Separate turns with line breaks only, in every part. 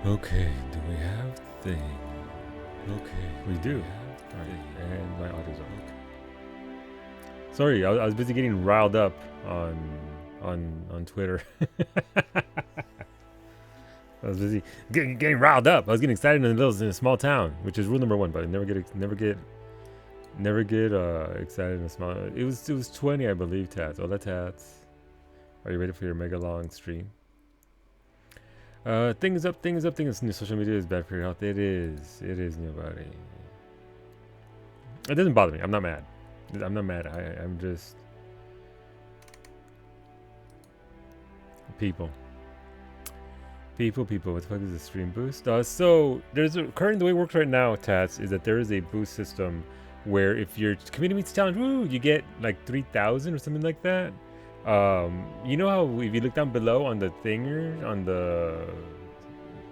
Okay, do we have thing? Okay, we do. Alright, and my audio's on. Sorry, I was busy getting riled up on Twitter. I was busy getting riled up. I was getting excited in a small town, which is rule number one. But I never get excited in a small. It was 20, I believe. Tats, all that tats. Are you ready for your mega long stream? Things up. Social media is bad for your health. It is, nobody. It doesn't bother me. I'm not mad. I'm not mad. I'm just people. People. What the fuck is a stream boost? So there's currently the way it works right now, Tats, is that there is a boost system where if your community meets challenge, woo, you get like 3,000 or something like that. You know how if you look down below on the thinger on the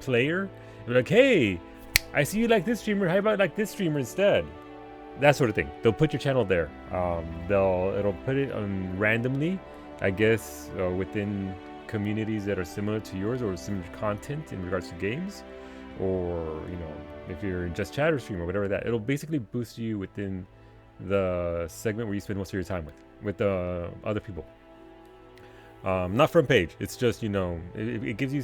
player, you're like, hey, I see you like this streamer. How about like this streamer instead? That sort of thing. They'll put your channel there. It'll put it on randomly, I guess, within communities that are similar to yours or similar content in regards to games, or if you're in just chat or stream or whatever that, it'll basically boost you within the segment where you spend most of your time with other people. Not front page. It's just it gives you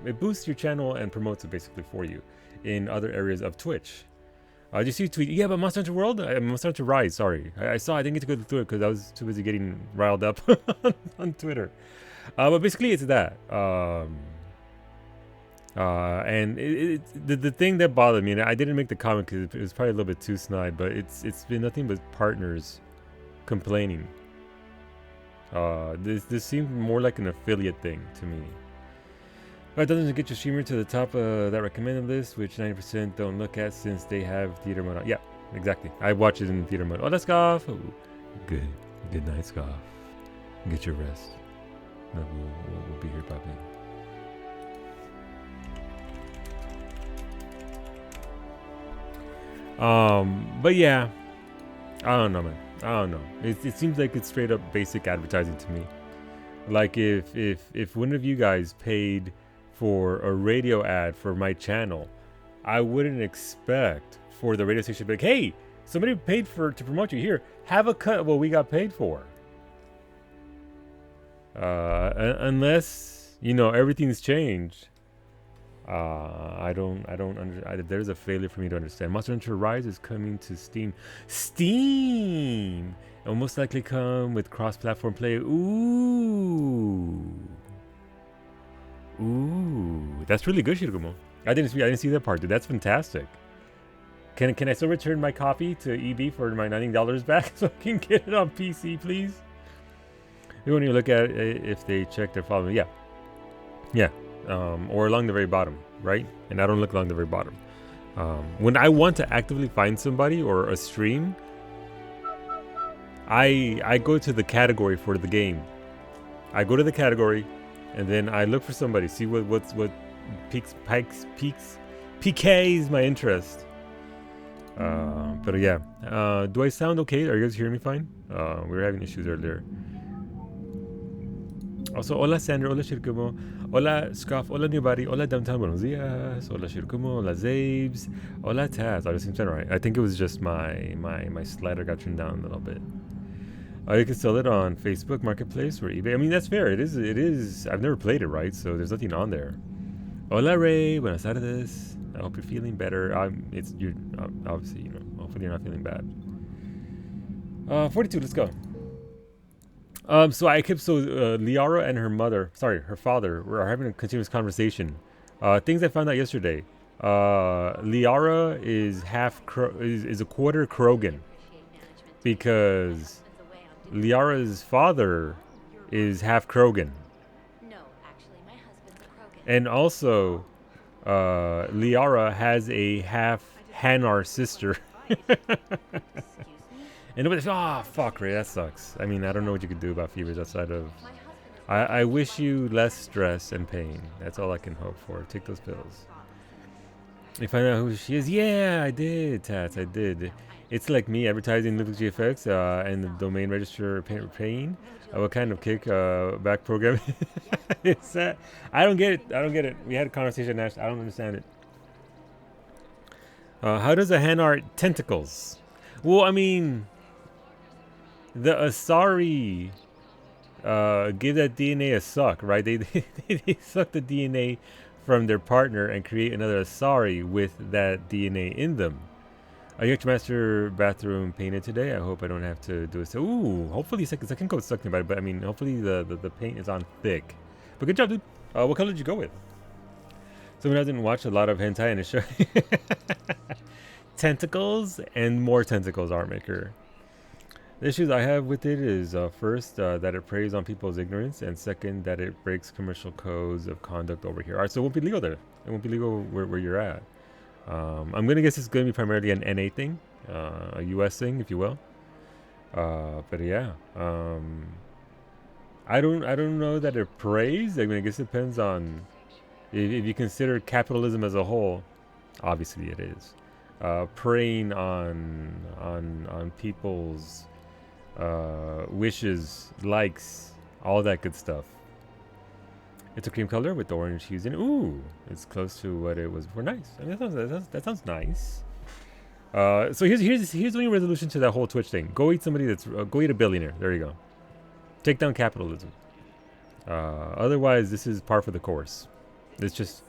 it boosts your channel and promotes it basically for you in other areas of Twitch. Did you see a tweet? Yeah, but Monster Hunter World? Monster Hunter Rise, sorry. I saw, I didn't get to go through it because I was too busy getting riled up on Twitter. But basically, it's that. And the thing that bothered me, and I didn't make the comment because it was probably a little bit too snide, but it's been nothing but partners complaining. This seemed more like an affiliate thing to me. It doesn't get your streamer to the top of that recommended list, which 90% don't look at since they have theater mode on. Yeah, exactly. I watch it in theater mode. Oh, that's Scoff. Oh, good night, Scoff. Get your rest. No, we'll be here, Bobby. But yeah, I don't know, man. I don't know. It seems like it's straight up basic advertising to me. Like if one of you guys paid for a radio ad for my channel, I wouldn't expect for the radio station to be like, hey, somebody paid to promote you. Here, have a cut of what we got paid for. Unless everything's changed. I don't there's a failure for me to understand. Monster Hunter Rise is coming to Steam. It will most likely come with cross-platform play. Ooh, that's really good, Shirgumo. I didn't see that part, dude. That's fantastic. Can I still return my copy to EB for my $90 back so I can get it on PC, please? You want to look at it if they check their following. Yeah. Or along the very bottom, right? And I don't look along the very bottom. When I want to actively find somebody or a stream, I go to the category for the game. I go to the category, and then I look for somebody, see what piques my interest. But yeah, do I sound okay? Are you guys hearing me fine? We were having issues earlier. Also, hola Sandra, hola Shirkumo, hola Scoff, hola Newbody, hola Downtown, buenos dias, hola Shirkumo, hola Zabes, hola Taz. I seems right. I think it was just my slider got turned down a little bit. You can sell it on Facebook Marketplace or eBay. I mean, that's fair. It is. I've never played it, right? So there's nothing on there. Hola Ray, buenas tardes. I hope you're feeling better. You're obviously, hopefully you're not feeling bad. 42, let's go. So Liara and her father, were having a continuous conversation. Things I found out yesterday. Liara is is a quarter Krogan, because Liara's father is half Krogan. And also, Liara has a half Hanar sister. And nobody's, fuck, Ray, that sucks. I mean, I don't know what you could do about fevers outside of... I wish you less stress and pain. That's all I can hope for. Take those pills. You find out who she is? Yeah, I did, Tats. I did. It's like me advertising Linux GFX and the domain register paying. What kind of kick back programming is that? I don't get it. I don't get it. We had a conversation, Nash. I don't understand it. How does a hand art tentacles? Well, I mean, the Asari give that DNA a suck, right? They suck the DNA from their partner and create another Asari with that DNA in them. Are you master bathroom painted today? I hope I don't have to do it. So, ooh, hopefully second coat sucked about it, but I mean, hopefully the paint is on thick. But good job, dude. What color did you go with? Someone hasn't watched a lot of hentai and it show tentacles and more tentacles, art maker. The issues I have with it is first that it preys on people's ignorance, and second that it breaks commercial codes of conduct over here. All right, so it won't be legal there. It won't be legal where you're at. I'm gonna guess it's gonna be primarily an NA thing, a US thing, if you will. But yeah, I don't know that it preys. I mean, I guess it depends on if you consider capitalism as a whole. Obviously, it is preying on people's wishes, likes, all that good stuff. It's a cream color with the orange hues in it. Ooh, it's close to what it was before. Nice. I mean, that sounds nice. So here's the only resolution to that whole Twitch thing. Go eat somebody that's go eat a billionaire. There you go. Take down capitalism. Otherwise, this is par for the course. It's just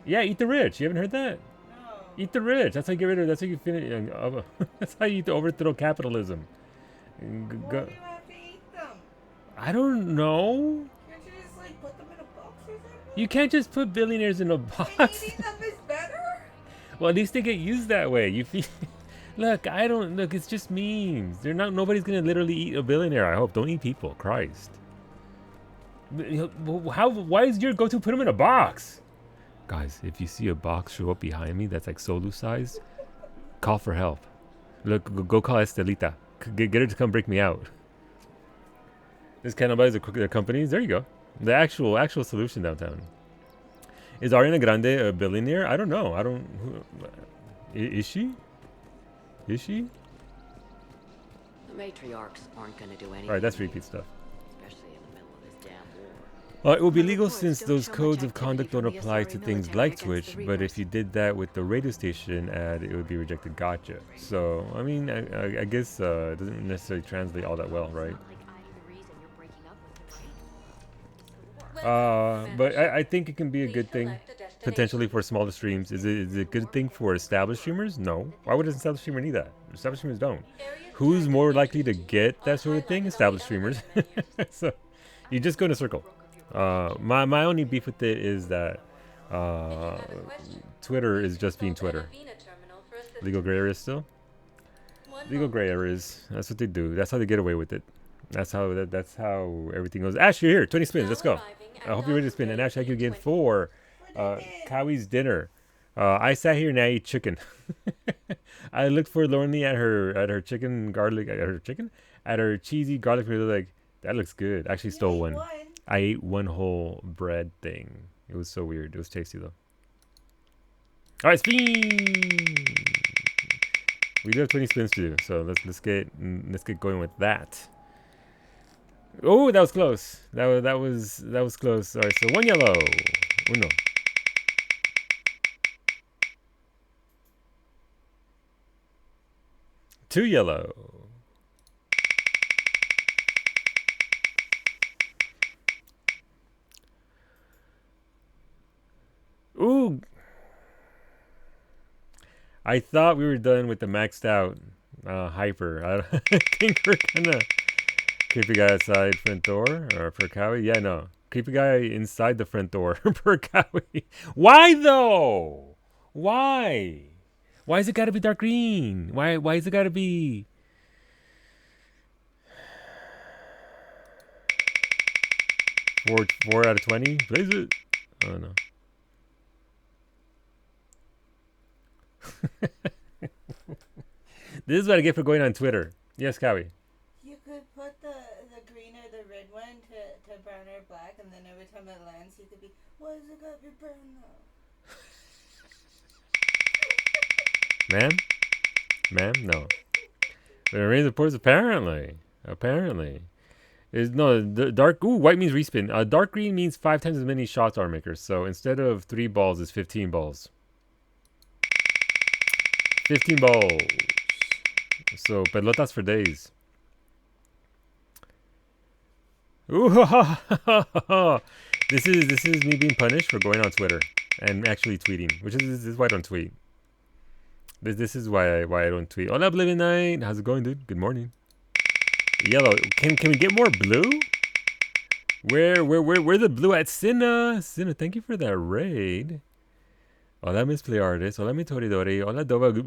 yeah, eat the rich. You haven't heard that? No. Eat the rich. That's how you get rid of. That's how you finish. That's how you overthrow capitalism.
Why do you have to eat them?
I don't know.
Can't you just like put them in a box or something?
You can't just put billionaires in a box.
And eating them is better?
Well, at least they get used that way. You feel. Look, I don't look. It's just memes. They're not. Nobody's gonna literally eat a billionaire. I hope. Don't eat people. Christ. How? Why is your go-to put them in a box? Guys, if you see a box show up behind me that's like Solu size, call for help. Look, go call Estelita. Get her to come break me out. This cannibalize their companies. There you go. The actual solution downtown. Is Ariana Grande a billionaire? I don't know. I don't. Is she? Is she?
The matriarchs aren't going to do anything.
All right, that's repeat stuff.
Especially in the middle of this damn war.
It will be legal since those codes of conduct don't apply to things like Twitch, but if you did that with the radio station ad, it would be rejected. Gotcha. So, I mean, I guess it doesn't necessarily translate all that well, right? But I think it can be a good thing, potentially, for smaller streams. Is it a good thing for established streamers? No. Why would an established streamer need that? Established streamers don't. Who's more likely to get that sort of thing? Established streamers. So, you just go in a circle. My only beef with it is that Twitter is just being Twitter. Legal gray areas still? Legal gray areas. That's what they do. That's how they get away with it. That's how everything goes. Ash, you're here. 20 spins. Let's go. I hope you're ready to spin. And Ash, thank you again for Kawie's dinner. I sat here and I ate chicken. I looked forlornly at her chicken garlic at her cheesy garlic. Like, that looks good. I actually stole one. I ate one whole bread thing. It was so weird. It was tasty though. All right, spin. We do have 20 spins to do, so let's get going with that. Oh, that was close. That was close. All right, so one yellow. Uno. Two yellow. Ooh. I thought we were done with the maxed out hyper. I think we're gonna creepy guy outside front door or per Kawi. Yeah, no. Creepy guy inside the front door per Kawi. Why though? Why? Why is it gotta be dark green? Why is it gotta be? Four out of 20? Blaze it. Oh no. This is what I get for going on Twitter. Yes, Kawi.
You could put the green or the red one to brown or black, and then every time it lands, you could be, why is it gotta be brown though?
Ma'am, no. But raise the ports apparently. Is no the dark. Ooh, white means respin. Dark green means 5 times as many shots Armmaker. So instead of 3 balls, it's 15 balls. 15 balls. So pelotas for days. Ooh, this is me being punished for going on Twitter and actually tweeting, which is why I don't tweet. This is why I don't tweet. Hola, Oblivion Knight. How's it going, dude? Good morning. Yellow. Can we get more blue? Where the blue at? Cinna, thank you for that raid. Hola, Misplay Artist. Hola, mi Toridori. Hola, Dova. The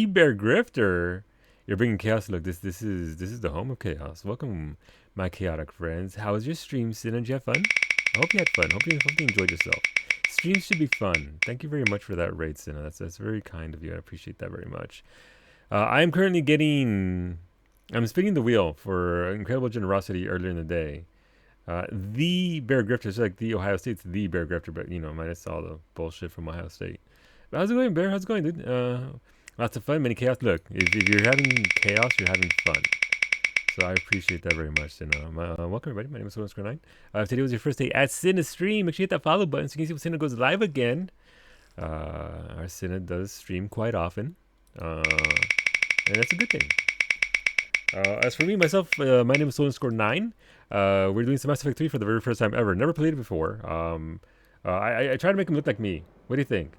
Bear Grifter. You're bringing chaos. Look, this is the home of chaos. Welcome, my chaotic friends. How was your stream, Cinna? Did you have fun? I hope you had fun. Hope you enjoyed yourself. Streams should be fun. Thank you very much for that raid, Cinna. That's very kind of you. I appreciate that very much. I'm currently getting... I'm spinning the wheel for incredible generosity earlier in the day. The Bear Grifter is like the Ohio State's the Bear Grifter, but minus all the bullshit from Ohio State. But how's it going, Bear? How's it going, dude? Lots of fun, many chaos. Look, if you're having chaos, you're having fun. So I appreciate that very much. And welcome, everybody. My name is Square9. If today was your first day at Cinna stream, make sure you hit that follow button so you can see when Cinna goes live again. Our Cinna does stream quite often, and that's a good thing. As for me, myself, my name is Square9. We're doing some Mass Effect 3 for the very first time ever. Never played it before. I try to make him look like me. What do you think?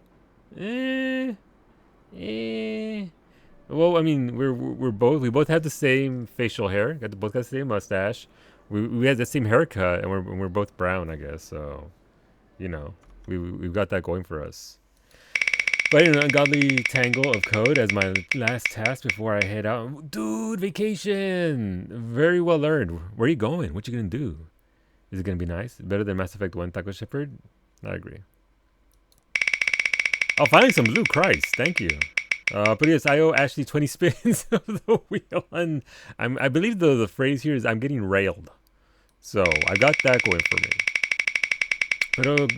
Well, I mean, we both have the same facial hair. Both got the same mustache. We had the same haircut, and we're both brown, I guess. So, we've got that going for us. But an ungodly tangle of code as my last task before I head out. Dude, vacation! Very well earned. Where are you going? What you gonna do? Is it gonna be nice? Better than Mass Effect 1 Taco Shepherd? I agree. Oh, finally some blue. Christ, thank you. But yes, I owe Ashley 20 spins of the wheel. And I believe the phrase here is I'm getting railed. So I got that going for me. But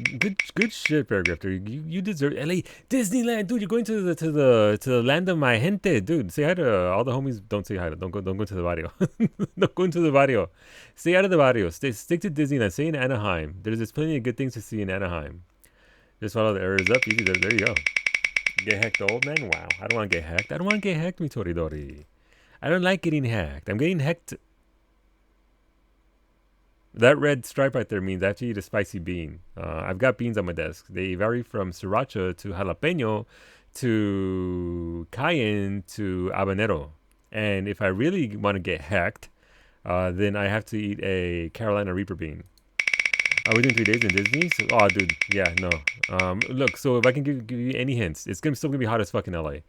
good shit, Bear Grifter. You deserve it. LA Disneyland, dude. You're going to the land of my gente, dude. Say hi to all the homies. Don't say hi. Don't go to the barrio. Don't go into the barrio. Stay out of the barrio. Stick to Disneyland. Stay in Anaheim. There's plenty of good things to see in Anaheim. Just follow the arrows up. Easy. There you go. Get hacked, old man. Wow. I don't want to get hacked. I don't want to get hacked, mi Toridori. I don't like getting hacked. I'm getting hacked. That red stripe right there means I have to eat a spicy bean. I've got beans on my desk. They vary from sriracha to jalapeno to cayenne to habanero. And if I really want to get hacked, then I have to eat a Carolina Reaper bean. Are we doing 3 days in Disney? So, oh, dude. Yeah, no. Look, so if I can give you any hints, it's still going to be hot as fuck in LA.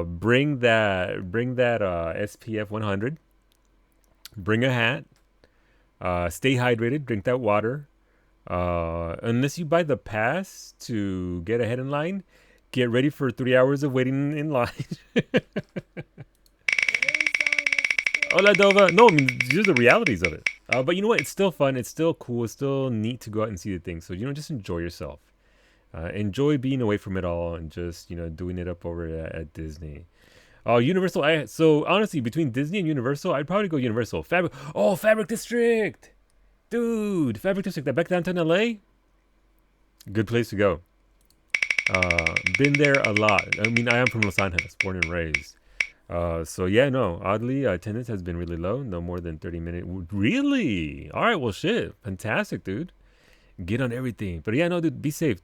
Bring that SPF 100. Bring a hat. Stay hydrated, drink that water. Unless you buy the pass to get ahead in line, get ready for 3 hours of waiting in line. Hola, Dova. No, I mean, these are the realities of it. But you know what? It's still fun. It's still cool. It's still neat to go out and see the things. So, just enjoy yourself. Enjoy being away from it all and just, doing it up over at Disney. Universal. So honestly, between Disney and Universal, I'd probably go Universal. Fabric District, dude. Fabric District. Back downtown LA. Good place to go. Been there a lot. I mean, I am from Los Angeles, born and raised. So yeah, no. Oddly, attendance has been really low. No more than 30 minutes. Really? All right. Well, shit. Fantastic, dude. Get on everything. But yeah, no, dude, be safe.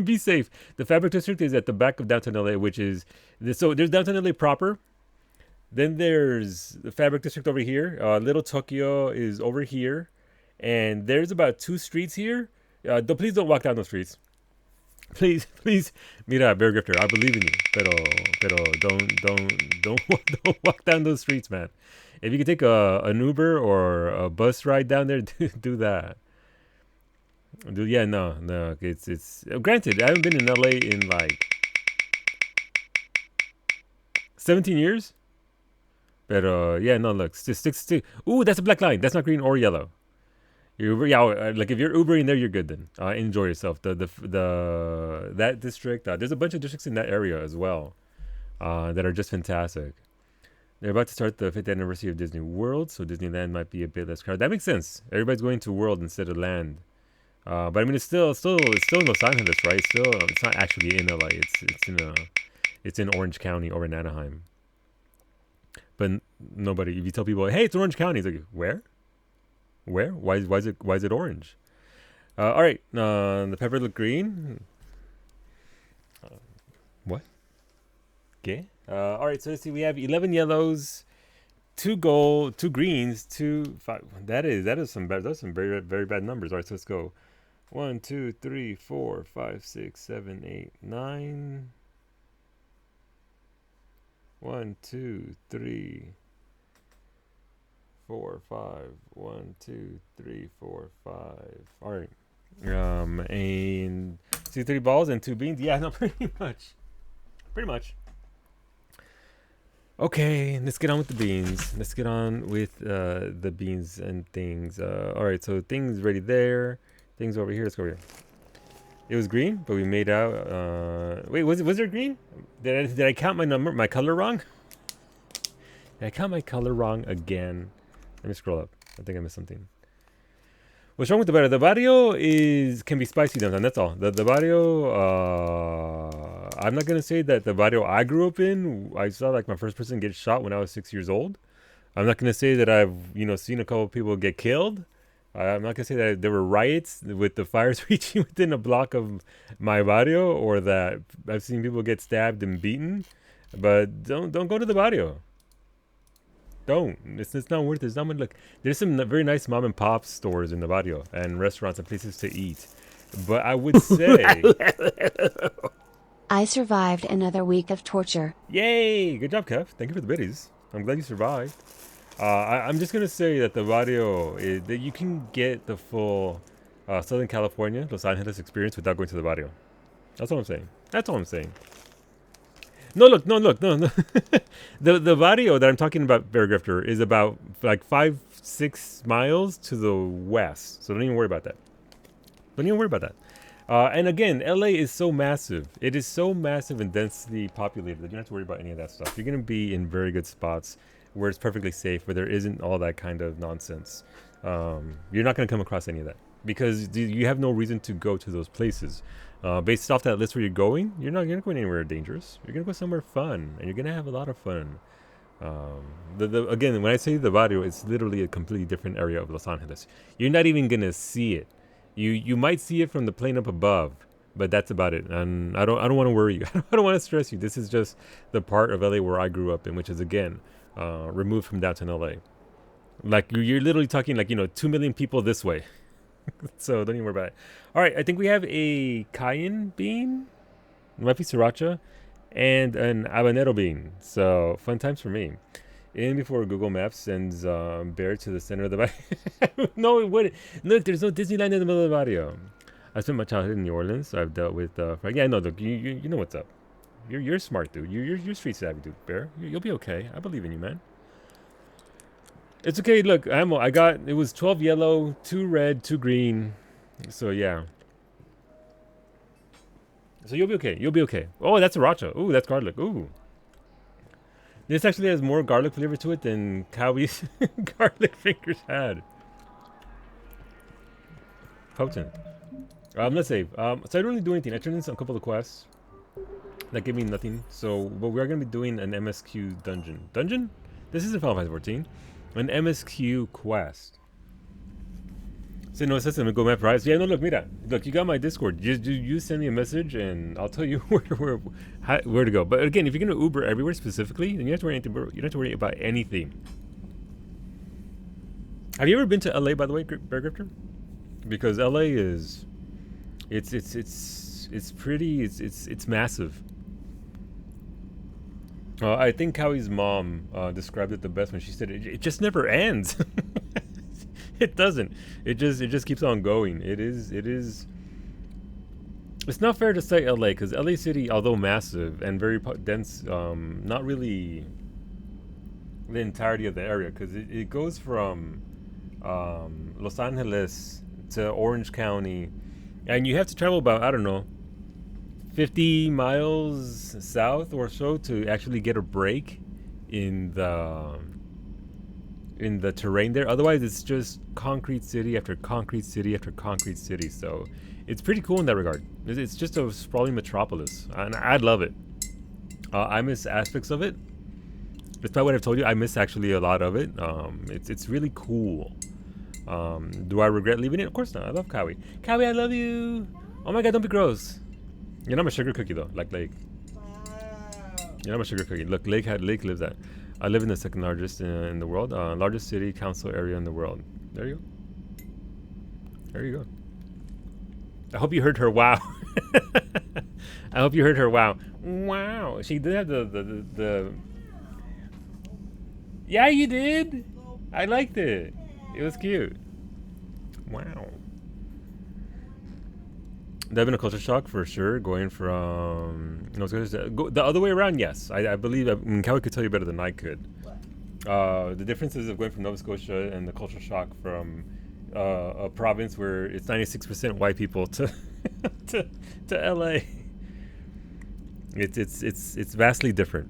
Be safe. The Fabric District is at the back of downtown LA, which is... So there's downtown LA proper. Then there's the Fabric District over here. Little Tokyo is over here. And there's about 2 streets here. Please don't walk down those streets. Please. Mira, Bear Grifter, I believe in you. Pero don't walk down those streets, man. If you could take an Uber or a bus ride down there, do that. Dude, yeah, no. It's granted, I haven't been in LA in like 17 years. But yeah, no, look, stick. Ooh, that's a black line. That's not green or yellow. Like if you're Ubering there, you're good then. Enjoy yourself. That district. There's a bunch of districts in that area as well. that are just fantastic. They're about to start the 50th anniversary of Disney World, so Disneyland might be a bit less crowded. That makes sense. Everybody's going to World instead of Land. But I mean, it's still in Los Angeles, right? It's not actually in LA. It's in Orange County or in Anaheim. But nobody, if you tell people, hey, it's Orange County, it's like, where? Why is it orange? All right, the pepper look green. What? Okay. All right, so let's see. We have 11 yellows, 2 gold, 2 greens, 2 5. That is some bad. Those some very very bad numbers. All right, so let's go. 1, 2, 3, 4, 5, 6, 7, 8, 9. 1, 2, 3, 4, 5. 1, 2, 3, 4, 5. All right. And 2, 3 balls and 2 beans. Yeah, no, pretty much. Okay, let's get on with the beans. Let's get on with the beans and things. All right, so things ready there. Things over here. Let's go over here. It was green, but we made out. Wait, was there green? Did I count my color wrong? Did I count my color wrong again? Let me scroll up. I think I missed something. What's wrong with the barrio? The barrio can be spicy sometimes. That's all. The barrio. I'm not gonna say that the barrio I grew up in. I saw like my first person get shot when I was 6 years old. I'm not gonna say that I've seen a couple of people get killed. I'm not gonna say that there were riots with the fires reaching within a block of my barrio, or that I've seen people get stabbed and beaten. But don't go to the barrio. Don't. It's not worth it. It's not much. Look, there's some very nice mom and pop stores in the barrio and restaurants and places to eat. But I would say,
I survived another week of torture.
yay! Good job, Kev. Thank you for the biddies. I'm glad you survived. I'm just gonna say that the barrio that you can get the full Southern California, Los Angeles experience without going to the barrio. That's all I'm saying. No. The barrio that I'm talking about, Bear Grifter, is about like 5-6 miles to the west. So don't even worry about that. And again, LA is so massive. It is so massive and densely populated that you don't have to worry about any of that stuff. You're going to be in very good spots where it's perfectly safe, where there isn't all that kind of nonsense. You're not going to come across any of that because you have no reason to go to those places. Based off that list where you're going, you're not going anywhere dangerous. You're going to go somewhere fun, and you're going to have a lot of fun. Again, when I say the barrio, it's literally a completely different area of Los Angeles. You're not even going to see it. You might see it from the plane up above, but that's about it. And I don't want to worry you. I don't want to stress you. This is just the part of LA where I grew up in, which is again removed from downtown LA. Like you're literally talking like 2 million people this way. So don't even worry about it. All right, I think we have a cayenne bean, it might be sriracha, and an habanero bean. So fun times for me. In before Google Maps sends Bear to the center of the barrio. No, it wouldn't. Look, there's no Disneyland in the middle of the barrio. I spent my childhood in New Orleans, so I've dealt with. Yeah, no, look, you know what's up. You're smart, dude. You're street savvy, dude. Bear, you'll be okay. I believe in you, man. It's okay. Look, it was 12 yellow, 2 red, 2 green. So yeah. So you'll be okay. Oh, that's sriracha. Ooh, that's garlic. Ooh. This actually has more garlic flavor to it than Cowie's garlic fingers had. Potent. Let's save. So I didn't really do anything. I turned in a couple of quests. That gave me nothing. So, but we are going to be doing an MSQ dungeon. Dungeon? This isn't Final Fantasy 14. An MSQ quest. So no, it says go map price. Yeah, no, look, mira. Look, you got my Discord. You send me a message and I'll tell you where to go. But again, if you're gonna Uber everywhere specifically, then you don't have to worry about anything. Have you ever been to LA, by the way, Bear Grifter? Because LA is, it's massive. I think Cowie's mom described it the best when she said it just never ends. It doesn't. It just keeps on going. It's not fair to say LA because LA City, although massive and very dense, not really the entirety of the area because it goes from Los Angeles to Orange County, and you have to travel about 5 50 miles south or so to actually get a break in the terrain there. Otherwise, it's just concrete city after concrete city after concrete city. So it's pretty cool in that regard. It's just a sprawling metropolis, and I love it. I miss aspects of it. Despite what I've told you, I miss actually a lot of it. It's really cool. Do I regret leaving it? Of course not. I love Kawi. Kawi, I love you. Oh my god, don't be gross. You're not my sugar cookie though. Like Lake. You're not my sugar cookie. Look, Lake lives at. I live in the second largest in the world. Largest city council area in the world. There you go. There you go. I hope you heard her wow. I hope you heard her wow. Wow. She did have the Yeah, you did. I liked it. It was cute. Wow. That'd been a culture shock for sure. Going from the other way around. Yes, I believe. I mean, Kelly could tell you better than I could. The differences of going from Nova Scotia and the culture shock from a province where it's 96% white people to to LA. It's vastly different.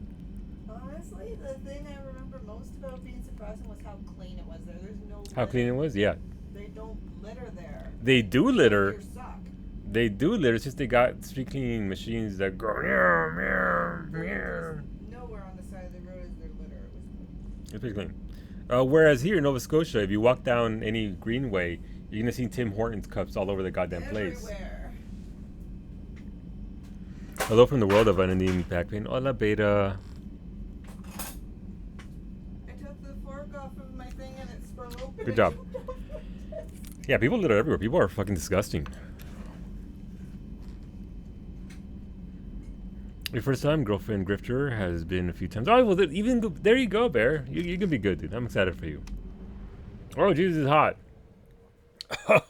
Honestly, the thing I remember most about being surprising was how clean it was there. There's no
How clean it was, yeah.
They don't litter there.
They do litter.
Your sock.
They do litter. It's just they got street cleaning machines that go meow meow meow.
Nowhere on the side of the road is there litter. It was clean.
It's pretty clean. Whereas here in Nova Scotia, if you walk down any greenway, you're gonna see Tim Hortons cups all over the goddamn place.
Everywhere.
Hello from the world of unending back pain. Hola, beta.
I took the fork off of my thing and it sprung open.
Good job. Yeah, people litter everywhere. People are fucking disgusting. Your first time girlfriend grifter has been a few times. Oh, well, there you go, Bear. You can be good, dude. I'm excited for you. Oh, Jesus is hot.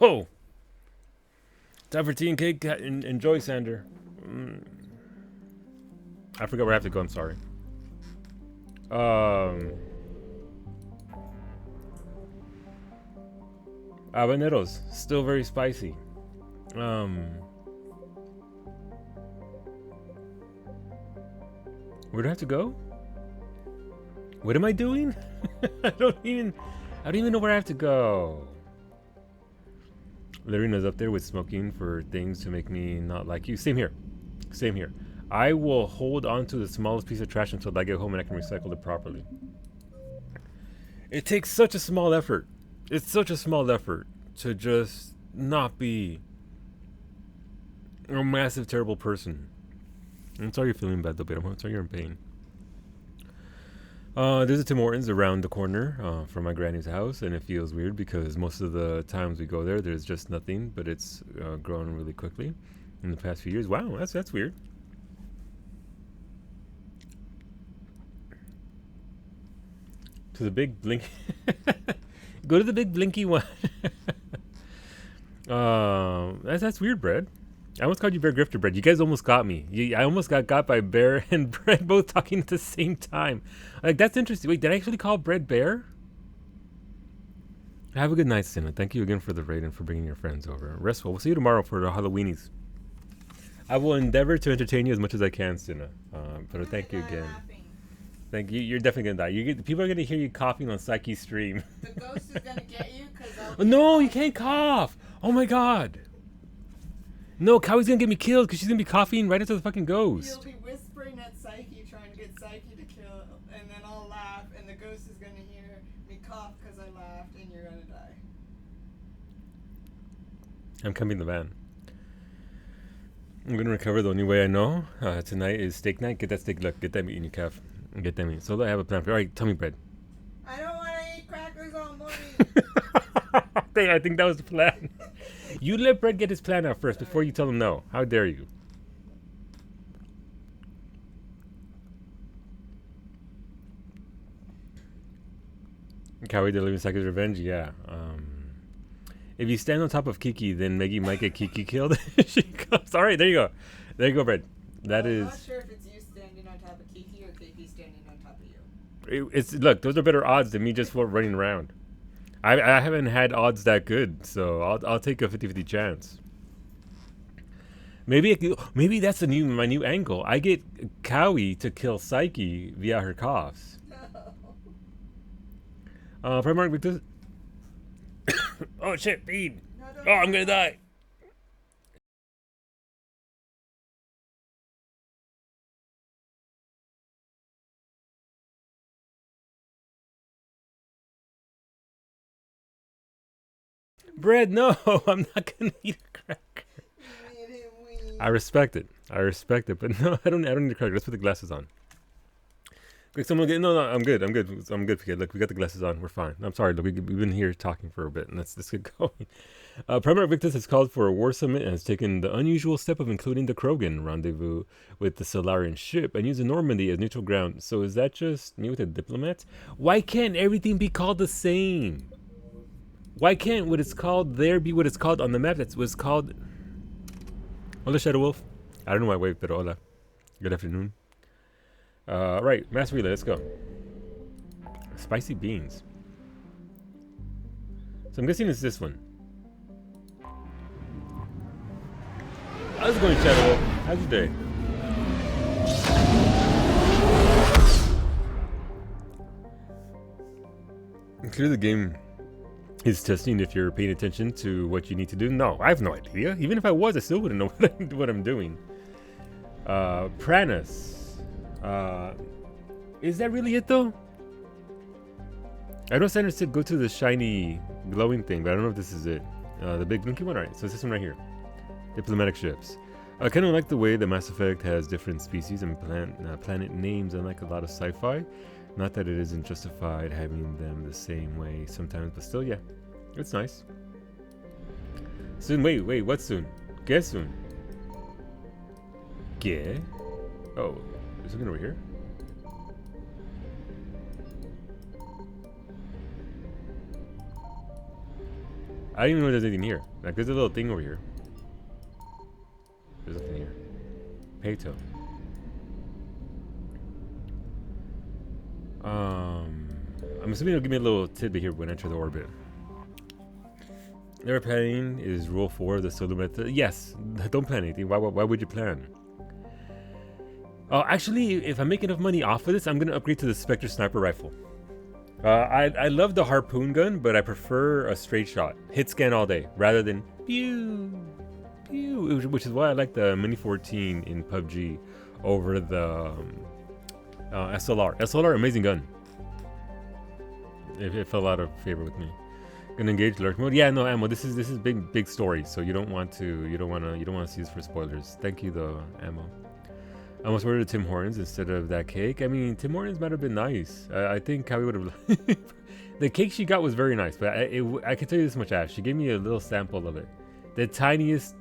Oh. Time for tea and cake. Enjoy, Sander. I forgot where I have to go. I'm sorry. Habaneros. Still very spicy. Where do I have to go? What am I doing? I don't even know where I have to go. Larina's up there with smoking for things to make me not like you. Same here. Same here. I will hold on to the smallest piece of trash until I get home and I can recycle it properly. It takes such a small effort. It's such a small effort to just not be a massive, terrible person. I'm sorry you're feeling bad though, but I'm sorry you're in pain. There's a Tim Hortons around the corner from my granny's house, and it feels weird because most of the times we go there, there's just nothing, but it's grown really quickly in the past few years. Wow, that's weird. To the big blink. Go to the big blinky one. That's weird, Brad. I almost called you Bear Grifter, Brad. You guys almost got me. I almost got by Bear and Brad both talking at the same time. Like, that's interesting. Wait, did I actually call Brad Bear? Have a good night, Cinna. Thank you again for the raid and for bringing your friends over. Rest well. We'll see you tomorrow for the Halloweenies. I will endeavor to entertain you as much as I can, Cinna. But thank you again. Thank you. You're definitely gonna die. People are gonna hear you coughing on Psyche's stream.
The ghost is gonna get you because
Oh, no, you can't cough. Oh my god. No, Kawhi's gonna get me killed because she's gonna be coughing right into the fucking ghost.
You'll be whispering at Psyche, trying to get Psyche to kill, and then I'll laugh, and the ghost is gonna hear me cough because I laughed, and you're gonna die.
I'm coming the van. I'm gonna recover the only way I know. Tonight is steak night. Get that steak. Look, get that meat in your calf. Get that meat. So I have a plan for you. All right, tell me, Brad.
I don't want to eat crackers all morning.
I think that was the plan. You let Brad get his plan out first before you tell him no. How dare you? Kawi delivering Psyche's revenge? Yeah. If you stand on top of Kiki, then Maggie might get Kiki killed. She goes. All right, there you go. There you go, Brad. That is.
I'm not sure if it's you standing on top of Kiki or Kiki standing on top of you.
It's look. Those are better odds than me just running around. I haven't had odds that good, so I'll take a 50-50 chance. Maybe that's my new angle. I get Kawi to kill Psyche via her coughs. Primark Victus. Oh shit, feed.
No,
Oh, I'm gonna die. Bread, no, I'm not gonna eat a cracker.
You made him weep.
I respect it. But no, I don't need a cracker. Let's put the glasses on. Quick, someone get no. I'm good. Okay, look, we got the glasses on. We're fine. I'm sorry. Look, we've been here talking for a bit, and let's get going. Primarch Victus has called for a war summit and has taken the unusual step of including the Krogan rendezvous with the Solarian ship and using Normandy as neutral ground. So is that just me with a diplomat? Why can't everything be called the same? Why can't what it's called there be what it's called on the map? That's what's called. Hola, Shadow Wolf. I don't know why I waved, but hola. Good afternoon. Right, Mass Relay, let's go. Spicy beans. So I'm guessing it's this one. How's it going, Shadow Wolf? How's your day? Clear the game is testing if you're paying attention to what you need to do. No, I have no idea. Even if I was, I still wouldn't know what I'm doing. Pranas. Is that really it though? I know Sanders said go to the shiny glowing thing, but I don't know if this is it. The big blinky one? Alright, so it's this one right here. Diplomatic ships. I kind of like the way that Mass Effect has different species and planet names, unlike a lot of sci-fi. Not that it isn't justified having them the same way sometimes, but still, yeah. It's nice. Soon, wait, what soon? Guess soon. Yeah. Oh, is something over here? I don't even know if there's anything here. Like, there's a little thing over here. There's nothing here. Payto. I'm assuming it'll give me a little tidbit here when I enter the orbit. Never planning is rule 4 of the solo method. Yes, don't plan anything. Why would you plan? Oh, actually, if I make enough money off of this, I'm gonna upgrade to the Spectre sniper rifle. I love the harpoon gun, but I prefer a straight shot, hit scan all day, rather than pew, pew. Which is why I like the Mini 14 in PUBG over the SLR. SLR, amazing gun. It fell out of favor with me. Gonna engage lurk mode. Yeah, no ammo. This is big story, so you don't want to see this for spoilers. Thank you though, ammo. I almost ordered Tim Hortons instead of that cake. I mean, Tim Hortons might have been nice. I think Kawi would have. The cake she got was very nice, but I can tell you this much, Ash. She gave me a little sample of it. The tiniest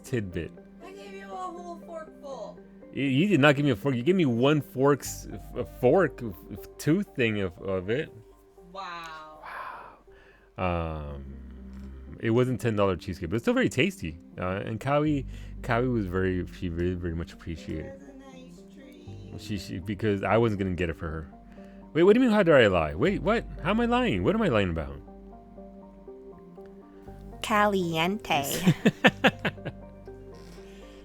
tidbit.
I gave you a whole fork full.
You did not give me a fork. You gave me one fork tooth thing of it.
Wow.
It wasn't $10 cheesecake, but it's still very tasty. And Kawi was she very much appreciated.
That's a nice treat.
She because I wasn't gonna get it for her. Wait, what do you mean? How did I lie? Wait, what? How am I lying? What am I lying about?
Caliente.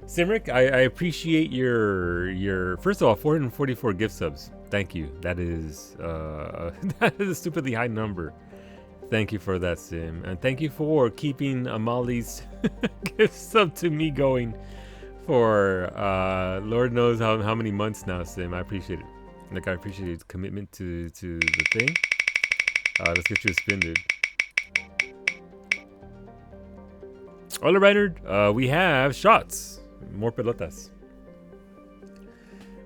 Simric, I appreciate your first of all 444 gift subs. Thank you. That is that is a stupidly high number. Thank you for that, Sim, and thank you for keeping Amali's gift sub to me going for Lord knows how many months now, Sim. I appreciate it. Like I appreciate your commitment to the thing. Let's get you a spin, dude. Hola, Reinhard. We have shots. More pelotas.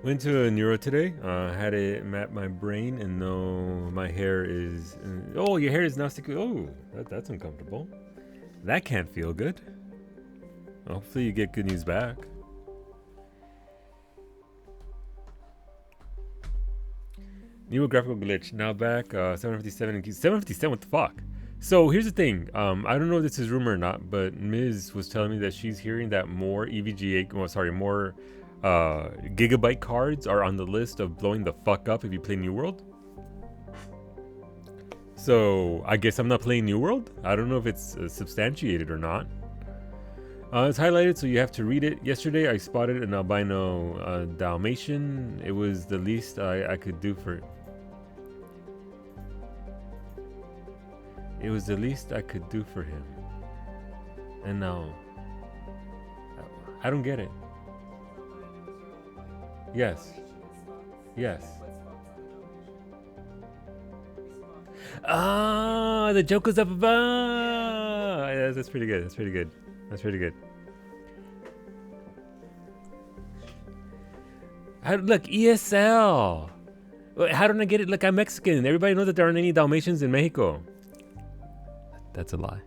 Went to a neuro today. Had it map my brain, and no, my hair is. Oh, your hair is now sticking. Oh, that's uncomfortable. That can't feel good. Hopefully, you get good news back. New graphical glitch. Now back. 757 and 757. What the fuck? So here's the thing. I don't know if this is rumor or not, but Ms. was telling me that she's hearing that more EVGA. Well, sorry, more. Gigabyte cards are on the list of blowing the fuck up if you play New World. So I guess I'm not playing New World. I don't know if it's substantiated or not. It's highlighted, so you have to read it. Yesterday, I spotted an albino Dalmatian. It was the least I could do for it. It was the least I could do for him. And now, I don't get it. Yes. Yes. Ah, the joke was up above. Yeah, that's pretty good. That's pretty good. That's pretty good. Look, ESL. How don't I get it? Look, I'm Mexican. Everybody knows that there aren't any Dalmatians in Mexico. That's a lie.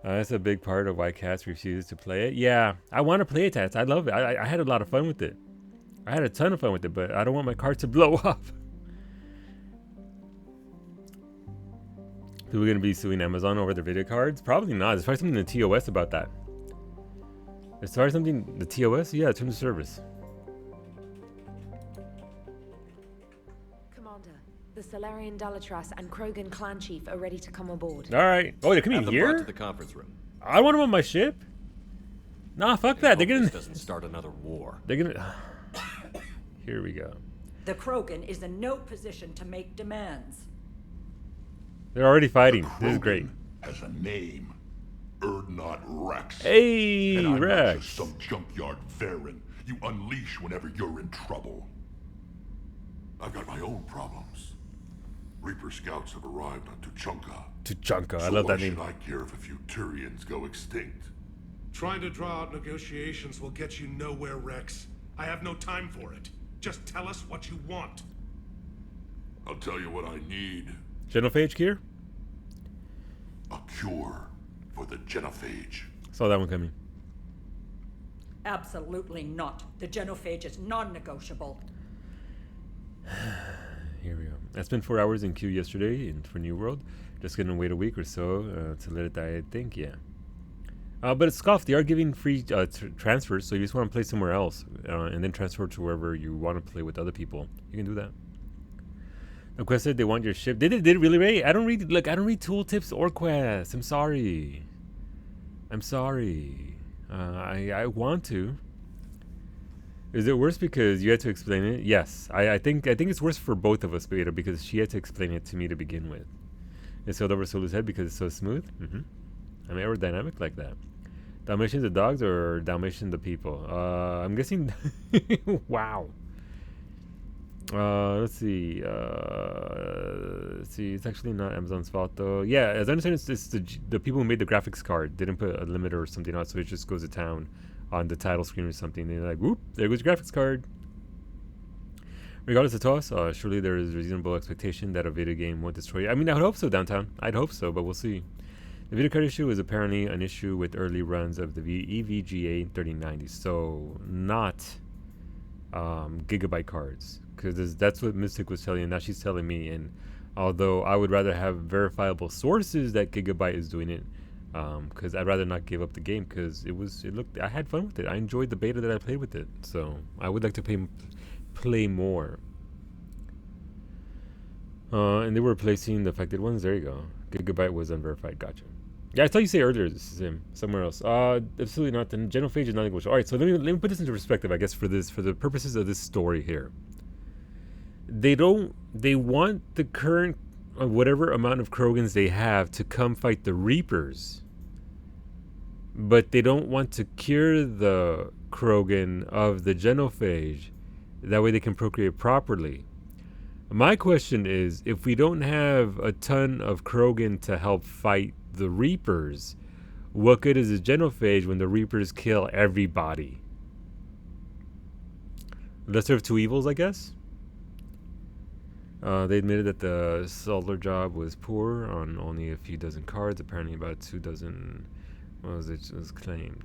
That's a big part of why Cats refuses to play it. Yeah, I want to play it, Tats. I love it. I had a lot of fun with it. I had a ton of fun with it, but I don't want my card to blow up. People going to be suing Amazon over their video cards? Probably not. There's probably something in the TOS about that. There's probably something, the TOS? Yeah, terms of service.
Commander, the Solarian Dalatras and Krogan clan chief are ready to come aboard.
All right. Oh, they're coming here?
To the conference room.
I want them on my ship. Nah, fuck that. They're gonna.
This doesn't start another war.
They're gonna. Here we go.
The Krogan is in no position to make demands.
They're already fighting. This is great.
Has a name. Urdnot Rex.
Hey,
and I'm
Rex.
not just some junkyard Varen you unleash whenever you're in trouble. I've got my own problems. Reaper scouts have arrived on Tuchanka.
Tuchanka,
So
I love that
why
name.
should I care if a few Turians go extinct?
Trying to draw out negotiations will get you nowhere, Rex. I have no time for it. Just tell us what you want.
I'll tell you what I need.
Genophage gear?
A cure for the Genophage.
Saw that one coming.
Absolutely not. The genophage is non-negotiable.
Here we go. I spent 4 hours in queue yesterday for New World. Just gonna wait a week or so to let it die, I think, yeah. But it's scoffed. They are giving free transfers, so you just want to play somewhere else and then transfer to wherever you want to play with other people. You can do that. Quest said they want your ship. Did it really, Ray? I don't read tooltips or quests. I'm sorry. I want to. Is it worse because you had to explain it? Yes. I think it's worse for both of us, Beta, because she had to explain it to me to begin with. It sailed over Solo's head because it's so smooth. I'm aerodynamic like that. Dalmatians the dogs or Dalmatian the people? I'm guessing. Wow. Let's see. It's actually not Amazon's fault though. Yeah, as I understand, it's the people who made the graphics card didn't put a limiter or something on, so it just goes to town on the title screen or something. They're like, whoop, there goes your graphics card. Regardless of toss, surely there is reasonable expectation that a video game won't destroy you. I mean, I would hope so, Downtown. I'd hope so, but we'll see. The video card issue is apparently an issue with early runs of the EVGA 3090, so not gigabyte cards, because that's what Mystic was telling, and now she's telling me. And although I would rather have verifiable sources that Gigabyte is doing it, because I'd rather not give up the game, because I had fun with it. I enjoyed the beta that I played with it, so I would like to play more. And they were replacing the affected ones. There you go. Gigabyte was unverified. Gotcha. Yeah, I thought you say earlier this is him somewhere else. Absolutely not. The genophage is not negotiable. All right, so let me put this into perspective, I guess, for the purposes of this story here. They want the current whatever amount of Krogans they have to come fight the Reapers, but they don't want to cure the Krogan of the genophage. That way they can procreate properly. My question is, if we don't have a ton of Krogan to help fight the Reapers, what good is a genophage when the Reapers kill everybody? Lesser of two evils, I guess. They admitted that the solar job was poor on only a few dozen cards. Apparently about 2 dozen was claimed.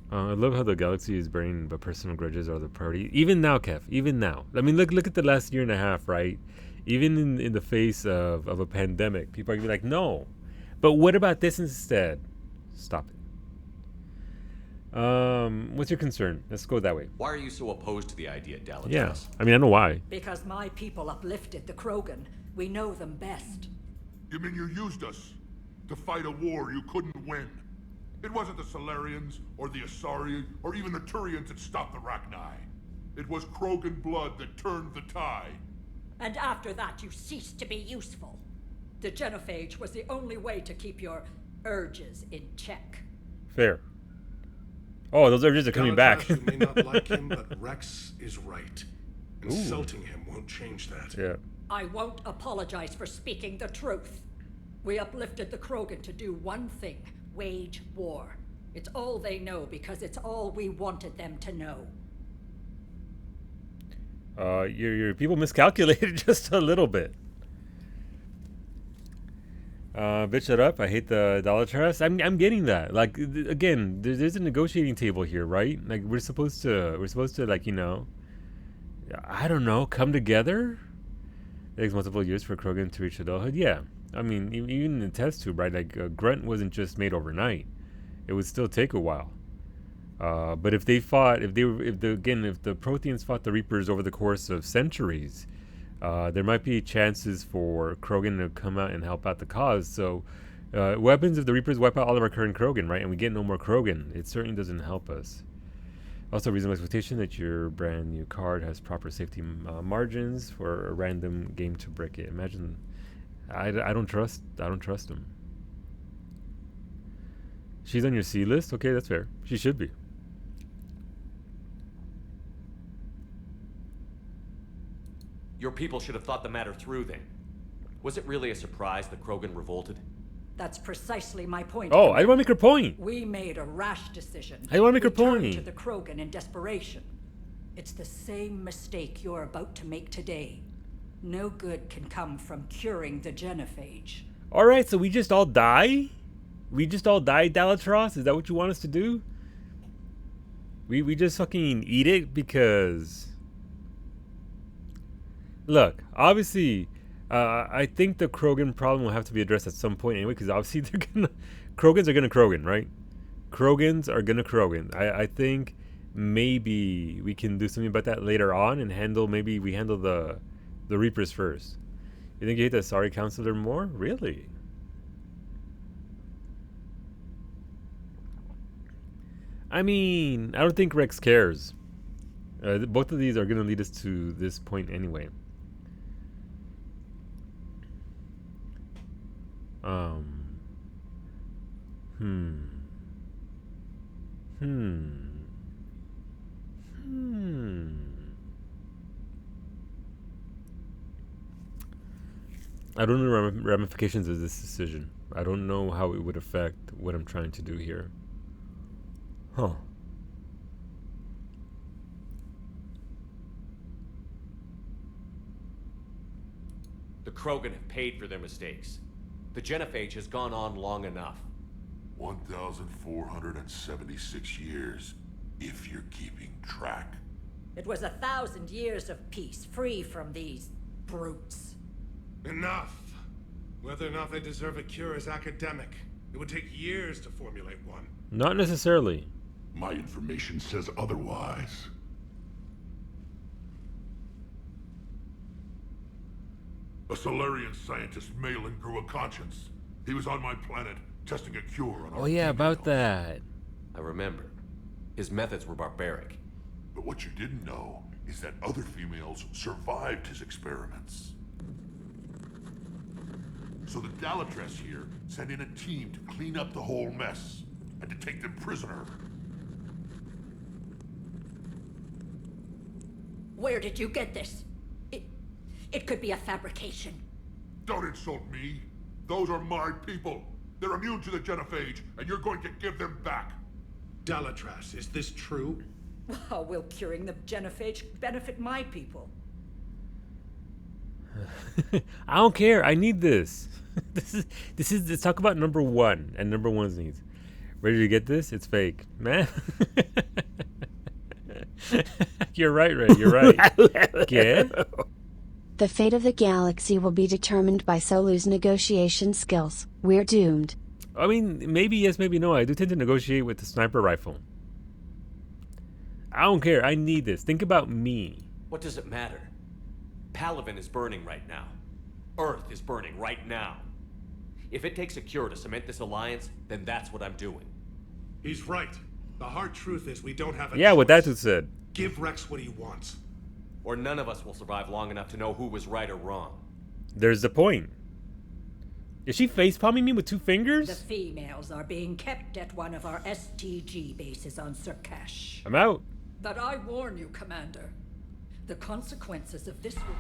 I love how the galaxy is burning, but personal grudges are the priority. Even now, Kev. Even now. I mean, look at the last year and a half, right? Even in the face of a pandemic, people are gonna be like, no. But what about this instead? Stop it. What's your concern? Let's go that way.
Why are you so opposed to the idea, Dalatras?
Yeah, I mean, I know why.
Because my people uplifted the Krogan. We know them best.
You mean you used us to fight a war you couldn't win? It wasn't the Solarians, or the Asari, or even the Turians that stopped the Rachni. It was Krogan blood that turned the tide.
And after that, you ceased to be useful. The genophage was the only way to keep your urges in check.
Fair. Oh, those urges are coming back.
You may not like him, but Rex is right. Insulting him won't change that.
Yeah.
I won't apologize for speaking the truth. We uplifted the Krogan to do one thing: wage war. It's all they know because it's all we wanted them to know.
Your people miscalculated just a little bit. Bitch, shut up. I hate the Dalatrass. I'm getting that. Like, again, there's a negotiating table here, right? Like, we're supposed to, like, you know, I don't know, come together? It takes multiple years for Krogan to reach adulthood. Yeah. I mean, even in the test tube, right? Like, Grunt wasn't just made overnight. It would still take a while. But if the Protheans fought the Reapers over the course of centuries, there might be chances for Krogan to come out and help out the cause. So, weapons, if the Reapers wipe out all of our current Krogan, right, and we get no more Krogan, it certainly doesn't help us. Also, reasonable expectation that your brand new card has proper safety margins for a random game to break it. Imagine, I don't trust him. She's on your C list? Okay, that's fair. She should be.
Your people should have thought the matter through then. Was it really a surprise that Krogan revolted?
That's precisely my point.
Oh, I want to make her point.
We made a rash decision.
I want to make her
We turned
point.
to the Krogan in desperation. It's the same mistake you're about to make today. No good can come from curing the genophage.
All right, so we just all die? We just all die, Dalatros? Is that what you want us to do? We just fucking eat it because... Look, obviously, I think the Krogan problem will have to be addressed at some point anyway, because obviously Krogans are gonna Krogan, right? Krogans are gonna Krogan. I think maybe we can do something about that later on and maybe we handle the Reapers first. You think you hate the Asari Counselor more? Really? I mean, I don't think Rex cares. Both of these are going to lead us to this point anyway. I don't know the ramifications of this decision. I don't know how it would affect what I'm trying to do here. Huh.
The Krogan have paid for their mistakes. The genophage has gone on long enough.
1,476 years, if you're keeping track.
It was 1,000 years of peace, free from these brutes.
Enough. Whether or not they deserve a cure is academic. It would take years to formulate one.
Not necessarily.
My information says otherwise. A Solarian scientist, Malin, grew a conscience. He was on my planet, testing a cure on our
Oh yeah, about
females.
that.
I remember. His methods were barbaric.
But what you didn't know is that other females survived his experiments. So the Dalatrass here sent in a team to clean up the whole mess and to take them prisoner.
Where did you get this? It could be a fabrication.
Don't insult me. Those are my people. They're immune to the genophage, and you're going to give them back.
Dalatrass, is this true?
How will curing the genophage benefit my people?
I don't care. I need this. Let's talk about number one and number one's needs. Ready to get this? It's fake, man. You're right, Ray. You're right. Yeah.
The fate of the galaxy will be determined by Solu's negotiation skills. We're doomed.
I mean, maybe yes, maybe no. I do tend to negotiate with the sniper rifle. I don't care. I need this. Think about me.
What does it matter? Palaven is burning right now. Earth is burning right now. If it takes a cure to cement this alliance, then that's what I'm doing.
He's right. The hard truth is we don't have a
Yeah, what that
choice.
dude said.
Give Rex what he wants.
Or none of us will survive long enough to know who was right or wrong.
There's the point. Is she face palming me with 2
The
fingers?
females are being kept at one of our STG bases on Surkash.
I'm out.
But I warn you, Commander. The consequences of this will...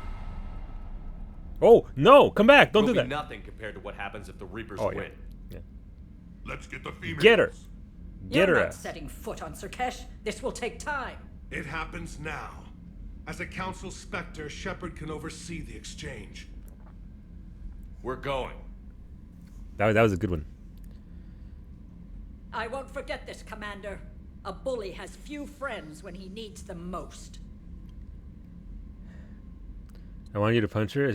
Oh, no, come back. Don't
Will
do
be
that.
nothing compared to what happens if the Reapers
Oh, yeah.
win.
Yeah.
Let's get the females.
Get her. Get
You're
her
not
ass.
setting foot on Surkash. This will take time.
It happens now. As a Council Spectre, Shepard can oversee the exchange.
We're going.
That was a good one.
I won't forget this, Commander. A bully has few friends when he needs them most.
I want you to punch her.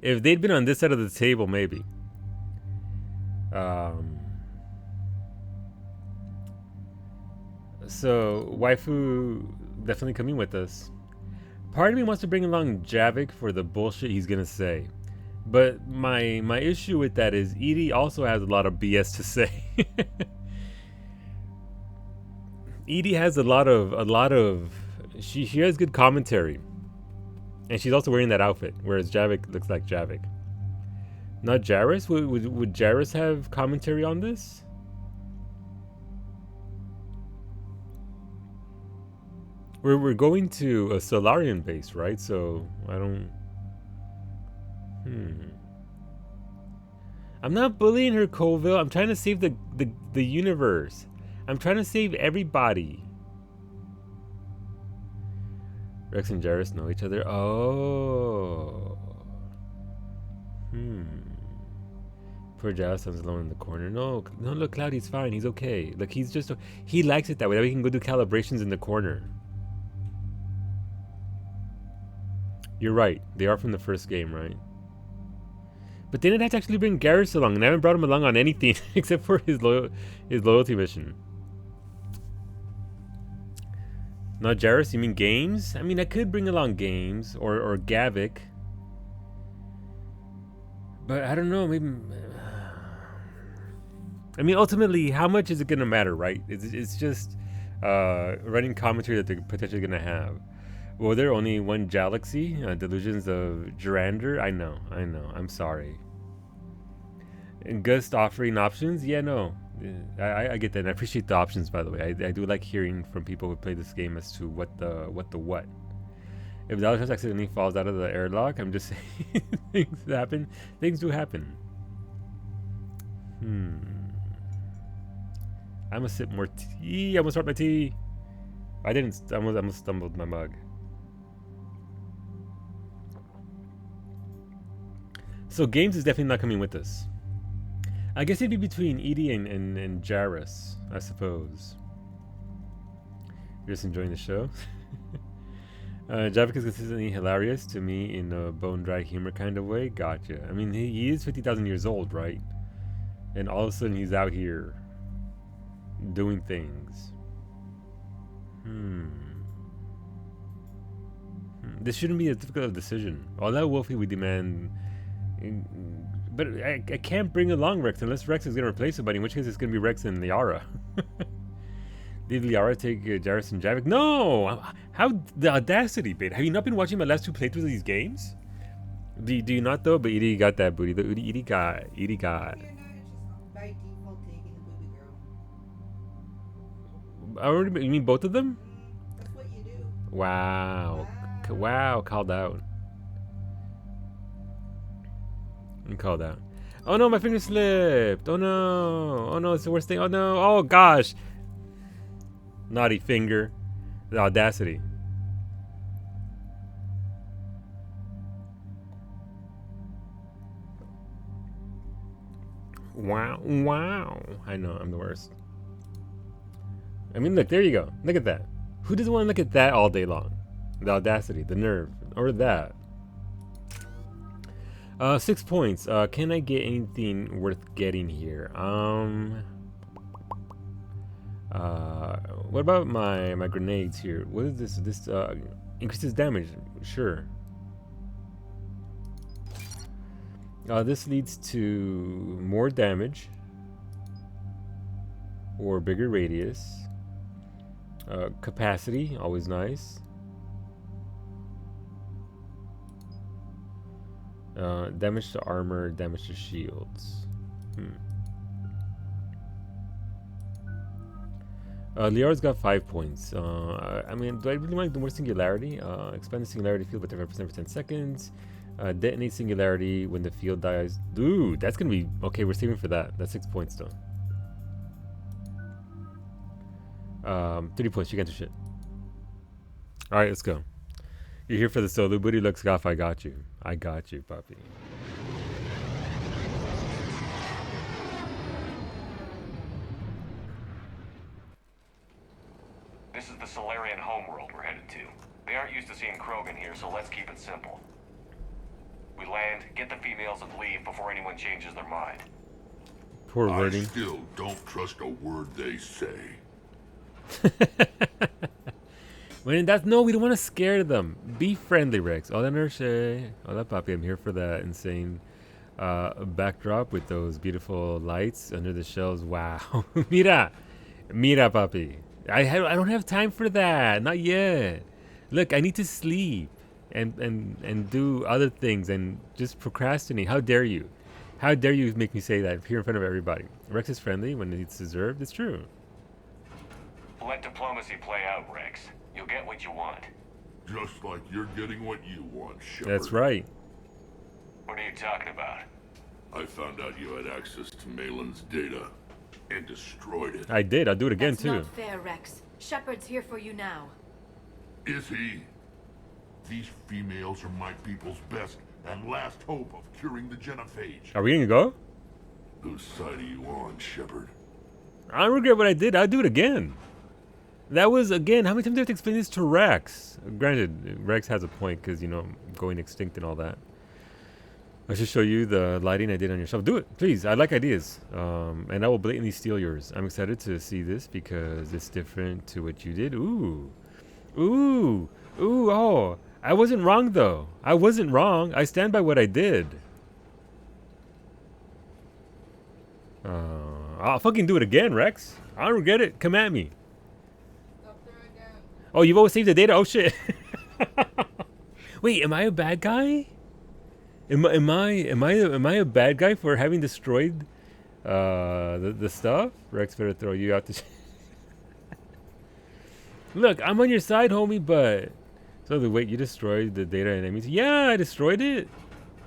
If they'd been on this side of the table, maybe. So waifu definitely coming with us. Part of me wants to bring along Javik for the bullshit he's gonna say, but my issue with that is Edie also has a lot of BS to say. Edie has a lot of she has good commentary. And she's also wearing that outfit, whereas Javik looks like Javik. Not Jairus? Would Jairus have commentary on this? We're going to a Solarian base, right? So I don't. I'm not bullying her, Colville. I'm trying to save the universe. I'm trying to save everybody. Rex and Jairus know each other. Oh. Poor Jairus sounds alone in the corner. No, look, Cloudy's fine. He's okay. Like, he likes it that way. That way he can go do calibrations in the corner. You're right. They are from the first game, right? But they didn't have to actually bring Garrus along, and I haven't brought him along on anything except for his loyalty mission. Not Jairus? You mean games? I mean, I could bring along games or Gavik. But I don't know, maybe... I mean, ultimately, how much is it going to matter, right? It's just running commentary that they're potentially going to have. Well, there only one galaxy? Delusions of Jarander? I know. I'm sorry. And Gust offering options? Yeah, no. I get that, and I appreciate the options, by the way. I do like hearing from people who play this game as to what. If Dalatrass accidentally falls out of the airlock, I'm just saying things happen. Things do happen. I'm gonna sip more tea. I'm gonna start my tea. I didn't. I almost stumbled my mug. So games is definitely not coming with us. I guess it'd be between Edie and Jairus, I suppose. You're just enjoying the show? Javik is consistently hilarious to me in a bone-dry humor kind of way. Gotcha. I mean, he is 50,000 years old, right? And all of a sudden he's out here doing things. This shouldn't be a difficult decision. Although Wolfie would demand... But I can't bring along Rex unless Rex is going to replace somebody, in which case it's going to be Rex and Liara. Leave Liara, take Jairus and Javik. No! How the audacity, bit. Have you not been watching my last 2 playthroughs of these games? Do you not though? But Edie got that booty. Edie got.
You're not just by default taking the booby girl.
You mean both of them?
That's what you do.
Wow. Wow, called out. I'm called out. Oh no, my finger slipped. Oh no, it's the worst thing. Oh no, oh gosh. Naughty finger. The audacity. Wow. I know, I'm the worst. I mean, look, there you go. Look at that. Who doesn't want to look at that all day long? The audacity, the nerve, or that. 6 points. Can I get anything worth getting here? What about my grenades here? What is this? This increases damage. Sure. This leads to more damage. or bigger radius. Capacity, always nice. Damage to armor, damage to shields. Liara's got 5 points. I mean, do I really like the more singularity? Expand the singularity field by 35% for 10 seconds. Detonate singularity when the field dies. Dude, that's gonna be okay. We're saving for that. That's 6 points though. 30 points. You get to shit. All right, let's go. You're here for the solo booty. Looks off. I got you. I got you, puppy.
This is the Solarian homeworld we're headed to. They aren't used to seeing Krogan here, so let's keep it simple. We land, get the females, and leave before anyone changes their mind.
Poor wording.
I still don't trust a word they say.
When that's no, we don't want to scare them. Be friendly, Rex. Hola, Nerche. Hola, papi. I'm here for that insane backdrop with those beautiful lights under the shells. Wow. Mira, papi. I don't have time for that. Not yet. Look, I need to sleep and do other things and just procrastinate. How dare you? How dare you make me say that here in front of everybody? Rex is friendly when it's deserved. It's true.
Let diplomacy play out, Rex. You'll get what you want.
Just like you're getting what you want, Shepard.
That's right.
What are you talking about?
I found out you had access to Malin's data and destroyed it.
I did. I'll do it again,
That's
too.
not fair, Rex. Shepard's here for you now.
Is he? These females are my people's best and last hope of curing the genophage.
Are we gonna go?
Whose side are you on, Shepard?
I don't regret what I did. I'll do it again. That was, again, how many times do I have to explain this to Rex? Granted, Rex has a point because, you know, going extinct and all that. I should show you the lighting I did on your shelf. Do it, please. I like ideas. And I will blatantly steal yours. I'm excited to see this because it's different to what you did. Ooh. Ooh. Ooh, oh. I wasn't wrong, though. I wasn't wrong. I stand by what I did. I'll fucking do it again, Rex. I don't regret it. Come at me. Oh, you've always saved the data? Oh, shit. Wait, am I a bad guy? Am I a bad guy for having destroyed the stuff? Rex better throw you out the Look, I'm on your side, homie, but... So, wait, you destroyed the data and enemies? Yeah, I destroyed it.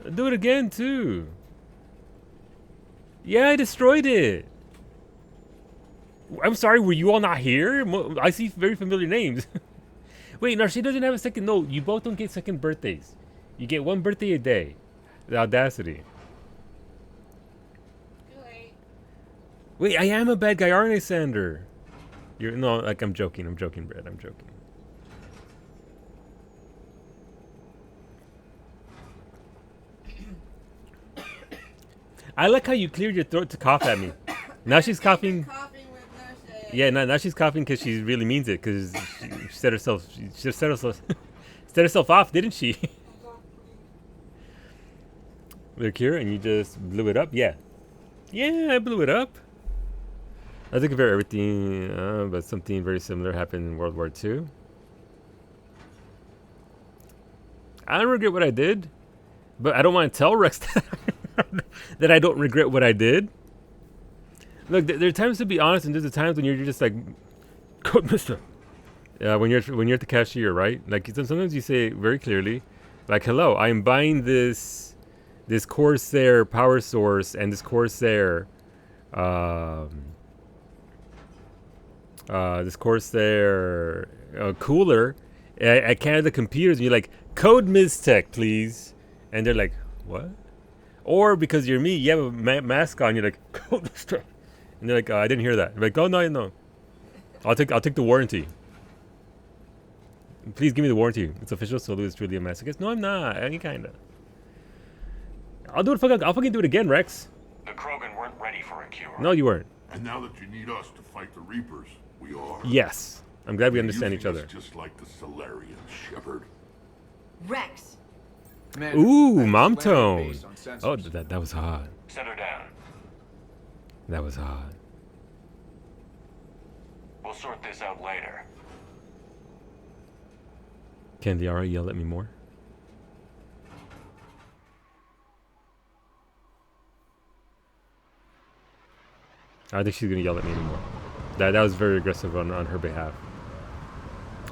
I'll do it again, too. Yeah, I destroyed it. I'm sorry, were you all not here? I see very familiar names. Wait, no, she doesn't have a second. No, you both don't get second birthdays. You get one birthday a day. The audacity. Wait, I am a bad guy, aren't I, Sander? You're no, like I'm joking, Brad. I'm joking. I like how you cleared your throat to cough at me. Now she's coughing. Yeah, now she's coughing because she really means it. Because she set herself off, didn't she? Look here, and you just blew it up. Yeah, I blew it up. I think compare everything, but something very similar happened in World War II. I don't regret what I did, but I don't want to tell Rex that I don't regret what I did. Look, there are times to be honest, and there's the times when you're just like, "Code Mister." When you're at the cashier, right? Like sometimes you say very clearly, like, "Hello, I am buying this Corsair power source and this Corsair, cooler at Canada Computers," and you're like, "Code Mistech, please," and they're like, "What?" Or because you're me, you have a mask on, you're like, "Code Mistech." And they're like, I didn't hear that. You're like, oh, no. I'll take the warranty. Please give me the warranty. It's official. Solo is truly a masochist. No, I'm not. Any kind of. I'll do it. I'll fucking do it again, Rex.
The Krogan weren't ready for a cure.
No, you weren't.
And now that you need us to fight the Reapers, we are.
Yes. I'm glad we understand each other.
Just like the Solarian, Shepard.
Rex.
Ooh, mom tone. Oh, that was hot.
Set her down.
That was hot.
We'll sort this out later.
Can Liara yell at me more? I don't think she's gonna yell at me anymore. That was very aggressive on her behalf.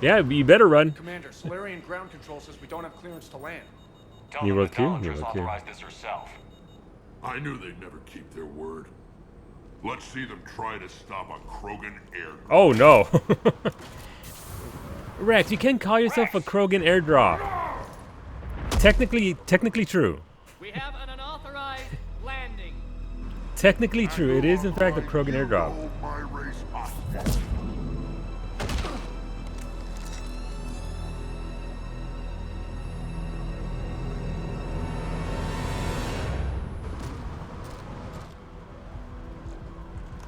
Yeah, you better run.
Commander, Solarian ground control says we don't have clearance to land.
Tell
You
them
wrote
that
Q?
Dollitress
You wrote Q.
authorized this herself.
I knew they'd never keep their word. Let's see them try to stop a Krogan air.
Oh no. Rex, you can call yourself a Krogan airdrop. Technically true.
We have an unauthorized landing.
Technically true. It is in fact a Krogan airdrop.
My race hostile.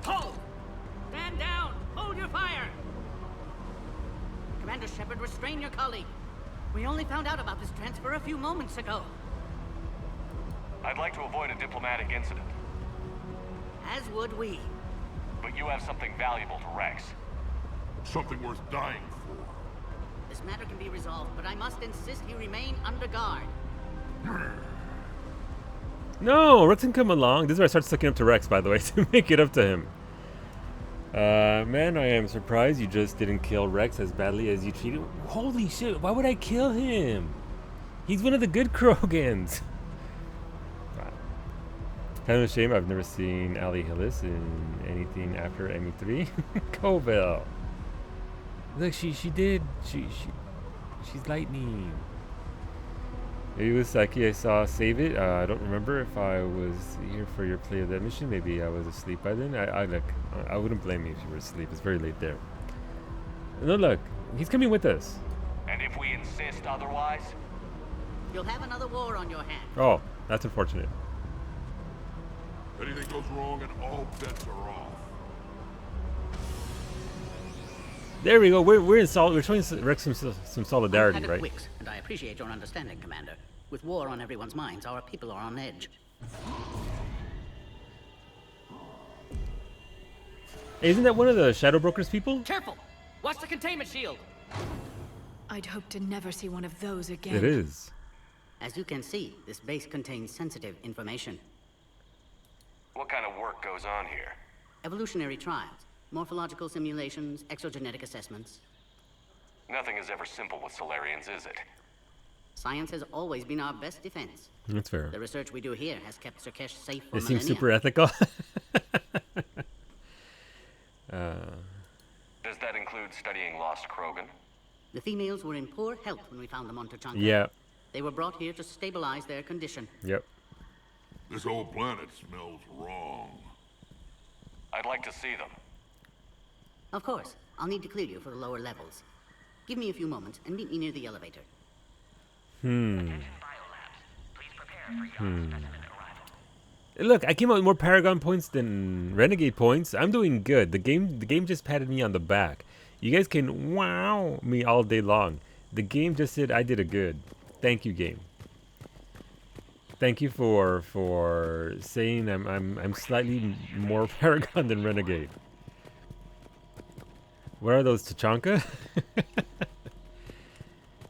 Hold! Stand down! Hold your fire! Commander Shepard, restrain your colleague. We only found out about this transfer a few moments ago.
I'd like to avoid a diplomatic incident,
As would we.
but you have something valuable to Rex.
Something worth dying for.
This matter can be resolved, but I must insist he remain under guard.
No, Rex can come along. This is where I start sucking up to Rex, by the way, to make it up to him. Man, I am surprised you just didn't kill Rex as badly as you treated. Holy shit, why would I kill him? He's one of the good Krogans. Kind of a shame I've never seen Ali Hillis in anything after ME3. Covell. Look, she did. She's lightning. Maybe it was Psyche I saw save it. I don't remember if I was here for your play of that mission. Maybe I was asleep by then. I wouldn't blame you if you were asleep. It's very late there. No, look, he's coming with us.
And if we insist otherwise,
You'll have another war on your hands.
Oh, that's unfortunate.
Anything goes wrong and all bets are off.
There we go. We're in solid. We're showing Rex some solidarity,
I'm
right?
Wicks, and I appreciate your understanding, Commander. With war on everyone's minds, our people are on edge.
Isn't that one of the Shadow Brokers people?
Careful! Watch the containment shield!
I'd hope to never see one of those again.
It is.
As you can see, this base contains sensitive information.
what kind of work goes on here?
Evolutionary trials, morphological simulations, exogenetic assessments.
Nothing is ever simple with Solarians, is it?
Science has always been our best defense.
That's fair.
The research we do here has kept Surkesh safe for
It
millennia.
seems super ethical.
Does that include studying lost Krogan?
The females were in poor health when we found them on Tuchanka.
Yeah.
They were brought here to stabilize their condition.
Yep.
This whole planet smells wrong.
I'd like to see them.
Of course, I'll need to clear you for the lower levels. Give me a few moments and meet me near the elevator.
Look, I came out with more Paragon points than Renegade points. I'm doing good. The game just patted me on the back. You guys can wow me all day long. The game just said I did a good. Thank you, game. Thank you for saying I'm slightly more Paragon than Renegade. Where are those, Tuchanka?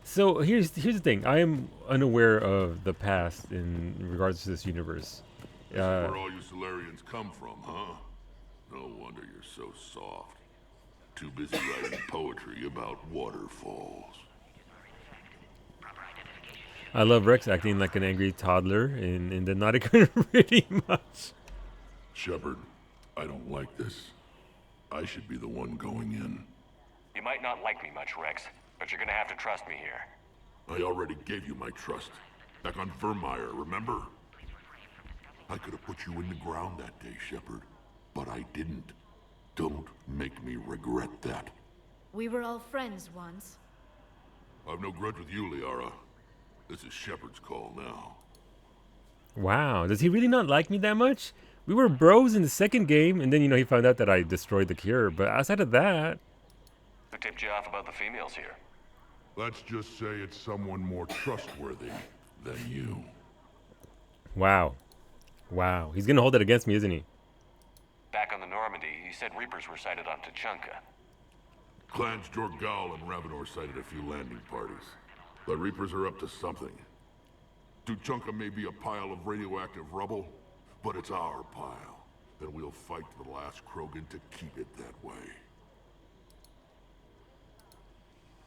So here's the thing. I am unaware of the past in regards to this universe.
This is where all you Solarians come from, huh? No wonder you're so soft. Too busy writing poetry about waterfalls.
I love Rex acting like an angry toddler in the Nautica pretty much.
Shepard, I don't like this. I should be the one going in.
You might not like me much, Rex, but you're gonna have to trust me here.
I already gave you my trust. Back on Vermeer, remember? I could have put you in the ground that day, Shepard, but I didn't. Don't make me regret that.
We were all friends once.
I've no grudge with you, Liara. This is Shepard's call now.
Wow, does he really not like me that much? We were bros in the second game, and then, he found out that I destroyed the cure. But outside of that...
Who tipped you off about the females here?
Let's just say it's someone more trustworthy than you.
Wow. Wow. He's going to hold it against me, isn't he?
Back on the Normandy, you said Reapers were sighted on Tuchanka.
Clans Jorgal and Ravenor sighted a few landing parties. The Reapers are up to something. Tuchanka may be a pile of radioactive rubble, but it's our pile. And we'll fight to the last Krogan to keep it that way.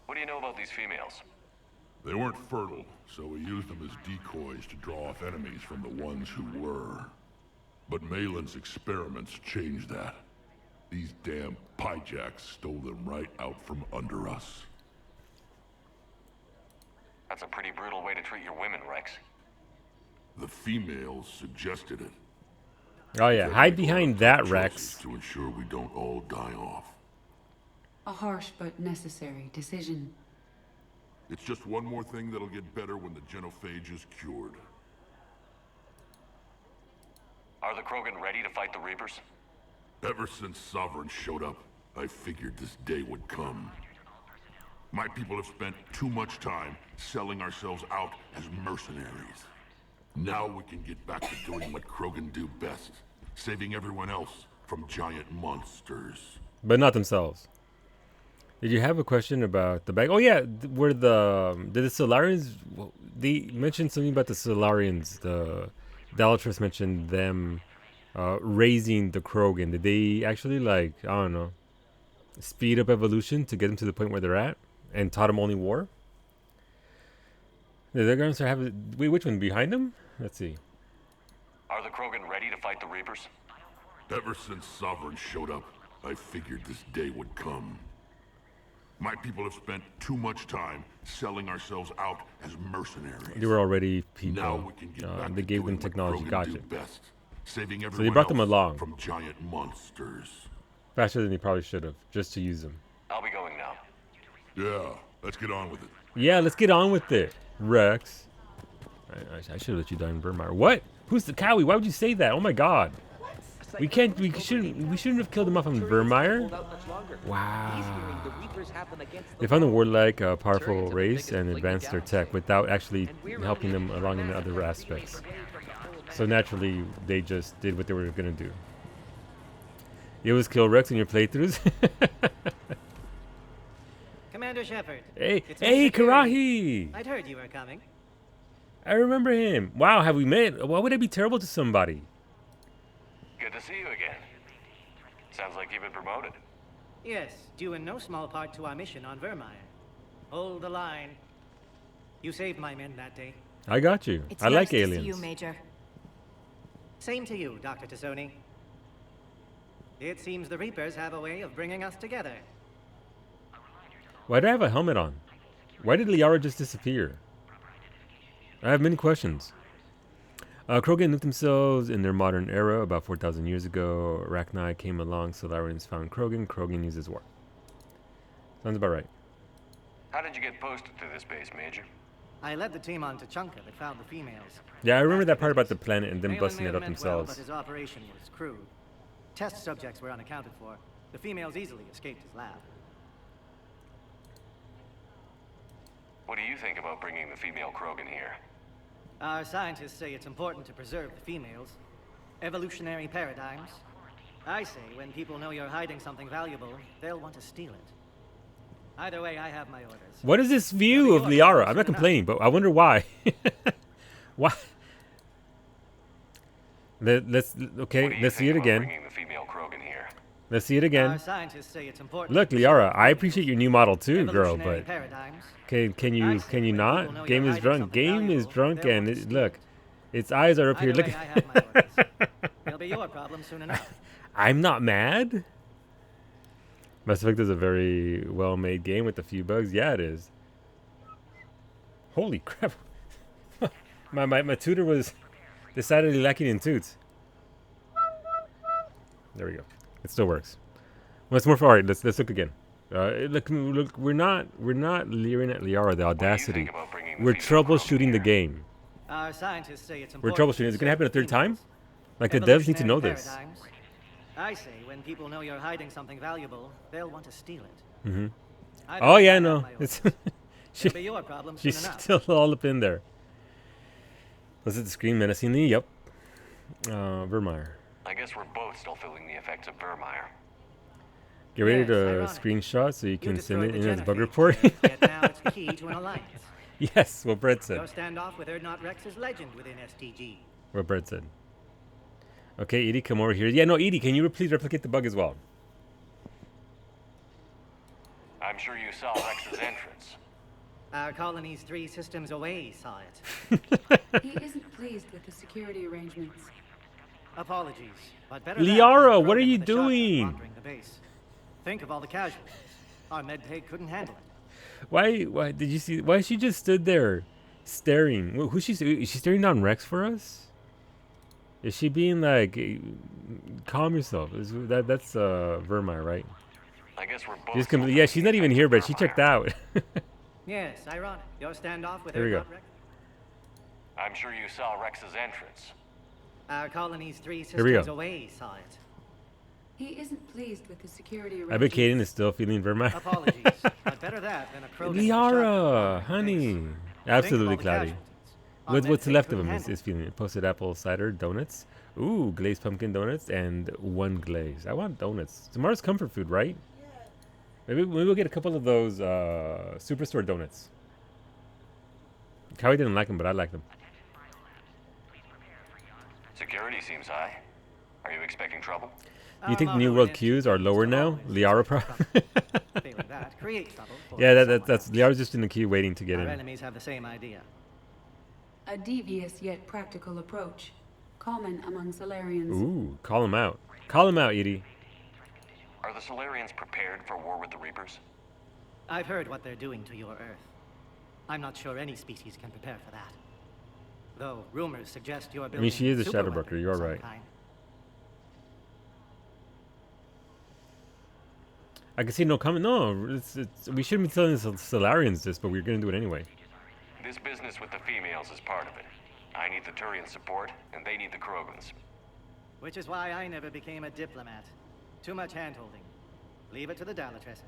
What do you know about these females?
They weren't fertile, so we used them as decoys to draw off enemies from the ones who were. But Malin's experiments changed that. These damn Pyjaks stole them right out from under us.
That's a pretty brutal way to treat your women, Rex.
The females suggested it.
Oh yeah, hide behind that, Rex.
To ensure we don't all die off.
A harsh but necessary decision.
It's just one more thing that'll get better when the genophage is cured.
Are the Krogan ready to fight the Reapers?
Ever since Sovereign showed up, I figured this day would come. My people have spent too much time selling ourselves out as mercenaries. Now we can get back to doing what Krogan do best, saving everyone else from giant monsters.
But not themselves. Did you have a question about the bag? Oh yeah, were did the Solarians? They mentioned something about the Solarians. The Dalatrass mentioned them raising the Krogan. Did they actually, like, I don't know, speed up evolution to get them to the point where they're at, and taught them only war? Did they going to have? Wait, which one behind them? Let's see.
Are the Krogan ready to fight the Reapers?
Ever since Sovereign showed up, I figured this day would come. My people have spent too much time selling ourselves out as mercenaries.
They were already people.
Now we can get back
they
to
gave them
doing what
technology.
Krogan
Gotcha.
do best, saving
So they
everyone
brought them
else
along
from giant monsters.
faster than they probably should have, just to use them.
I'll be going now.
Yeah, let's get on with it.
Yeah, let's get on with it, Rex. I should have let you die in Vermire. What? Who's the Cowie? Why would you say that? Oh my God. We can't. We shouldn't have killed him off on Vermire. Wow. They found the warlike, powerful race and advanced their tech without actually helping them along in the other aspects. So naturally, they just did what they were gonna do. You always kill Rex in your playthroughs.
Commander Shepard.
Hey,
it's
hey,
Mr.
Karahi.
I'd heard you were coming.
I remember him. Wow, have we met? Why would I be terrible to somebody?
Good to see you again. Sounds like you've been promoted.
Yes, due in no small part to our mission on Vermire. Hold the line. You saved my men that day.
I got you.
It's
I like
nice to
aliens.
see you, Major.
Same to you, Dr. Tassoni. It seems the Reapers have a way of bringing us together.
Why do I have a helmet on? Why did Liara just disappear? I have many questions. Krogan nuked themselves in their modern era about 4,000 years ago. Arachni came along, Solarians found Krogan. Krogan uses war. Sounds about right.
How did you get posted to this base, Major?
I led the team on Tuchanka that found the females.
Yeah, I remember that part about the planet and them
Malin
busting
may
it
have
up
meant well,
themselves.
but his operation was crude. Test subjects were unaccounted for. The females easily escaped his lab.
What do you think about bringing the female Krogan here?
Our scientists say it's important to preserve the females. Evolutionary paradigms. I say when people know you're hiding something valuable, they'll want to steal it. Either way, I have my orders.
What is this view of Liara? I'm not complaining, but I wonder why. Why? Let's see it again.
Bringing the female Krogan here?
Let's see it again.
Our scientists say it's important.
Look, Liara, I appreciate your new model too, girl,
Evolutionary
but
paradigms.
can you not? Game is drunk. Game is drunk, and look, its eyes are up here.
Either
Look.
way, I have my orders. It'll be your problem soon enough.
I'm not mad. Mass Effect is a very well-made game with a few bugs. Yeah, it is. Holy crap! my tutor was decidedly lacking in toots. There we go. It still works. Once more. All right, let's look again. Look, we're not leering at Liara, the audacity. We're troubleshooting the game.
Our scientists say it's
We're
important.
troubleshooting. Is it gonna happen a third time? Like the devs need to know this.
Paradigms. I say when people know you're hiding something valuable, they'll want to steal it.
Mm-hmm.
I
Oh
don't
yeah,
have
no.
my
It's
orders. It'll be your problem soon
she's
enough.
still all up in there. Was it the screen menacingly? Yep. Vermire.
I guess we're both still feeling the effects of Vermire.
Get ready
Yes,
to
ironic.
screenshot so you can send
destroyed
it
the
in as
Genophage
bug report.
chip, yet now it's key to an alliance.
Yes, what Brett said.
Your standoff with Erdnot Rex is legend within STG.
What Brett said. Okay, Edie, come over here. Yeah, no, Edie, can you please replicate the bug as well?
I'm sure you saw Rex's entrance.
Our colony's 3 systems away saw it.
He isn't pleased with the security arrangements.
Apologies, but better
Liara,
than
what are
Krogan
you
with a shotgun
doing?
wandering the base. Think of all the casualties. Our medbay couldn't handle it.
Why did you see? Why she just stood there staring? Who's she? Is she staring down Rex for us? Is she being like, calm yourself? That's Vermeer, right?
I guess we're both.
Yeah, she's not even here, but she checked out.
Yes, ironic. Your standoff with
Here we go.
Erdnot Rex.
I'm sure you saw Rex's entrance.
Our colony's 3
Here we
systems
go.
away saw it.
He isn't pleased with the security
I bet
arrangements.
Kaden is still feeling Vermeer.
Apologies, but better that than a Krogan with a shotgun
Liara,
wandering the
honey.
base.
Absolutely,
Think of all the
Cloudy.
casualties. Our
What's
medbay
left of
couldn't
him
handle
is feeling it. Posted apple cider donuts. Ooh, glazed pumpkin donuts and 1 glaze. I want donuts. Tomorrow's comfort food, right? Maybe we'll get a couple of those Superstore donuts. Cowie didn't like them, but I like them.
Security seems high. Are you expecting trouble?
You think New World queues are lower now? Liara
Failing that, create trouble for
Yeah,
someone
that's Liara's just in the queue waiting to get
Our
in.
enemies have the same idea.
A devious yet practical approach, common among Solarians.
Ooh, call him out. Call him out, Edie.
Are the Solarians prepared for war with the Reapers?
I've heard what they're doing to your Earth. I'm not sure any species can prepare for that. Though rumors suggest you're building
she is a
super
shadow broker,
weapons
you're
of some
right.
kind.
I can see no comment. No, we shouldn't be telling the Solarians this, but we're going to do it anyway.
This business with the females is part of it. I need the Turian support, and they need the Krogans.
Which is why I never became a diplomat. Too much hand-holding. Leave it to the Dalatresses.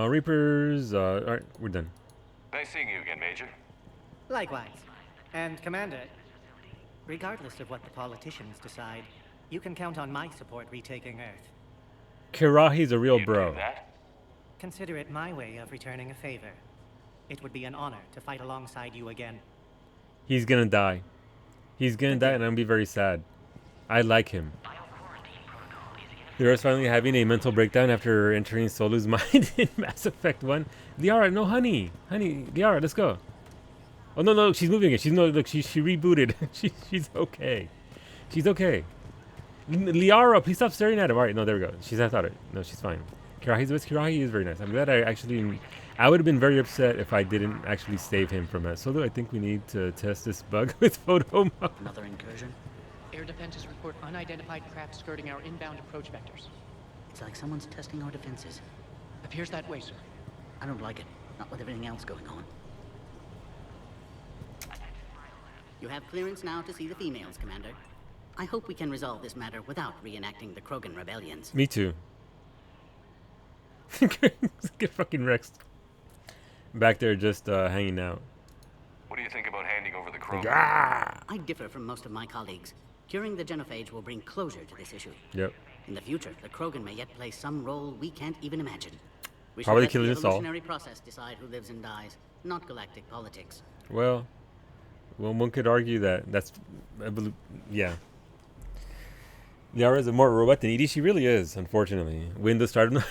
Reapers, alright, we're done.
Nice seeing you again, Major.
Likewise. And Commander, regardless of what the politicians decide, you can count on my support retaking Earth.
Kirahi's a real bro.
Consider it my way of returning a favor. It would be an honor to fight alongside you again.
He's gonna die. He's gonna die, and I'm gonna be very sad. I like him. Liara's finally having a mental breakdown after entering Solu's mind in Mass Effect 1. Liara, no, honey. Honey, Liara, let's go. Oh, no, no, she's moving it. She rebooted. She's okay. She's okay. Liara, please stop staring at him. All right, no, there we go. She's not thought it. No, she's fine. Kirahi is very nice. I'm glad I would have been very upset if I didn't actually save him from that. Solo, I think we need to test this bug with photo mode.
Another incursion? Air defenses report unidentified craft skirting our inbound approach vectors.
It's like someone's testing our defenses.
Appears that way, sir.
I don't like it. Not with everything else going on. You have clearance now to see the females, Commander. I hope we can resolve this matter without reenacting the Krogan rebellions.
Me too. Get fucking Rex. Back there just hanging out.
What do you think about handing over the Krogan?
I differ from most of my colleagues. Curing the genophage will bring closure to this issue.
Yep.
In the future, the Krogan may yet play some role we can't even imagine. We
Probably
should
killing
let
us
the
all.
evolutionary process decide who lives and dies, not galactic politics.
Well, one could argue that that's, yeah. Liara is a more robot than Edie. She really is, unfortunately. Windows started.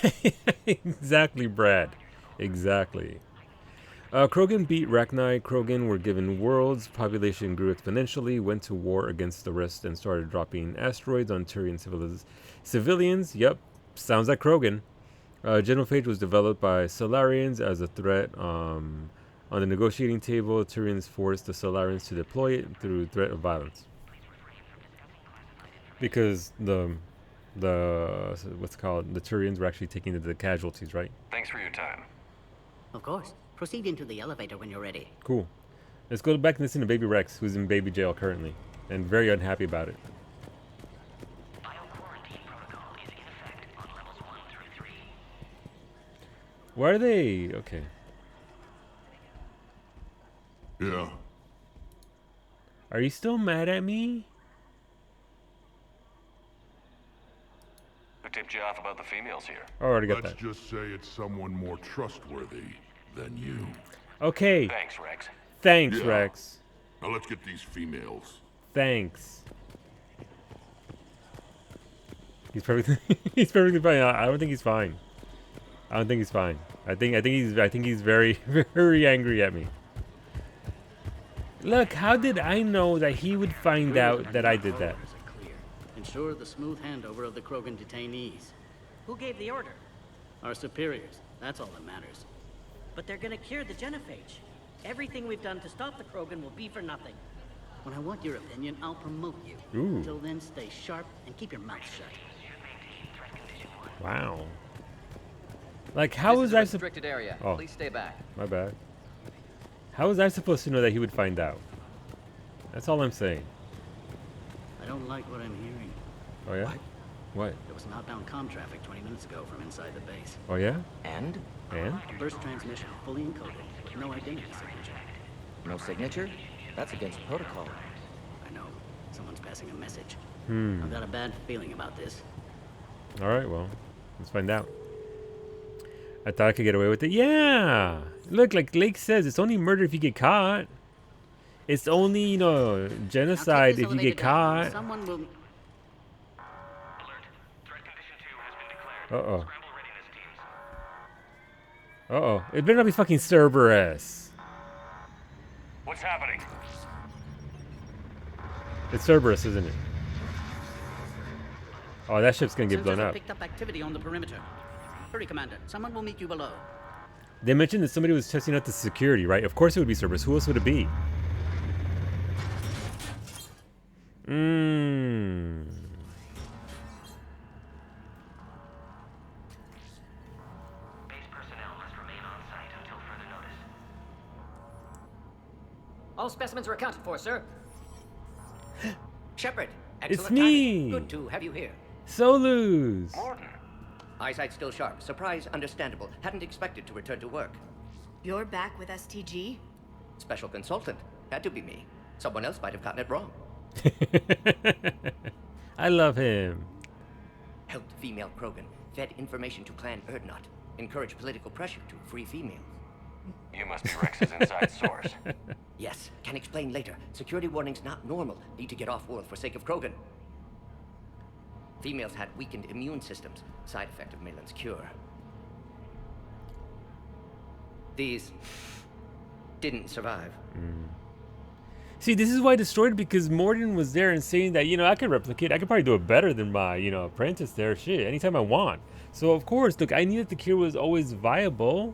Exactly, Brad. Exactly. Krogan beat Rachni. Krogan were given worlds. Population grew exponentially. Went to war against the rest and started dropping asteroids on Turian civilians. Yep, sounds like Krogan. Genophage was developed by Solarians as a threat. On the negotiating table, Turians forced the Solarians to deploy it through threat of violence. Because the what's it called, the Turians were actually taking the casualties, right?
Thanks for your time.
Of course. Proceed into the elevator when you're ready.
Cool. Let's go back and listen to Baby Rex, who's in baby jail currently, and very unhappy about it. Why are they okay?
Yeah.
Are you still mad at me?
tipped you off about the females here?
I already got
Let's
that.
just say it's someone more trustworthy than you.
Okay.
Thanks, Rex.
Thanks,
Yeah.
Rex.
Now let's get these females.
Thanks. He's perfectly he's perfectly fine. I don't think he's fine. I don't think he's fine. I think he's very very angry at me. Look, how did I know that he would find out that I did that?
Ensure the smooth handover of the Krogan detainees.
Who gave the order?
Our superiors. That's all that matters.
But they're gonna cure the genophage. Everything we've done to stop the Krogan will be for nothing.
When I want your opinion, I'll promote you.
Ooh.
Until then, stay sharp and keep your mouth shut.
Wow. Like, how
This
was
is a
I
restricted area.
Oh,
Please stay back.
my bad. How was I supposed to know that he would find out? That's all I'm saying.
I don't like what I'm hearing.
Oh yeah? What?
There was an outbound comm traffic 20 minutes ago from inside the base.
Oh yeah?
And?
And?
Burst transmission, fully encoded. No identity signature.
No signature? That's against protocol.
I know. Someone's passing a message.
Hmm.
I've got a bad feeling about this.
All right, well, let's find out. I thought I could get away with it. Yeah. Look, like Lake says, it's only murder if you get caught. It's only, you know, genocide if you get caught.
Someone will...
Uh-oh. Uh-oh. It better not be fucking Cerberus.
What's happening?
It's Cerberus, isn't it? Oh, that ship's gonna get
Sensors
blown
have
up.
picked up activity on the perimeter. Hurry, Commander. Someone will meet you below.
They mentioned that somebody was testing out the security, right? Of course it would be Cerberus. Who else would it be? Mmm.
All specimens are accounted for, sir. Shepard,
It's
excellent
me!
timing. Good to have you here.
Solus!
Eyesight still sharp. Surprise understandable. Hadn't expected to return to work.
You're back with STG?
Special consultant. Had to be me. Someone else might have gotten it wrong.
I love him.
Helped female Krogan. Fed information to Clan Erdnot. Encouraged political pressure to free females.
You must be Rex's inside source.
Yes, can explain later. Security warnings not normal. Need to get off-world for sake of Krogan. Females had weakened immune systems. Side effect of Malin's cure. These didn't survive.
See, this is why I destroyed it, because Morden was there and saying that, you know, I could replicate. I could probably do it better than my, you know, apprentice there. Shit, anytime I want. So, of course, look, I knew that the cure was always viable.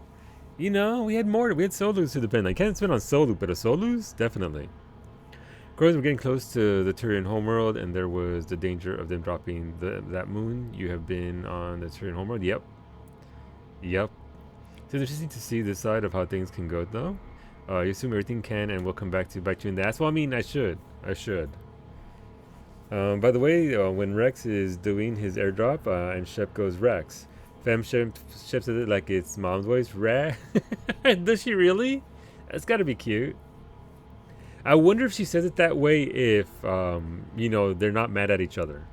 You know, we had Morden. We had Solus to depend on. I can't spend on Solus, but a Solus? Definitely. Of course, we're getting close to the Turian homeworld, and there was the danger of them dropping that moon. You have been on the Turian homeworld? Yep. Yep. So it's interesting to see this side of how things can go, though. You assume everything can, and we'll come back to you in that. Well, I mean, I should. By the way, when Rex is doing his airdrop, and Shep goes, Rex. Shep says it like it's mom's voice. Rex. Does she really? That's got to be cute. I wonder if she says it that way if, you know, they're not mad at each other.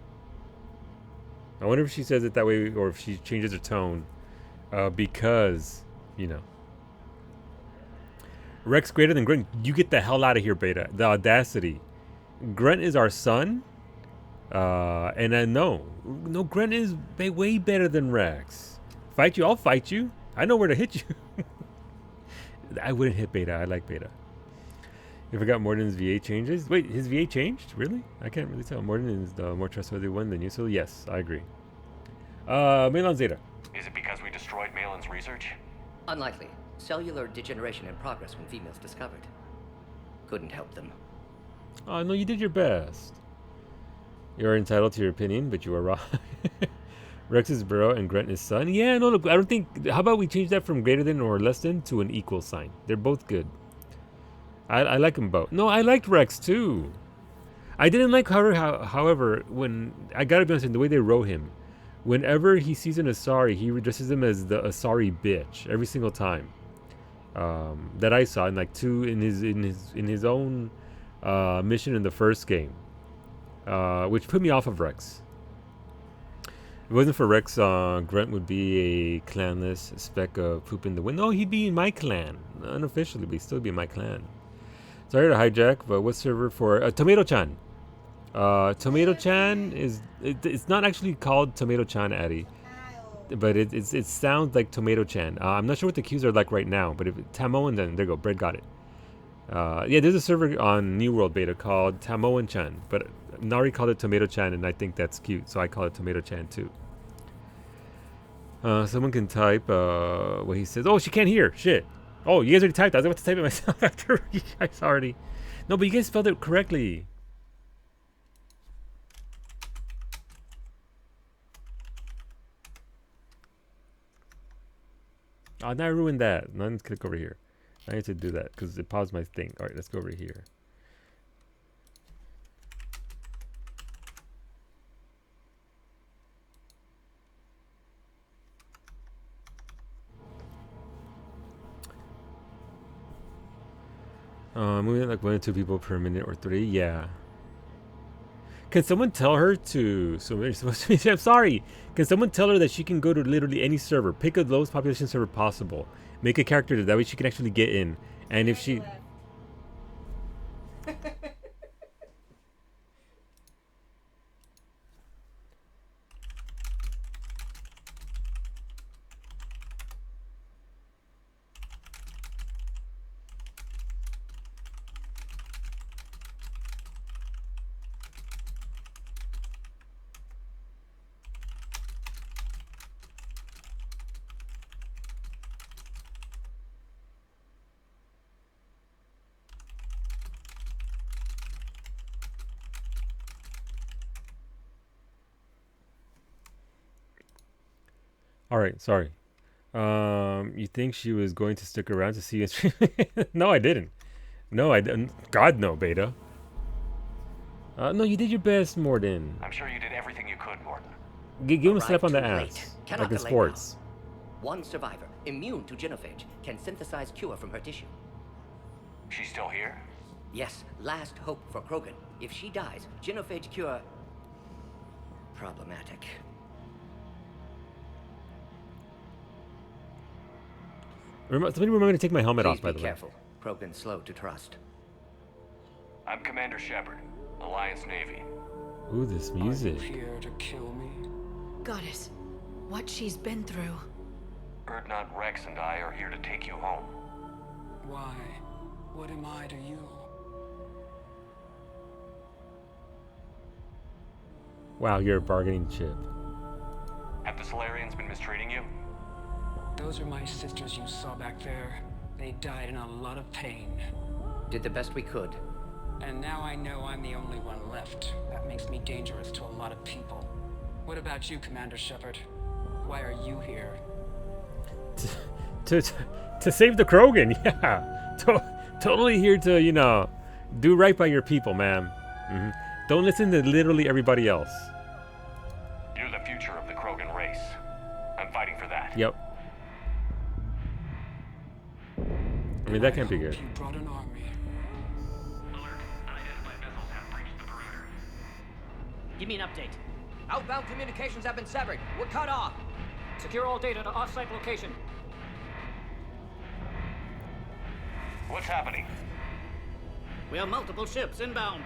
I wonder if she says it that way, or if she changes her tone, because, you know. Rex greater than Grunt. You get the hell out of here, Beta. The audacity. Grunt is our son. And no, Grunt is way better than Rex. Fight you? I'll fight you. I know where to hit you. I wouldn't hit Beta. I like Beta. You forgot Morden's VA changes? Wait, his VA changed? Really? I can't really tell. Morden is the more trustworthy one than you, so yes, I agree. Malon Zeta.
Is it because we destroyed Malin's research?
Unlikely. Cellular degeneration in progress when females discovered. Couldn't help them.
Oh, no, you did your best. You're entitled to your opinion, but you are wrong. Rex is bro and Grunt is son. Yeah, no, look, I don't think... How about we change that from greater than or less than to an equal sign? They're both good. I like them both. No, I liked Rex too. I didn't like however, when... I gotta be honest, the way they wrote him. Whenever he sees an Asari, he addresses him as the Asari bitch every single time. That I saw in like in his own mission in the first game. Which put me off of Rex. If it wasn't for Rex, Grunt would be a clanless speck of poop in the wind. No, he'd be in my clan. Unofficially, but he'd still be in my clan. Sorry to hijack, but what server for Tomato-chan? Tomato-chan is it's not actually called Tomato-chan, Addy, but it sounds like Tomato-chan. I'm not sure what the queues are like right now, but if Tamoan, then there you go, Bread got it. Yeah, there's a server on New World Beta called Tamoan-chan, but Nari called it Tomato-chan, and I think that's cute, so I call it Tomato-chan too. Someone can type what he says. Oh, she can't hear. Shit. Oh, you guys already typed. I was about to type it myself after you guys already. No, but you guys spelled it correctly. Oh, now I ruined that. Now I need to click over here. I need to do that because it paused my thing. All right, let's go over here. Moving like 1 or 2 people per minute or 3. Yeah. Can someone tell her to? I'm sorry. Can someone tell her that she can go to literally any server, pick a lowest population server possible, make a character that way she can actually get in, and if she. All right, sorry. You think she was going to stick around to see us? No, I didn't. No, I didn't. God, no, Beta. No, you did your best, Morden.
I'm sure you did everything you could, Morden.
Give him a slap on the ass, like in sports.
One survivor, immune to genophage, can synthesize cure from her tissue.
She's still here?
Yes, last hope for Krogan. If she dies, genophage cure... problematic.
Somebody remember me to take my helmet off, by the way.
Be careful. Krogan's slow to trust.
I'm Commander Shepard, Alliance Navy.
Ooh, this music.
Are you here to kill me?
Goddess, what she's been through.
Urdnot, Rex, and I are here to take you home.
Why? What am I to you?
Wow, you're a bargaining chip.
Have the Solarians been mistreating you?
Those are my sisters you saw back there. They died in a lot of pain.
Did the best we could.
And now I know I'm the only one left. That makes me dangerous to a lot of people. What about you, Commander Shepard? Why are you here?
To save the Krogan, yeah. Totally here to, you know, do right by your people, ma'am. Don't listen to literally everybody else.
You're the future of the Krogan race. I'm fighting for that.
Yep. I mean, that can't be good.
You brought an army.
Give me an update.
Outbound communications have been severed. We're cut off. Secure all data to off-site location.
What's happening?
We have multiple ships inbound.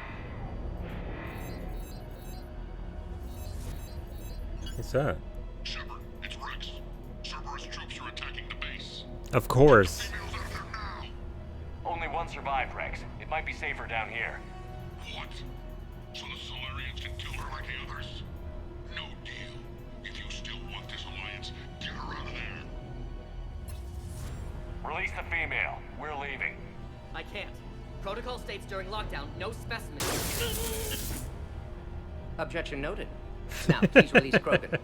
What's that?
Shepard, it's Rex. Cerberus troops are attacking the base.
Of course.
Only one survived, Rex. It might be safer down here.
What? So the Solarians can kill her like the others? No deal. If you still want this alliance, get her out of there.
Release the female. We're leaving.
I can't. Protocol states during lockdown, no specimens.
Objection noted. Now, please release Krogan.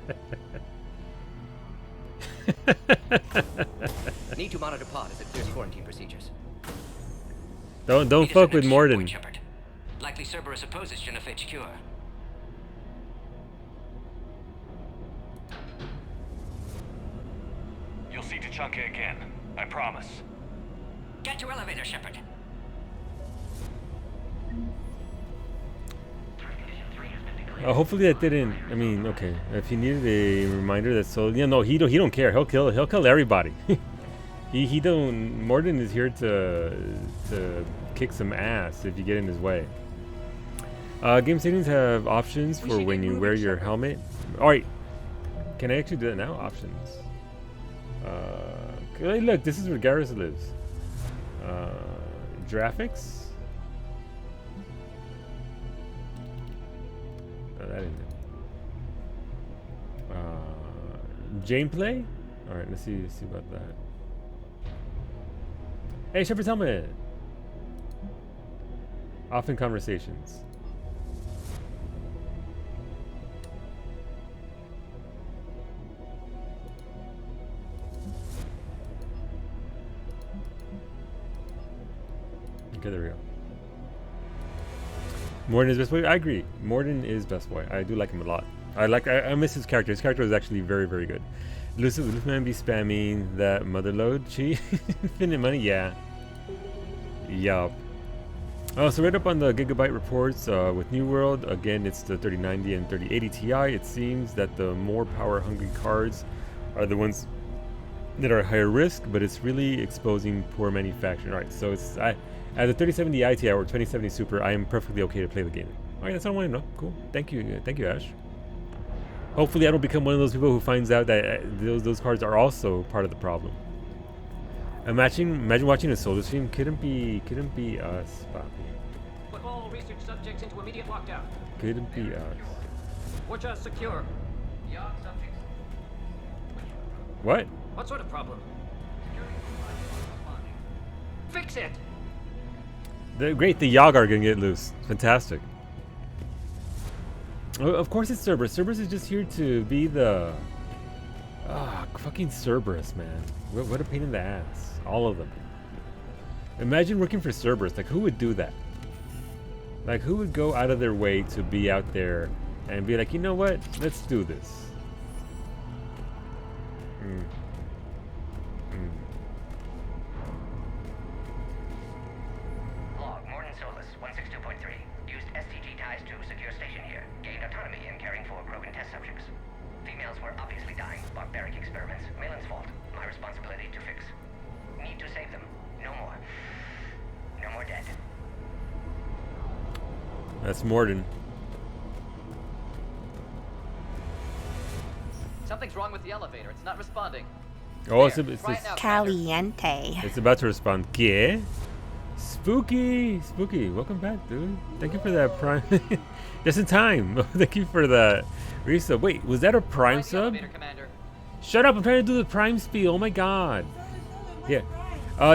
Need to monitor pod as it clears quarantine procedures.
Don't fuck with Morden.
Likely Cerberus opposes genophage cure.
You'll see Tuchanka again. I promise.
Get to elevator, Shepard.
Hopefully that didn't. I mean, okay. If he needed a reminder that no, he don't care. He'll kill everybody. he don't. Mordin is here to kick some ass if you get in his way. Game settings have options for when you wear your helmet. All right, can I actually do that now? Options. Hey, look, this is where Garrus lives. Graphics. Oh, that isn't it. Gameplay. All right, let's see about that. Hey, Shepard's helmet. Often conversations. Okay, there we go. Mordin is best boy. I agree. Mordin is best boy. I do like him a lot. I miss his character. His character was actually very, very good. Luthman be spamming that mother load. Chi infinite money. Yeah. Yup. So right up on the Gigabyte reports with New World, again it's the 3090 and 3080 Ti. It seems that the more power hungry cards are the ones that are higher risk, but it's really exposing poor manufacturing. Alright, so it's as a 3070 Ti or 2070 Super, I am perfectly okay to play the game. Alright, that's all I want to know. Cool. Thank you, Ash. Hopefully I don't become one of those people who finds out that those cards are also part of the problem. Imagine watching a solo stream. Couldn't be us, Bobby.
Put all research subjects into immediate lockdown.
Couldn't be us.
Watcha secure. Yard subjects.
What?
What sort of problem? Fix it.
Great, the Yogg are gonna get loose. Fantastic. Of course it's Cerberus. Cerberus is just here to be the fucking Cerberus, man. What a pain in the ass. All of them. Imagine working for Cerberus. Like, who would do that? Like, who would go out of their way to be out there and be like, you know what? Let's do this.
Log, Mordin Solus, 162.3. Used STG ties to secure station here. Gained autonomy in caring for Krogan test subjects. Females were obviously dying. Barbaric experiments. Malin's fault. My responsibility to fix. Need to save them. No more. No more dead.
That's Mordin.
Something's wrong with the elevator. It's not responding.
Oh, it's
Caliente.
It's about to respond. ¿Qué? Spooky! Welcome back, dude. Thank you for that prime. Just in time. Thank you for that resub. Wait, was that a prime sub? Shut up! I'm trying to do the prime spiel. Oh my god. Yeah.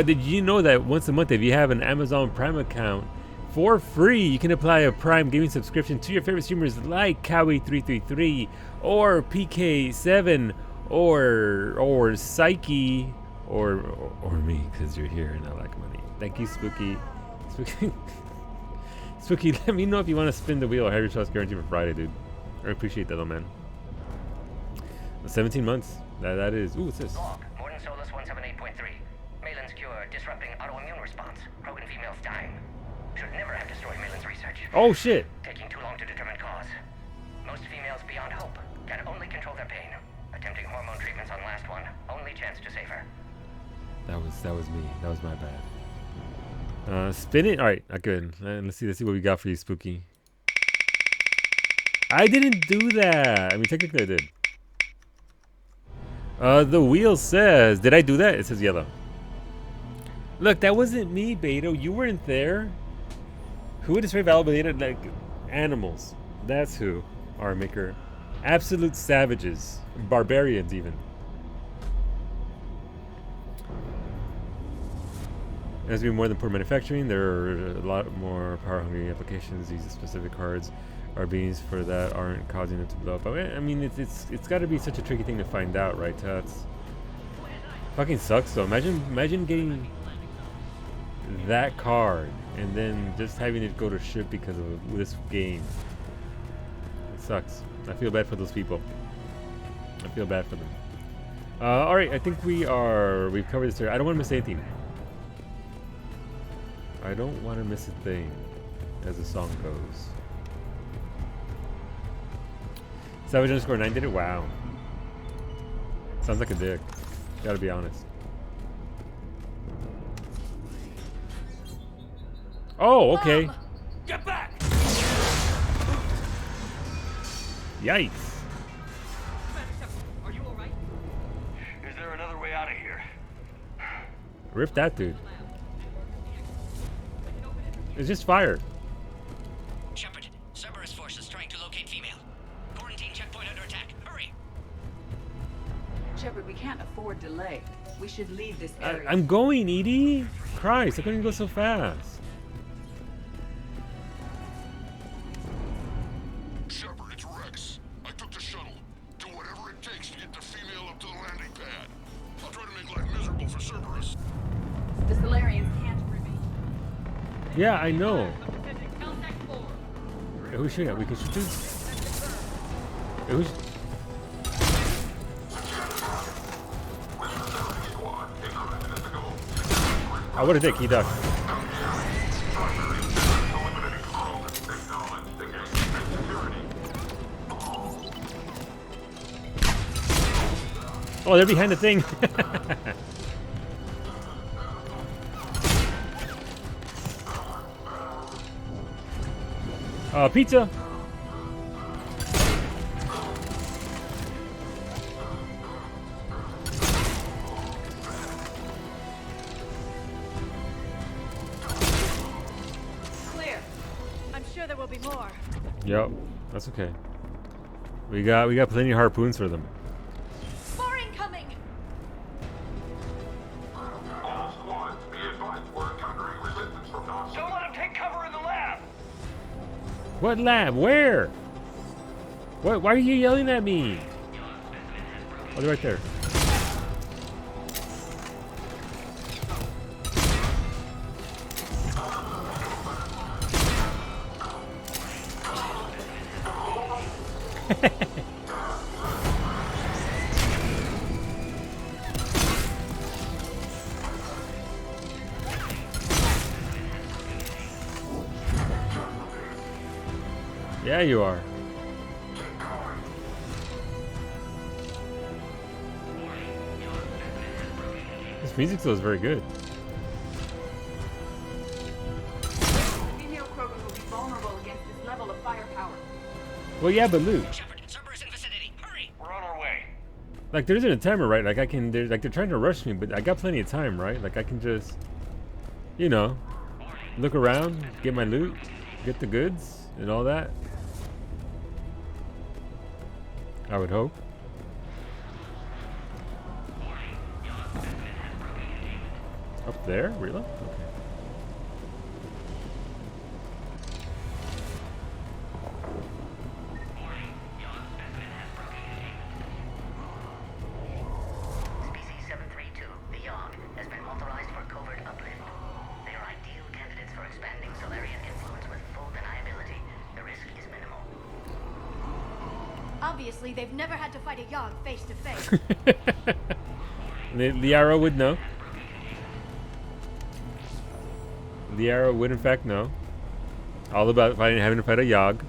Did you know that once a month, if you have an Amazon Prime account, for free, you can apply a Prime gaming subscription to your favorite streamers like Cowie333 or PK7 or Psyche or me, because you're here and I like money. Thank you, Spooky. Spooky, let me know if you want to spin the wheel. I have your trust guarantee for Friday, dude. I appreciate that, though, man. 17 months. That is. Ooh, what's this?
Log, Mordin Solus 178.3. Malin's cure disrupting autoimmune response. Krogan females dying. Should never have destroyed Malin's research.
Oh, shit.
Taking too long to determine cause. Most females beyond hope can only control their pain. Attempting hormone treatments on last one. Only chance to save her.
That was me. That was my bad. Spin it. All right, good. Let's see what we got for you, Spooky. I didn't do that. I mean, technically I did. The wheel says, did I do that? It says yellow. Look, that wasn't me, Beto. You weren't there. Who would destroy validated like animals? That's who. Our maker. Absolute savages. Barbarians, even. There has to be more than poor manufacturing. There are a lot more power-hungry applications. These specific cards are beings for that aren't causing them to blow up. I mean, it's got to be such a tricky thing to find out, right, Tats? Fucking sucks, though. Imagine getting that card and then just having it go to shit because of this game. It sucks. I feel bad for those people. I feel bad for them. All right, I think we've covered this here. I don't want to miss anything. I don't want to miss a thing, as the song goes. Savage_9 did it? Wow. Sounds like a dick. Gotta be honest. Oh, okay.
Get back!
Yikes.
Are you alright?
Is there another way out of here?
Rip that dude. It's just fire.
Shepard, Cerberus forces trying to locate female. Quarantine checkpoint under attack. Hurry!
Shepard, we can't afford delay. We should leave this area.
I'm going, Edie. Christ, I couldn't go so fast.
Shepard, it's Rex. I took the shuttle. Do whatever it takes to get the female up to the landing pad. I'll try to make life miserable for Cerberus.
The Solarians can't remain.
Yeah, I know. Hey, who's shooting at? We can shoot this? Hey, who's... Oh, what a dick, he ducked. Oh, they're behind the thing. Pizza.
Clear. I'm sure there will be more.
Yep, that's okay. We got plenty of harpoons for them.
More incoming.
Don't let him take cover in the lab!
What lab? Where? What? Why are you yelling at me? Oh, they're right there. Yeah, you are. This music still is very good.
Female Krogan will be vulnerable against this level of firepower.
Well, yeah, but Luke.
We're on our way.
Like, there isn't a timer, right? Like, they're trying to rush me, but I got plenty of time, right? Like, I can just, you know, look around, get my loot, get the goods, and all that. I would hope. Up there? Really? Okay.
Species 732, the Yogg, has been authorized for covert uplift. They are ideal candidates for expanding Solarian influence with full deniability. The risk is minimal.
Obviously, they've never had to fight a Yogg face to face.
Liara would know. Liara would in fact know. All about having to fight a Yogg.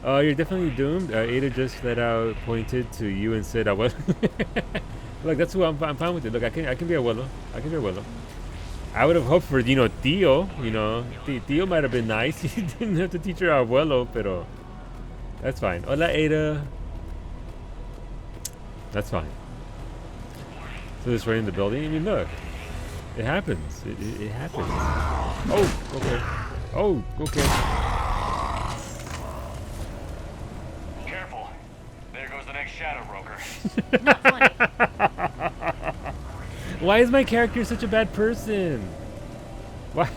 You're definitely doomed. Ada just flat out pointed to you and said, "I was." Look, that's who I'm fine with it. Look, I can be a Willow. I can be a Willow. I would have hoped for, you know, Theo. You know, Theo might have been nice. He didn't have to teach her Abuelo, pero that's fine. Hola, Ada. That's fine. So this right in the building. I mean, look, it happens. It happens. Oh, okay. Oh, okay.
Careful. There goes the next shadow broker.
Why is my character such a bad person? Why?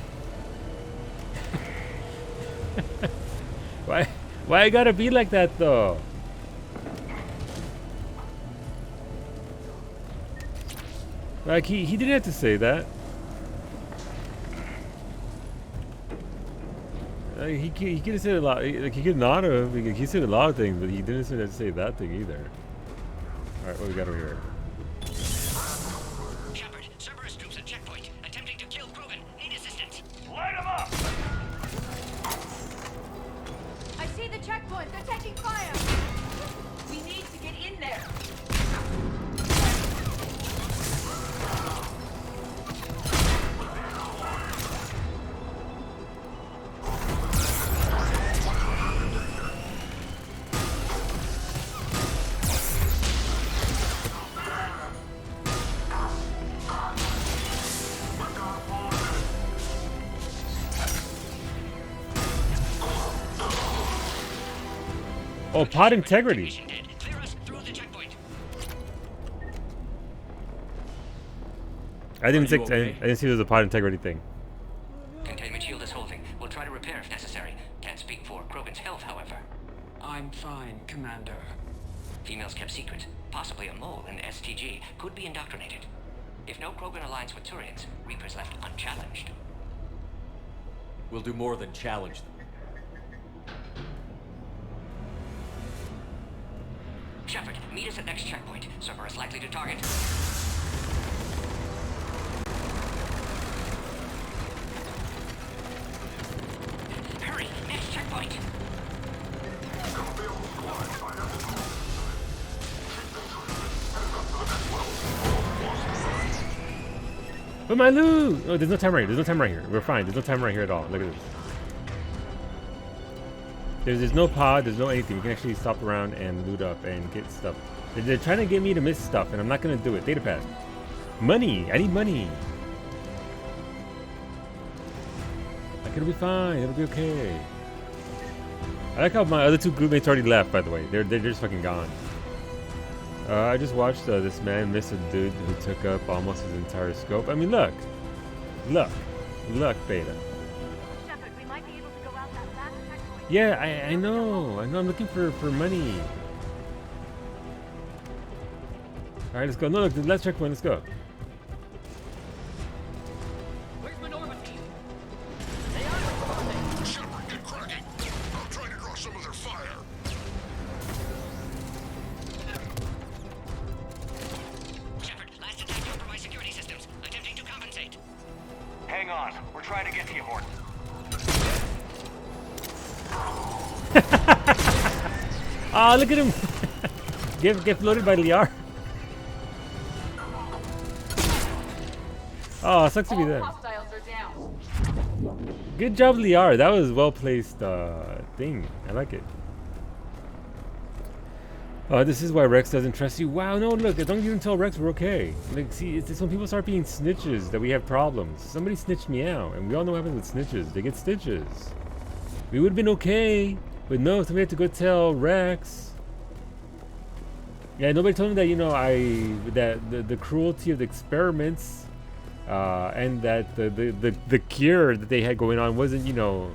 Why I gotta be like that though? Like he didn't have to say that. He could have said a lot. Like he could not have. He said a lot of things, but he didn't have to say that thing either. All right, what we got over here?
Shepard, Cerberus troops at checkpoint, attempting to kill Krogan. Need assistance.
Light him up!
I see the checkpoint. They're taking fire.
in there!
Oh, pod integrity. I didn't think I didn't see there was a pod integrity thing.
Containment shield is holding. We'll try to repair if necessary. Can't speak for Krogan's health, however. I'm fine, Commander. Females kept secret. Possibly a mole in STG. Could be indoctrinated. If no Krogan aligns with Turians, Reaper's left unchallenged.
We'll do more than challenge them.
Shepard, meet us at next checkpoint. Cerberus likely to target. Hurry, next checkpoint.
But my loot! Oh, there's no time right here. There's no time right here. We're fine. There's no time right here at all. Look at this. There's no pod, there's no anything. We can actually stop around and loot up and get stuff. They're trying to get me to miss stuff, and I'm not gonna do it. Data pad. Money! I need money! Like, it'll be fine. It'll be okay. I like how my other two groupmates already left, by the way. They're just fucking gone. I just watched this man miss a dude who took up almost his entire scope. I mean, look. Look. Look, Beta. Yeah, I know. I'm looking for money. Alright, let's go. No, look, let's check one. Let's go.
Where's my Nova team?
Shepard, get cracking. I'm trying to draw some of their fire.
Shepard, last attack over my security systems. Attempting to compensate.
Hang on. We're trying to get to you, Horton.
Ah, look at him! Get floated by Liar. Oh, sucks to be them.
Hostiles are down.
Good job, Liar. That was well placed thing. I like it. This is why Rex doesn't trust you. Wow, no, look, don't even tell Rex we're okay. Like, see, it's when people start being snitches that we have problems. Somebody snitched me out, and we all know what happens with snitches. They get stitches. We would have been okay, but no, somebody had to go tell Rex. Yeah, nobody told me that, you know, that the cruelty of the experiments and that the cure that they had going on wasn't, you know,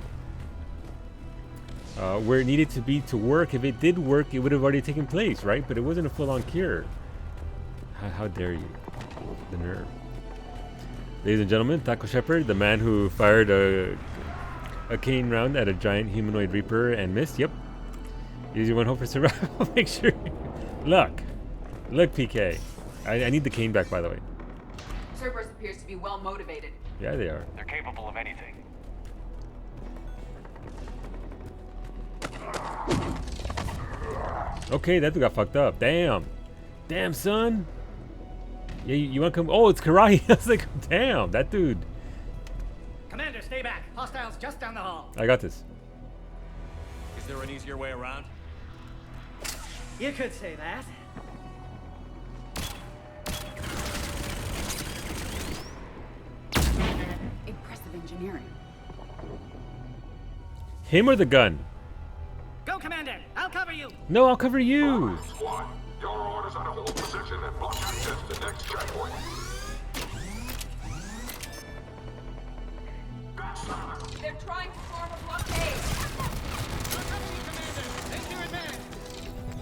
where it needed to be to work. If it did work, it would have already taken place, right? But it wasn't a full-on cure. How dare you? The nerve. Ladies and gentlemen, Taco Shepard, the man who fired a cane round at a giant humanoid Reaper and missed. Yep. Easy one hope for survival. Make sure. Look, PK. I need the cane back, by the way.
Cerberus appears to be well motivated.
Yeah, they are.
They're capable of anything.
Okay, that dude got fucked up. Damn, son. Yeah, you want to come? Oh, it's Karai. I was like, damn, that dude.
Commander, stay back. Hostiles just down the hall.
I got this.
Is there an easier way around?
You could say that.
Impressive engineering.
Him or the gun?
Go, Commander. I'll cover you.
No, I'll cover you.
Squad, your orders are to hold position and block access to next checkpoint.
They're trying to form a blockade.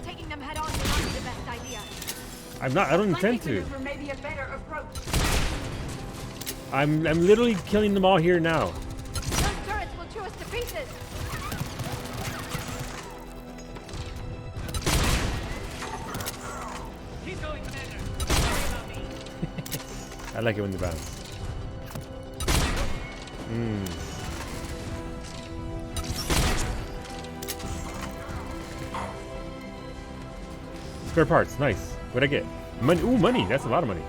Taking them head on may not be the best idea.
I don't intend to.
Maneuver may be a better approach.
I'm literally killing them all here now.
Those turrets will chew us to pieces.
Keep going, Commander. Don't worry about me.
I like it when they bounce. Spare parts, nice. What'd I get? Money. Ooh, money. That's a lot of money.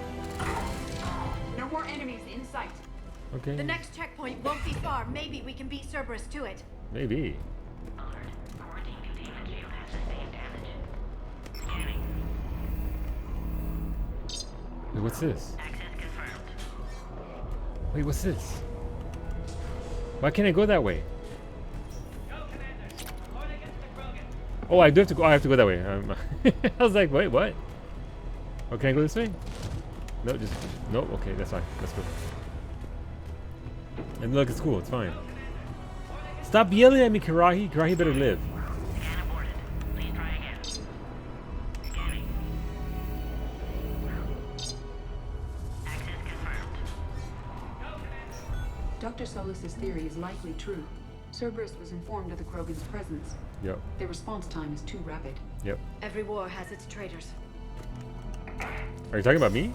No more enemies in sight.
Okay.
The next checkpoint won't be far. Maybe we can beat Cerberus to it.
Maybe. Wait, what's this? Wait, what's this? Why can't I go that way? Oh, I do have to go. I have to go that way. I was like, wait, what? Oh, can I go this way? No, just no. Okay, that's fine. Let's go. And look, it's cool. It's fine. Stop yelling at me, Karahi. Karahi better live.
Dr. Solus's theory is likely true. Cerberus was informed of the Krogan's presence.
Yep.
Their response time is too rapid.
Yep.
Every war has its traitors.
Are you talking about me?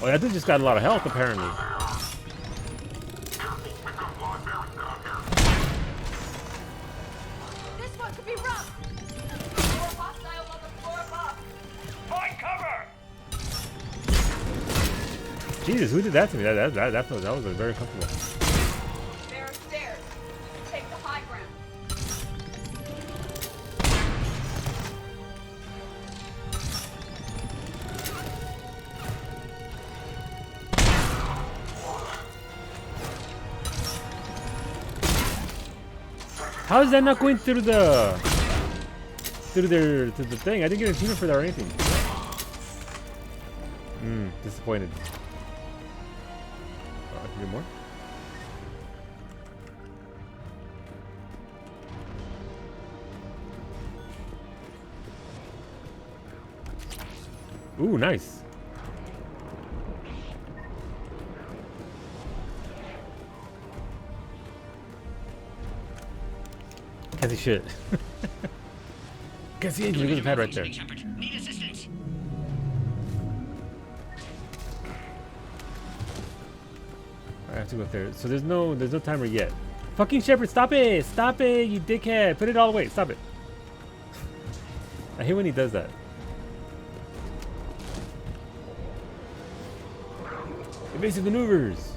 Oh, that dude just got a lot of health, apparently.
This one could be rough. More hostiles on the floor above.
Find cover!
Jesus, who did that to me? That was very comfortable.
There are stairs. Take the high ground.
How is that not going through the thing? I didn't get an achievement for that or anything. Disappointed. Get more? Ooh, nice. Can't see shit. Can't see anything. Look at the pad right there.
Need assistance.
I have to go there. So there's no timer yet. Fucking Shepard, stop it! Stop it, you dickhead! Put it all away. Stop it. I hate when he does that. Evasive maneuvers.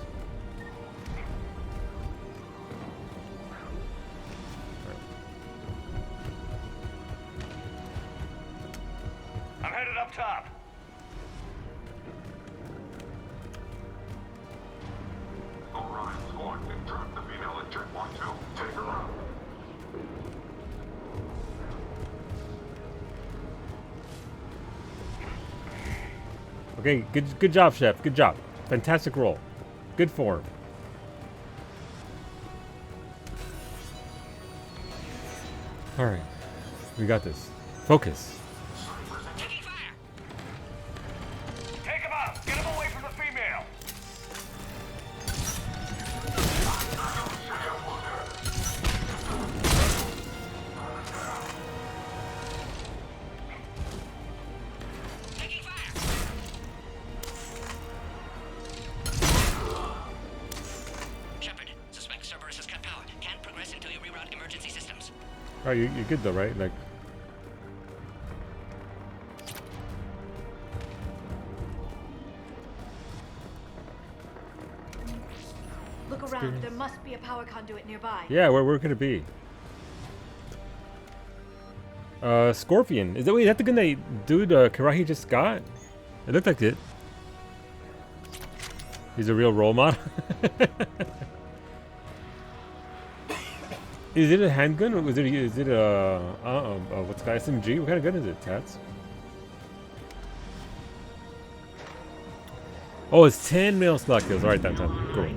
I'm headed up top.
Orion squad, interrupt the female at checkpoint 2. Take her out.
Okay, good job, Chef. Good job. Fantastic roll. Good form. All right, we got this. Focus.
Take him out! Get him away from the female!
Shepard, suspect Cerberus has cut power. Can't progress until you reroute emergency systems.
All right, you're good though, right? Like.
Look around. There must be a power conduit nearby.
Yeah, where could it be? Scorpion. Is that the gun that dude Karahi just got? It looked like it. He's a real role model. Is it a handgun or is it a what's the SMG? What kind of gun is it, Tats? Oh, it's 10 male slot kills. All right, that time. Cool.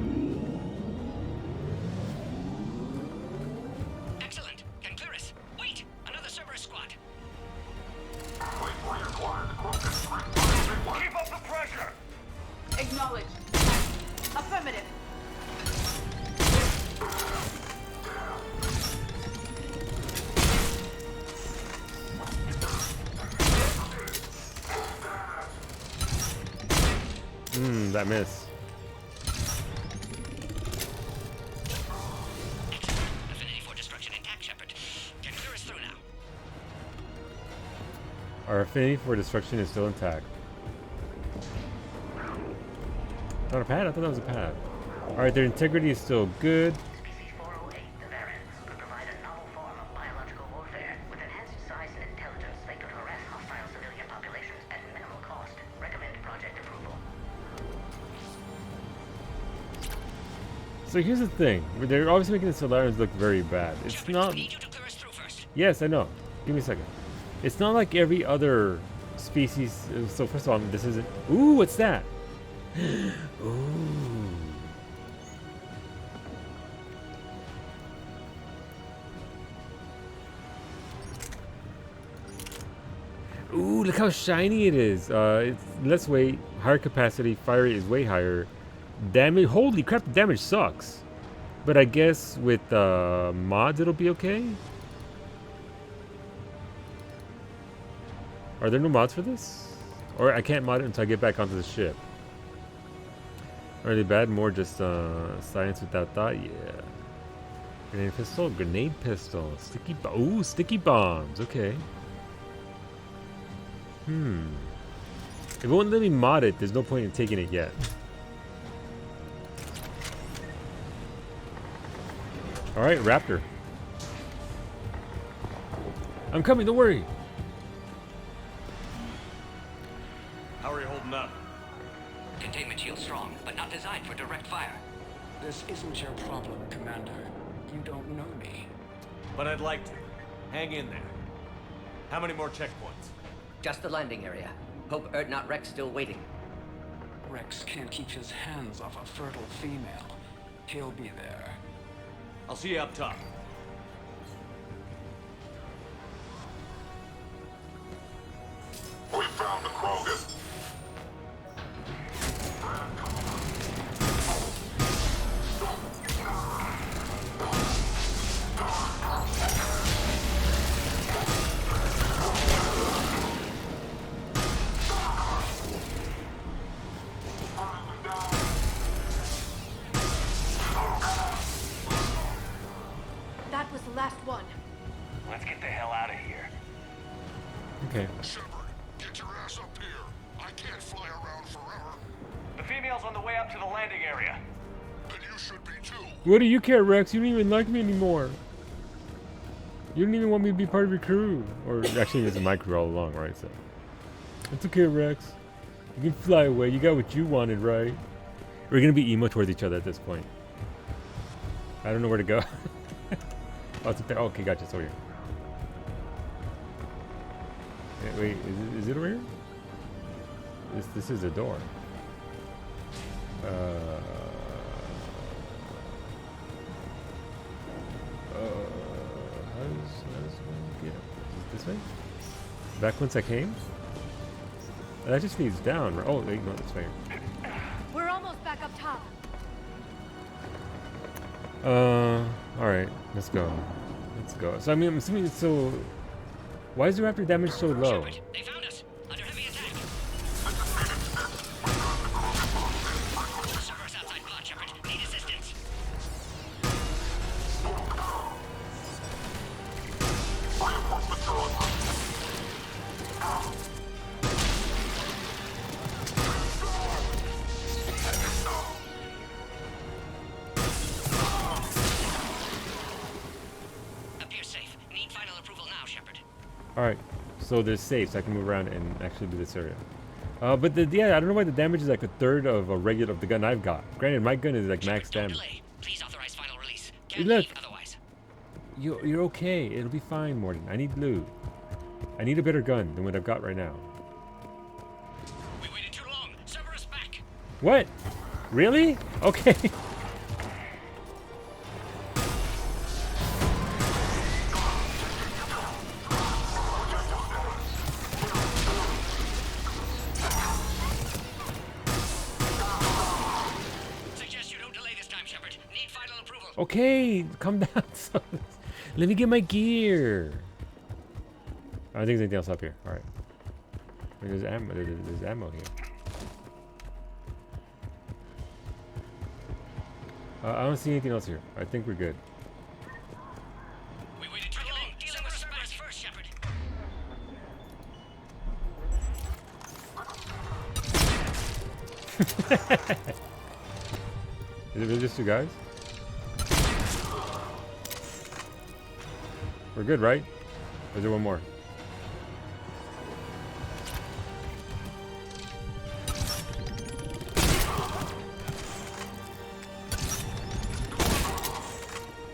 Excellent. Can clear us. Wait, another Cerberus squad.
Keep up the pressure!
Acknowledge. Affirmative.
That miss.
Affinity
Our affinity for destruction is still intact. Not a pad? I thought that was a pad. Alright, their integrity is still good.
Species 408, the Varans, could provide a novel form of biological warfare. With enhanced size and intelligence, they could harass hostile civilian populations at minimal cost. Recommend project approval.
So here's the thing. They're obviously making the Solarians look very bad. It's not... Yes, I know. Give me a second. It's not like every other species. So first of all, this isn't... Ooh, what's that? Ooh. Ooh, look how shiny it is. It's less weight, higher capacity, fire rate is way higher. Damage, holy crap, the damage sucks. But I guess with mods it'll be okay? Are there no mods for this? Or I can't mod it until I get back onto the ship. Are they bad? More just science without thought? Yeah. Grenade pistol, sticky ooh, sticky bombs, okay. If it won't let me mod it, there's no point in taking it yet. Alright, Raptor. I'm coming, don't worry.
How are you holding up?
Containment shield strong, but not designed for direct fire.
This isn't your problem, Commander. You don't know me.
But I'd like to. Hang in there. How many more checkpoints?
Just the landing area. Hope not Rex still waiting.
Rex can't keep his hands off a fertile female. He'll be there.
I'll see you up top.
We found the Krogan.
That was the last one.
Let's get the hell out of here.
Okay.
Shepard, get your ass up here. I can't fly around forever.
The female's on the way up to the landing area.
Then you should be too.
What do you care, Rex? You don't even like me anymore. You don't even want me to be part of your crew. Or actually, this is my crew all along, right? So it's okay, Rex. You can fly away. You got what you wanted, right? We're gonna be emo towards each other at this point. I don't know where to go. Oh, it's up there. Oh, okay, gotcha. It's over here. Wait, is it over here? This is a door. How does one get up? Is it this way? Back once I came? That just leads down. Right? Oh, wait, no, this way.
We're almost back up top.
Alright, let's go. Let's go. So, I mean, I'm assuming it's so... Why is the Raptor damage so low?
They found us. Under heavy attack. Servers outside Blood Shepherd. Need assistance. Appears safe. Need final approval now, Shepard.
Alright, so there's safe, so I can move around and actually do this area. But yeah, I don't know why the damage is like a third of a regular of the gun I've got. Granted, my gun is like max damage.
Please authorize final release.
Hey,
Can't
look,
leave otherwise.
you're okay. It'll be fine, Morton. I need loot. I need a better gun than what I've got right now.
We waited too long. Cerberus back.
What? Really? Okay.
Suggest you don't delay this time, Shepard. Need final approval.
Okay, calm down. Let me get my gear. I don't think there's anything else up here. All right. There's ammo. There's ammo here. I don't see anything else here. I think we're good.
We waited too long. Dealing with Cerberus first, Shepard.
Is it really just 2 guys? We're good, right? Or is there one more?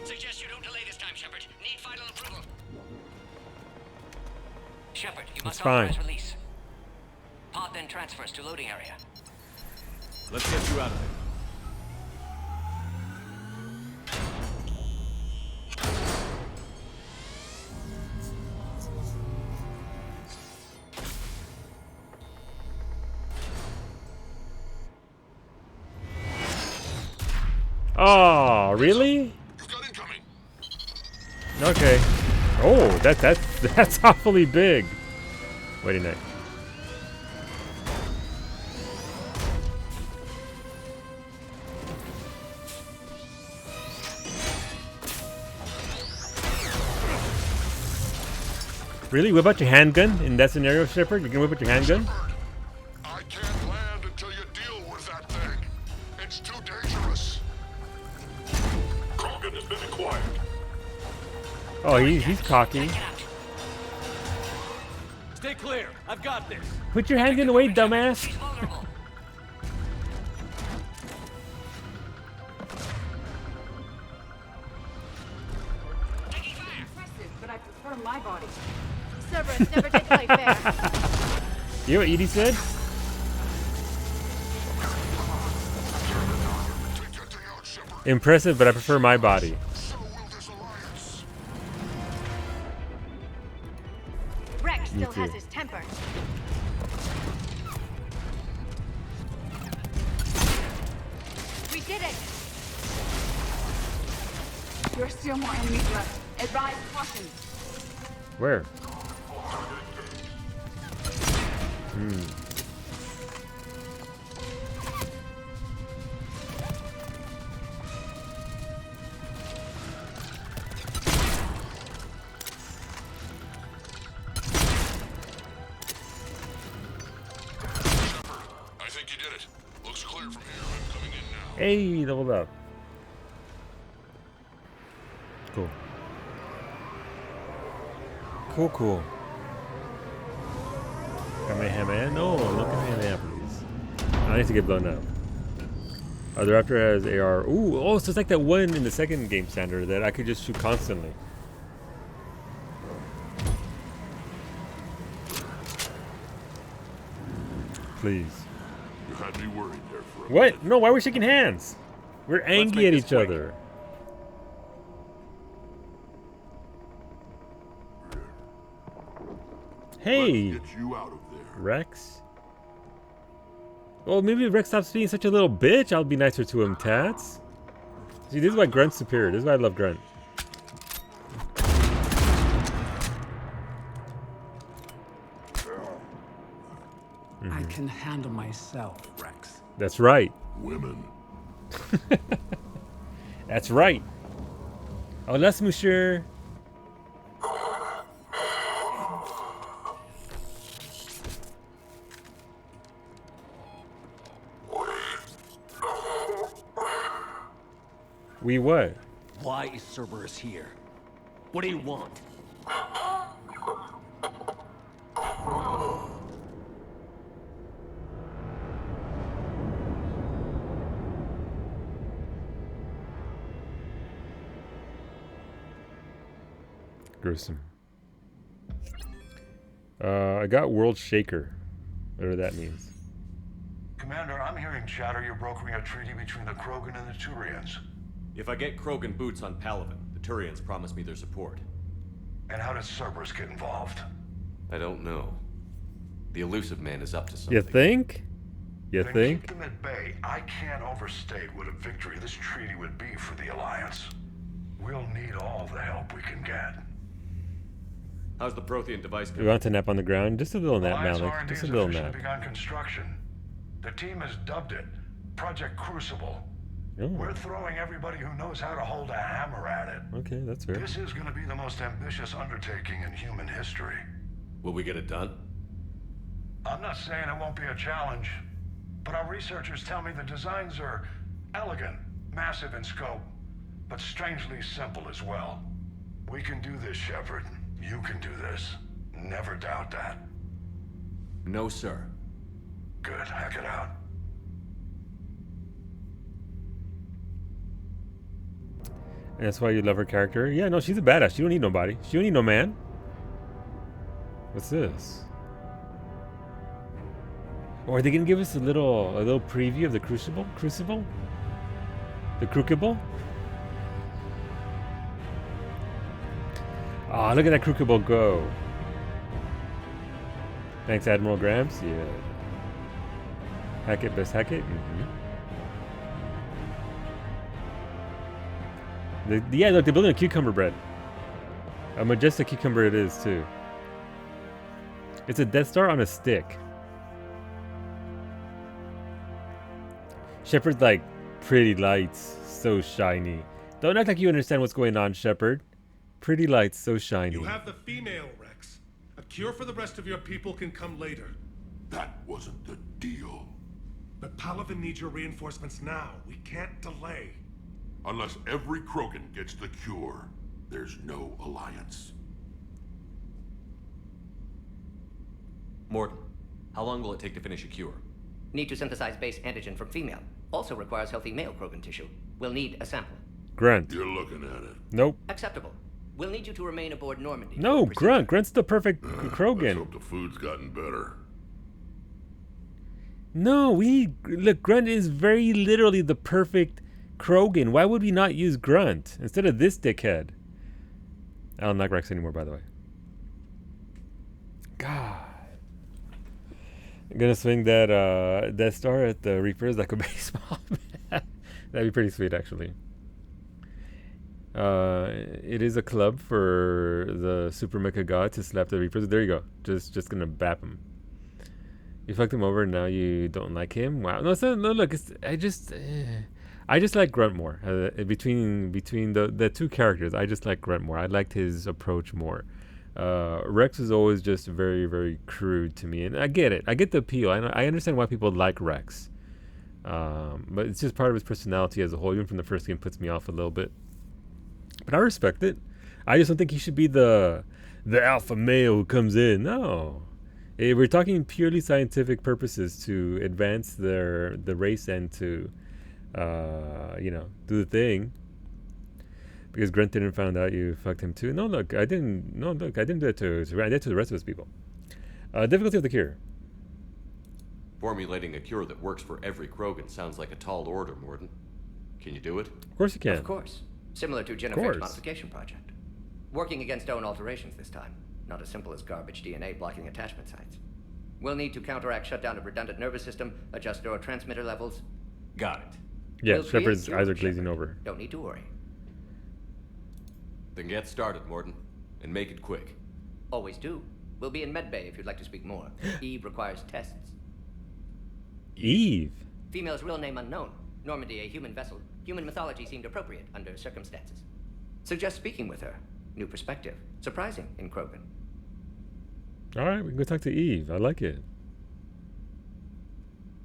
Suggest you don't delay this time, Shepard. Need final approval. Shepard, you
It's
must
fine.
authorize release. Pod then transfers to loading area.
Let's get you out of there.
Oh, really? Okay. Oh, that's awfully big. Wait a minute. Really? Whip out your handgun in that scenario, Shepard? You can whip out your handgun?
I can't land until you deal with that thing. It's too dangerous. Krogan has been acquired.
Oh, he's cocky.
Stay clear. I've got this.
Put your handgun away, dumbass.
Impressive, but I prefer my body.
Cerberus never did play fair.
You know what Edie said? Impressive, but I prefer my body.
Rex
Me
still has
too.
his temper. We did it!
There are still more enemies left. Advise caution.
Where? Hmm.
I think you did it. Looks clear from here. I'm coming in now.
Hey, leveled up. Cool. Cool. Kamehameha? No, no Kamehameha, please. I need to get blown up. The Raptor has AR. Ooh, oh, so it's like that one in the second game standard that I could just shoot constantly. Please.
You had me worried there for a
What? No, why are we shaking hands? We're angry at each other. Hey,
Let's get you out of there.
Rex. Well, maybe if Rex stops being such a little bitch, I'll be nicer to him, Tats. See, this is why Grunt's superior. This is why I love Grunt.
I can handle myself, Rex.
That's right.
Women.
That's right. Oh, that's monsieur. We what?
Why is Cerberus here? What do you want?
Gruesome. I got World Shaker. Whatever that means.
Commander, I'm hearing chatter you're brokering a treaty between the Krogan and the Turians.
If I get Krogan boots on Palaven, the Turians promise me their support.
And how does Cerberus get involved?
I don't know. The elusive man is up to something.
You think? You
Then
think?
keep them at bay. I can't overstate what a victory this treaty would be for the Alliance. We'll need all the help we can get.
How's the Prothean device
We
going?
want to nap on the ground. Just a little nap,
Alliance
Malik.
R&D
Just a
has
little
officially
nap.
begun construction. The team has dubbed it Project Crucible.
Oh.
We're throwing everybody who knows how to hold a hammer at it.
Okay, that's fair.
This is going to be the most ambitious undertaking in human history.
Will we get it done?
I'm not saying it won't be a challenge, but our researchers tell me the designs are elegant, massive in scope, but strangely simple as well. We can do this, Shepard. You can do this. Never doubt that.
No, sir.
Good, hack it out.
And that's why you love her character? Yeah, no, she's a badass. She don't need nobody. She don't need no man. What's this? Or are they gonna give us a little preview of the Crucible? Crucible? The Crucible? Oh, look at that Crucible go. Thanks, Admiral Grams. Yeah. Hack it, best hack it. Yeah, look, they're building a cucumber bread. A majestic cucumber it is, too. It's a Death Star on a stick. Shepard's like, pretty lights, so shiny. Don't act like you understand what's going on, Shepard. Pretty lights, so shiny.
You have the female, Rex. A cure for the rest of your people can come later.
That wasn't the deal.
But Palaven needs your reinforcements now. We can't delay.
Unless every Krogan gets the cure, there's no alliance.
Mordin, how long will it take to finish a cure?
Need to synthesize base antigen from female. Also requires healthy male Krogan tissue. We'll need a sample.
Grunt.
You're looking at it.
Nope.
Acceptable. We'll need you to remain aboard Normandy.
No, Grunt. Grunt's the perfect Krogan.
Let's hope the food's gotten better.
No, look, Grunt is very literally the perfect Krogan. Why would we not use Grunt instead of this dickhead? I don't like Rex anymore, by the way. God. I'm gonna swing that Death Star at the Reapers like a baseball. That'd be pretty sweet, actually. It is a club for the Super Mecha God to slap the Reapers. There you go. Just gonna bap him. You fucked him over and now you don't like him? Wow. No, look, I just like Grunt more. Between the two characters, I just like Grunt more. I liked his approach more. Rex is always just very, very crude to me, and I get it. I get the appeal. I understand why people like Rex, but it's just part of his personality as a whole. Even from the first game, puts me off a little bit. But I respect it. I just don't think he should be the alpha male who comes in. No, we're talking purely scientific purposes to advance the race and to do the thing. Because Grunt didn't find out you fucked him too. No, look, I didn't do it to I did it to the rest of his people. Difficulty of the cure.
Formulating a cure that works for every Krogan sounds like a tall order, Mordin. Can you do it?
Of course you can.
Of course. Similar to Jennifer's modification project. Working against own alterations this time. Not as simple as garbage DNA blocking attachment sites. We'll need to counteract shutdown of redundant nervous system, adjust neurotransmitter levels.
Got it.
Yeah, Shepard's eyes are glazing over.
Don't need to worry.
Then get started, Mordin, and make it quick.
Always do. We'll be in medbay if you'd like to speak more. Eve requires tests.
Eve?
Female's real name unknown. Normandy, a human vessel. Human mythology seemed appropriate under circumstances. Suggest speaking with her. New perspective. Surprising in Krogan.
Alright, we can go talk to Eve. I like it.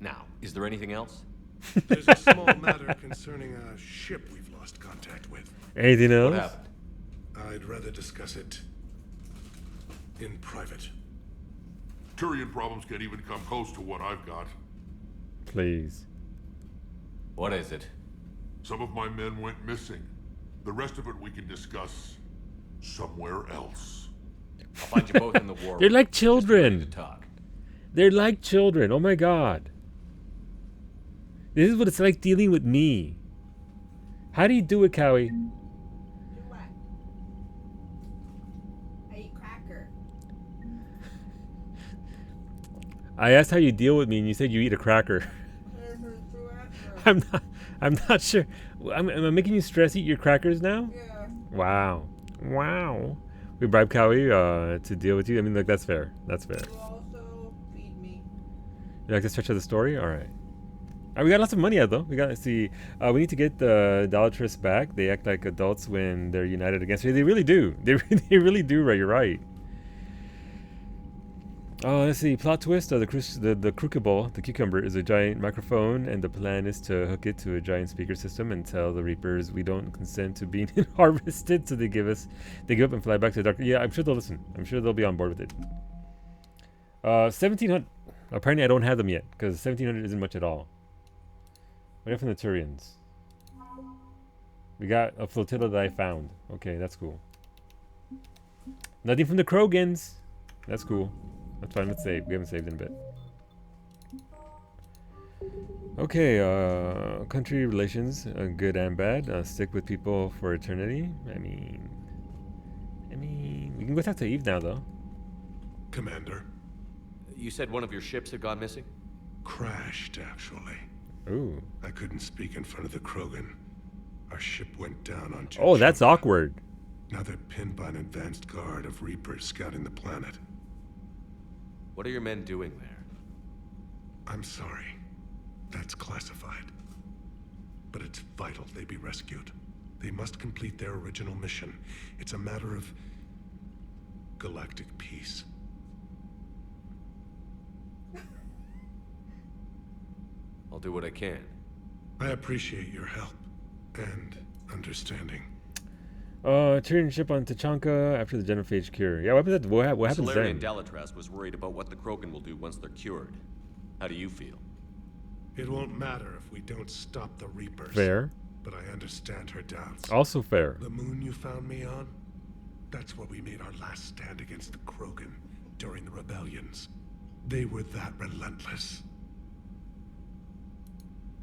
Now, is there anything else?
There's a small matter concerning a ship we've lost contact with.
Anything else?
What happened?
I'd rather discuss it in private.
Turian problems can't even come close to what I've got.
Please.
What is it?
Some of my men went missing. The rest of it we can discuss somewhere else.
I'll find you both in the war.
They're like children.
Just to talk.
They're like children. Oh my god. This is what it's like dealing with me. How do you do it, Cowie?
Do what? I eat cracker.
I asked how you deal with me, and you said you eat a cracker. I'm not sure. Am I making you stress eat your crackers now?
Yeah.
Wow. We bribe Cowie to deal with you. I mean, like, that's fair. That's fair.
You also feed me.
You like to stretch out the story? All right. We got lots of money out though. We got to see. We need to get the Dalatrass back. They act like adults when they're united against you. They really do. They really do. Right, you're right. Oh, let's see. Plot twist: the Crookable, the cucumber, is a giant microphone, and the plan is to hook it to a giant speaker system and tell the Reapers we don't consent to being harvested, so they give up and fly back to the dark. Yeah, I'm sure they'll listen. I'm sure they'll be on board with it. 1700. Apparently, I don't have them yet because 1700 isn't much at all. What if from the Turians? We got a flotilla that I found. Okay, that's cool. Nothing from the Krogans. That's cool. That's fine. Let's save. We haven't saved in a bit. Okay, country relations, good and bad. Stick with people for eternity. I mean, we can go talk to Eve now, though.
Commander.
You said one of your ships had gone missing?
Crashed, actually.
Ooh.
I couldn't speak in front of the Krogan. Our ship went down on June.
Oh, that's awkward.
Now they're pinned by an advanced guard of Reapers scouting the planet.
What are your men doing there?
I'm sorry. That's classified. But it's vital they be rescued. They must complete their original mission. It's a matter of galactic peace.
I'll do what I can.
I appreciate your help and understanding.
Turian ship on Tachanka after the genophage cure. Yeah, what happens then?
Solarian Delatras was worried about what the Krogan will do once they're cured. How do you feel?
It won't matter if we don't stop the Reapers.
Fair.
But I understand her doubts.
Also fair.
The moon you found me on? That's where we made our last stand against the Krogan during the rebellions. They were that relentless.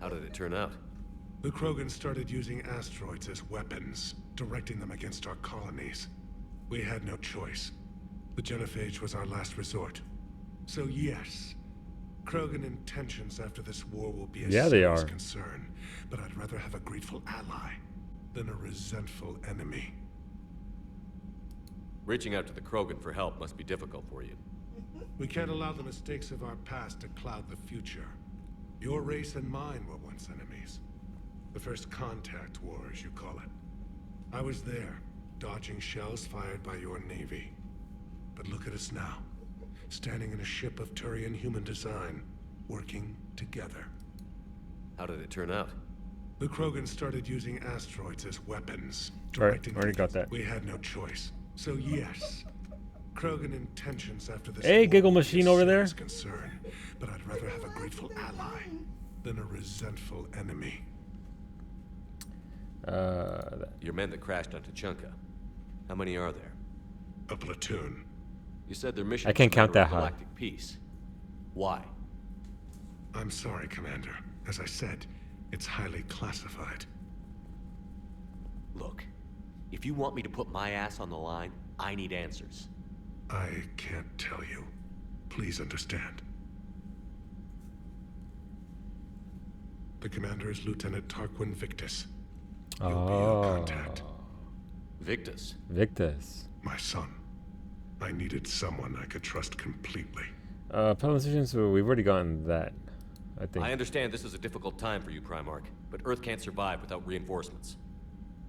How did it turn out?
The Krogan started using asteroids as weapons, directing them against our colonies. We had no choice. The genophage was our last resort. So yes, Krogan intentions after this war will be a serious concern, but I'd rather have a grateful ally than a resentful enemy.
Reaching out to the Krogan for help must be difficult for you.
We can't allow the mistakes of our past to cloud the future. Your race and mine were once enemies. The first contact war, as you call it. I was there, dodging shells fired by your navy. But look at us now, standing in a ship of Turian human design, working together.
How did it turn out?
The Krogan started using asteroids as weapons.
Alright, already got that.
We had no choice. So yes, Krogan intentions after this.
Hey, Giggle Machine over there.
Concern, but I'd rather have a grateful ally than a resentful enemy.
Your men that crashed on Tachanka. How many are there?
A platoon.
You said their mission.
I can't count that high.
Galactic peace. Why?
I'm sorry, Commander. As I said, it's highly classified.
Look, if you want me to put my ass on the line, I need answers.
I can't tell you. Please understand. The commander is Lieutenant Tarquin Victus. You'll be our contact.
Victus?
Victus.
My son. I needed someone I could trust completely.
Politicians, so we've already gotten that, I think.
I understand this is a difficult time for you, Primarch, but Earth can't survive without reinforcements.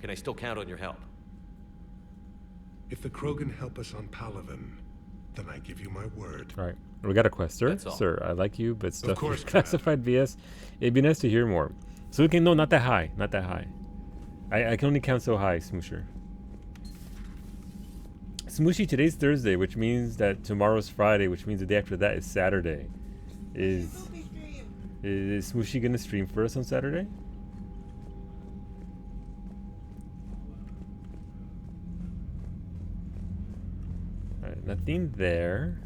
Can I still count on your help?
If the Krogan help us on Palaven, then I give you my word.
All right. We got a quest, sir.
That's all.
Sir, I like you, but stuff
course,
is classified BS. It'd be nice to hear more. So we can, no, not that high. Not that high. I can only count so high, Smoosher. Smooshy, today's Thursday, which means that tomorrow's Friday, which means the day after that is Saturday. Is Smooshy gonna stream for us on Saturday? Alright, nothing there.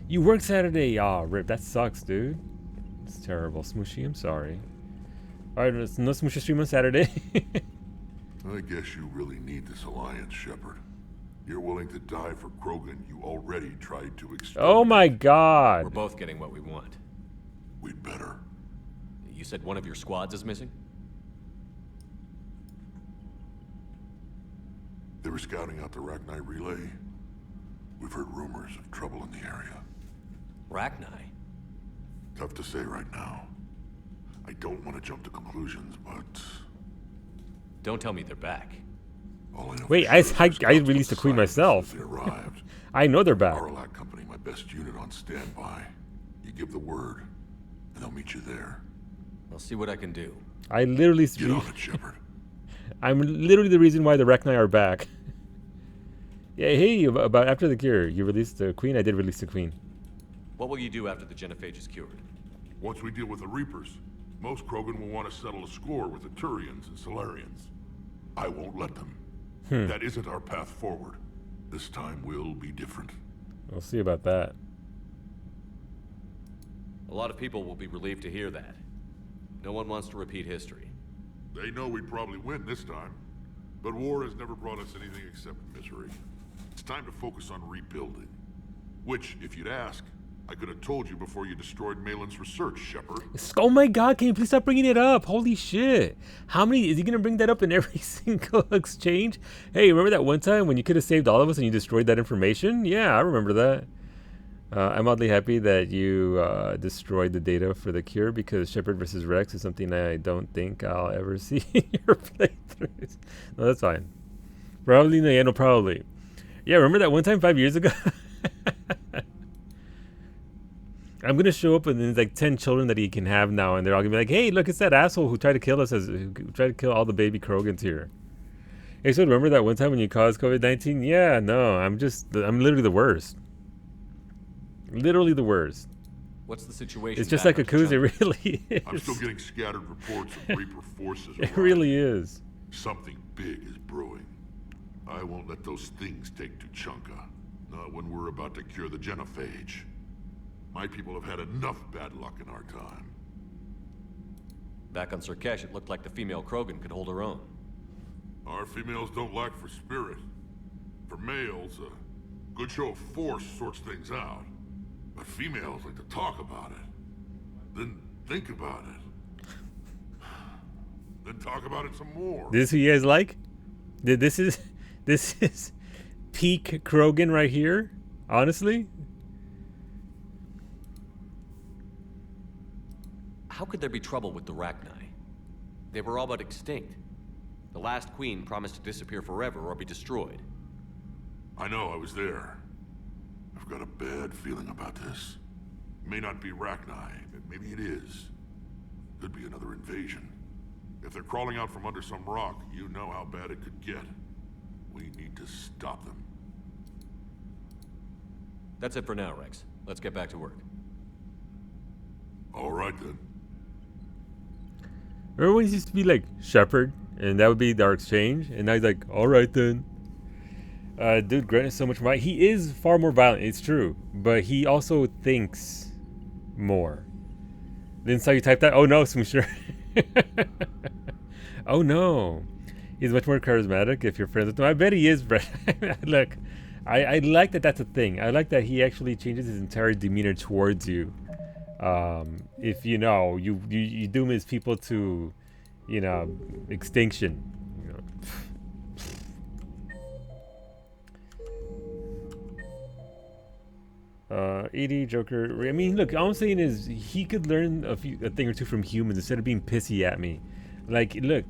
You work Saturday? Aw, rip, that sucks, dude. It's terrible. Smooshy, I'm sorry. Alright, no Smooshy stream on Saturday.
I guess you really need this alliance, Shepard. You're willing to die for Krogan you already tried to exterminate.
Oh my god.
We're both getting what we want.
We'd better.
You said one of your squads is missing?
They were scouting out the Rachni relay. We've heard rumors of trouble in the area.
Rachni?
Tough to say right now. I don't want to jump to conclusions, but...
Don't tell me they're back.
Wait, I released the queen myself. I know they're back.
Aralak Company might best unit on standby. You give the word, and they'll meet you there.
I'll see what I can do.
I literally
Get on it, Shepard.
I'm literally the reason why the Rachni are back. Yeah, hey, about after the cure, you released the Queen. I did release the Queen.
What will you do after the genophage is cured?
Once we deal with the Reapers, most Krogan will want to settle a score with the Turians and Solarians. I won't let them. That isn't our path forward. This time will be different.
We'll see about that.
A lot of people will be relieved to hear that. No one wants to repeat history.
They know we'd probably win this time, but war has never brought us anything except misery. It's time to focus on rebuilding. Which, if you'd ask, I could have told you before you destroyed Malin's research, Shepard.
Oh my god, can you please stop bringing it up? Holy shit. How many, is he gonna bring that up in every single exchange? Hey, remember that one time when you could have saved all of us and you destroyed that information? Yeah, I remember that. I'm oddly happy that you destroyed the data for the cure because Shepard versus Rex is something I don't think I'll ever see in your playthroughs. No, that's fine. Probably, no, yeah, no, probably. Yeah, remember that one time 5 years ago? I'm gonna show up and there's like 10 children that he can have now, and they're all gonna be like, "Hey, look, it's that asshole who tried to kill us, who tried to kill all the baby Krogans here." Hey, so remember that one time when you caused COVID-19? Yeah, no, I'm literally the worst. Literally the worst.
What's the situation?
It's just like a Kuz, it really is.
I'm still getting scattered reports of Reaper forces.
It really is.
Something big is brewing. I won't let those things take Tuchanka. Not when we're about to cure the genophage. My people have had enough bad luck in our time.
Back on Surkesh, it looked like the female Krogan could hold her own.
Our females don't lack for spirit. For males, a good show of force sorts things out. But females like to talk about it. Then think about it. Then talk about it some more.
This is who you guys like? This is peak Krogan right here, honestly.
How could there be trouble with the Rachni? They were all but extinct. The last queen promised to disappear forever or be destroyed.
I know, I was there. I've got a bad feeling about this. It may not be Rachni, but maybe it is. Could be another invasion. If they're crawling out from under some rock, you know how bad it could get. We need to stop them.
That's it for now, Rex. Let's get back to work.
All right, then.
Remember when he used to be like Shepard, and that would be our exchange, and now he's like, all right then. Dude, Grant is so much more. He is far more violent, it's true, but he also thinks more. Then saw you type that? Oh no, Smoosher. Oh no. He's much more charismatic if you're friends with him. I bet he is, Brett. Look, I like that that's a thing. I like that he actually changes his entire demeanor towards you. If you know, you doom his people to, you know, extinction. You know. ED, Joker. I mean, look, all I'm saying is he could learn a thing or two from humans instead of being pissy at me. Like, look.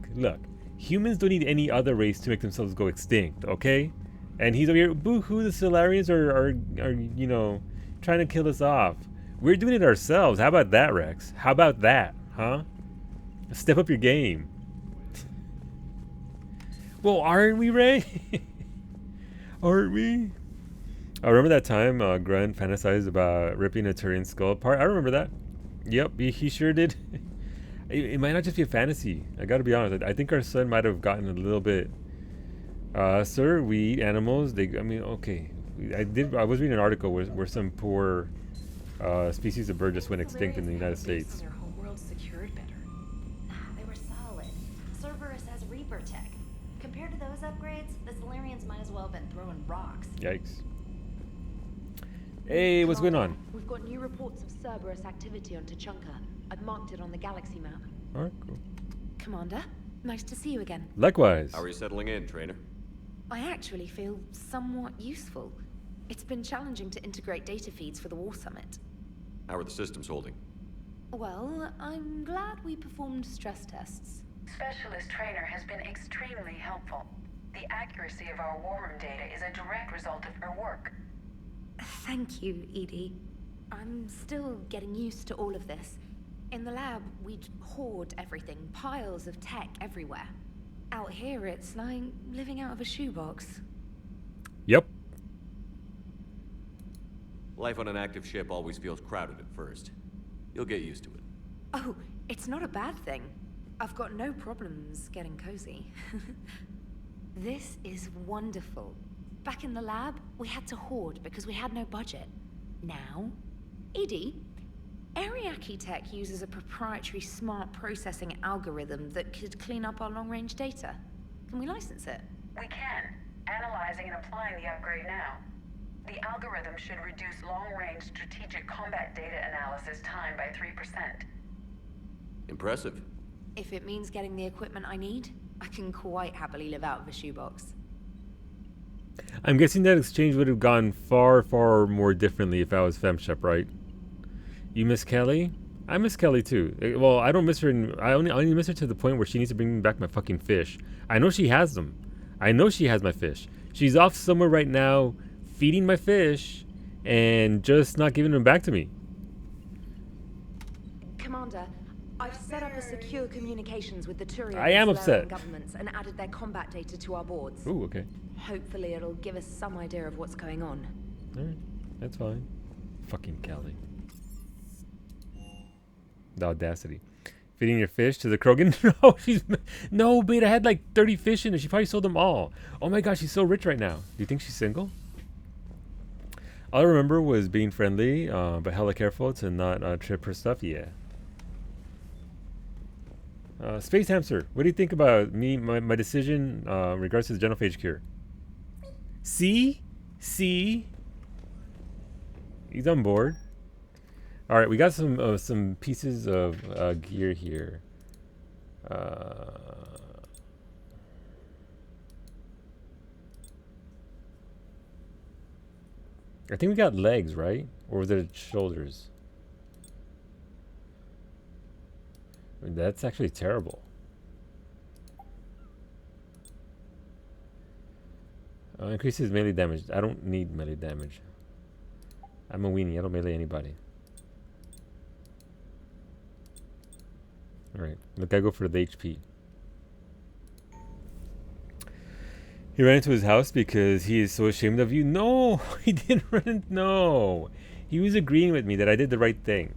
Humans don't need any other race to make themselves go extinct, okay? And he's over here, boo-hoo, the Solarians are you know, trying to kill us off. We're doing it ourselves. How about that, Rex? How about that, huh? Step up your game. Well, aren't we, Ray? Aren't we? Oh, remember that time Grunt fantasized about ripping a Turian skull apart? I remember that. Yep, he sure did. It might not just be a fantasy. I gotta be honest. I think our son might have gotten a little bit... sir, we eat animals. I mean, okay. I was reading an article where some poor species of bird just went extinct in the United States.
Their whole world secured better.
They were solid. Cerberus has Reaper tech. Compared to those upgrades, the Solarians might as well have been throwing rocks.
Yikes. Hey, what's going on?
We've got new reports of Cerberus activity on Tuchanka. I've marked it on the galaxy map.
Alright, cool.
Commander, nice to see you again.
Likewise.
How are you settling in, Trainer?
I actually feel somewhat useful. It's been challenging to integrate data feeds for the War Summit.
How are the systems holding?
Well, I'm glad we performed stress tests.
Specialist Trainer has been extremely helpful. The accuracy of our war room data is a direct result of her work.
Thank you, Edie. I'm still getting used to all of this. In the lab, we'd hoard everything, piles of tech everywhere. Out here, it's like living out of a shoebox.
Yep.
Life on an active ship always feels crowded at first. You'll get used to it.
Oh, it's not a bad thing. I've got no problems getting cozy. This is wonderful. Back in the lab, we had to hoard because we had no budget. Now, Edie, Ariake Tech uses a proprietary smart processing algorithm that could clean up our long-range data. Can we license it?
We can. Analyzing and applying the upgrade now. The algorithm should reduce long-range strategic combat data analysis time by 3%.
Impressive.
If it means getting the equipment I need, I can quite happily live out of a shoebox.
I'm guessing that exchange would have gone far, far more differently if I was FemShep, right? You miss Kelly? I miss Kelly too. Well, I don't miss her. I only miss her to the point where she needs to bring me back my fucking fish. I know she has them. I know she has my fish. She's off somewhere right now feeding my fish and just not giving them back to me.
Commander, I've set up a secure communications with the Turian
I am upset.
governments and added their combat data to our boards.
Ooh, okay.
Hopefully it'll give us some idea of what's going on.
Alright, that's fine. Fucking Kelly. The audacity. Feeding your fish to the Krogan? No, Beta had like 30 fish in it. She probably sold them all. Oh my god, she's so rich right now. Do you think she's single? All I remember was being friendly, but hella careful to not trip her stuff. Yeah. Space Hamster, what do you think about my decision in regards to the genophage cure? See? He's on board. All right, we got some pieces of gear here. I think we got legs, right? Or was it shoulders? I mean, that's actually terrible. Increases melee damage. I don't need melee damage. I'm a weenie. I don't melee anybody. Alright. Look, I go for the HP. He ran into his house because he is so ashamed of you. No! He didn't run. No! He was agreeing with me that I did the right thing.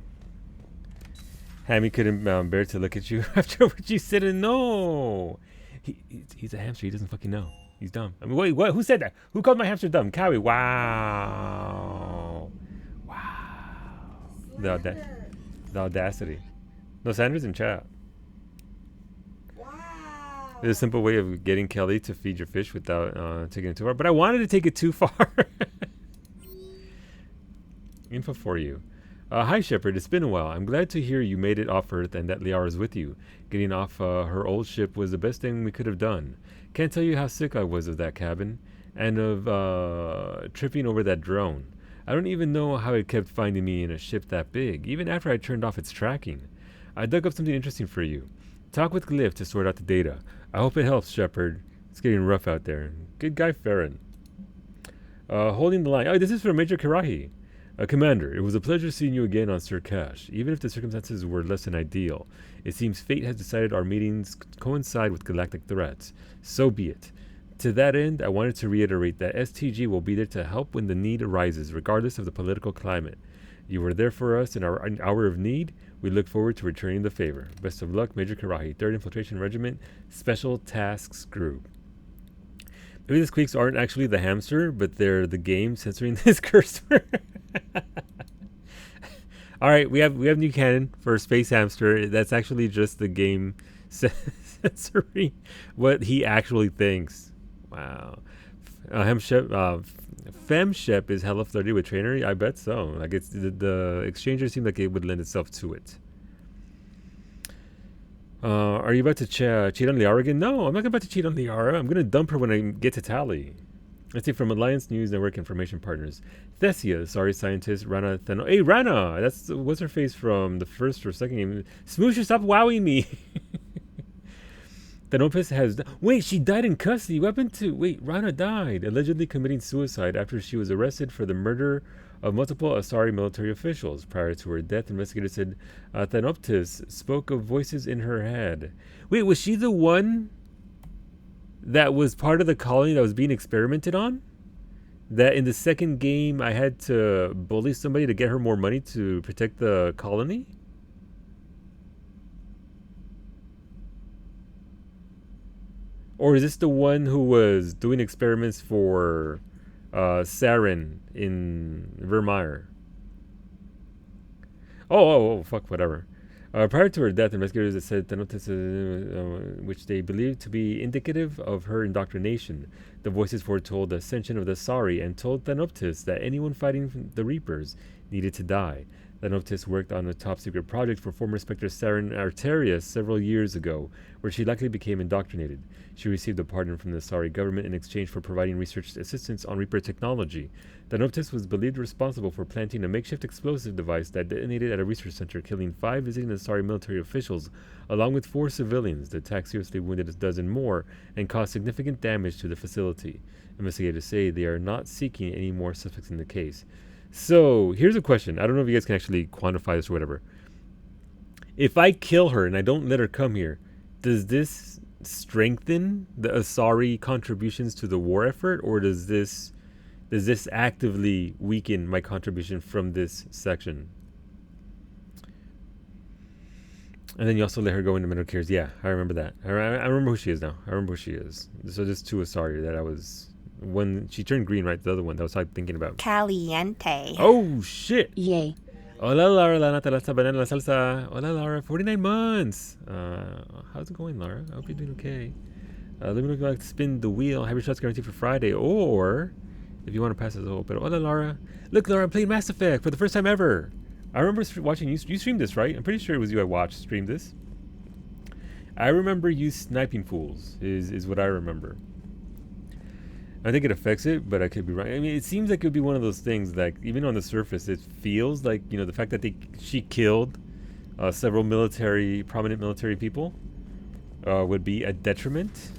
Hammy couldn't bear to look at you after what you said. And no! He's a hamster. He doesn't fucking know. He's dumb. I mean, wait, what? Who said that? Who called my hamster dumb? Cowie. Wow. The audacity. No, Sandra's in chat. Wow. There's a simple way of getting Kelly to feed your fish without taking it too far. But I wanted to take it too far. Info for you. Hi, Shepard. It's been a while. I'm glad to hear you made it off Earth and that Liara's with you. Getting off her old ship was the best thing we could have done. Can't tell you how sick I was of that cabin and of tripping over that drone. I don't even know how it kept finding me in a ship that big, even after I turned off its tracking. I dug up something interesting for you. Talk with Glyph to sort out the data. I hope it helps, Shepard. It's getting rough out there. Good guy, Farron. Holding the line. Oh, this is for Major Karahi. Commander, it was a pleasure seeing you again on Sir Cash. Even if the circumstances were less than ideal, it seems fate has decided our meetings coincide with galactic threats. So be it. To that end, I wanted to reiterate that STG will be there to help when the need arises, regardless of the political climate. You were there for us in our hour of need. We look forward to returning the favor. Best of luck, Major Karahi, 3rd Infiltration Regiment, Special Tasks Group. Maybe the squeaks aren't actually the hamster, but they're the game censoring this cursor. All right, we have new canon for Space Hamster. That's actually just the game censoring what he actually thinks. Wow. FemShep is hella flirty with Trainer. I bet so. Like it's the exchanger seemed like it would lend itself to it. Are you about to cheat on Liara again? No, I'm not about to cheat on Liara. I'm gonna dump her when I get to Tally. Let's see from Alliance News Network Information Partners. Thessia, sorry scientist, Rana Theno. Hey Rana! That's what's her face from the first or second game. Smoosher, stop wowing me! Thanopus has... Wait, she died in custody. What happened to... Wait, Rana died, allegedly committing suicide after she was arrested for the murder of multiple Asari military officials. Prior to her death, investigators said Thanopus spoke of voices in her head. Wait, was she the one that was part of the colony that was being experimented on? That in the second game I had to bully somebody to get her more money to protect the colony? Or is this the one who was doing experiments for Saren in Vermeer? Oh, fuck, whatever. Prior to her death, investigators said Thanopus, which they believed to be indicative of her indoctrination. The voices foretold the ascension of the Asari and told Thanopus that anyone fighting the Reapers needed to die. Thanopus worked on a top-secret project for former Spectre Saren Arterius several years ago, where she likely became indoctrinated. She received a pardon from the Asari government in exchange for providing research assistance on Reaper technology. Thanopus was believed responsible for planting a makeshift explosive device that detonated at a research center, killing 5 visiting Asari military officials, along with 4 civilians. The attack seriously wounded a dozen more and caused significant damage to the facility. Investigators say they are not seeking any more suspects in the case. So, here's a question. I don't know if you guys can actually quantify this or whatever. If I kill her and I don't let her come here, does this strengthen the Asari contributions to the war effort, or does this actively weaken my contribution from this section? And then you also let her go into Metal Gears. Yeah, I remember that. I remember who she is now. I remember who she is. So there's 2 Asari that I was... When she turned green, right? The other one that was like thinking about.
Caliente.
Oh, shit.
Yay.
Hola, Lara, la nata, la banana, la salsa. Hola, Lara, 49 months. How's it going, Lara? I hope you're doing okay. Let me know if you like to spin the wheel. Have your shots guaranteed for Friday. Or, if you want to pass this whole bit. Hola, Lara. Look, Lara, I'm playing Mass Effect for the first time ever. I remember watching you. You streamed this, right? I'm pretty sure it was you I watched stream this. I remember you sniping fools, is what I remember. I think it affects it, but I could be wrong. I mean, it seems like it would be one of those things that, even on the surface, it feels like, you know, the fact that she killed several prominent military people would be a detriment.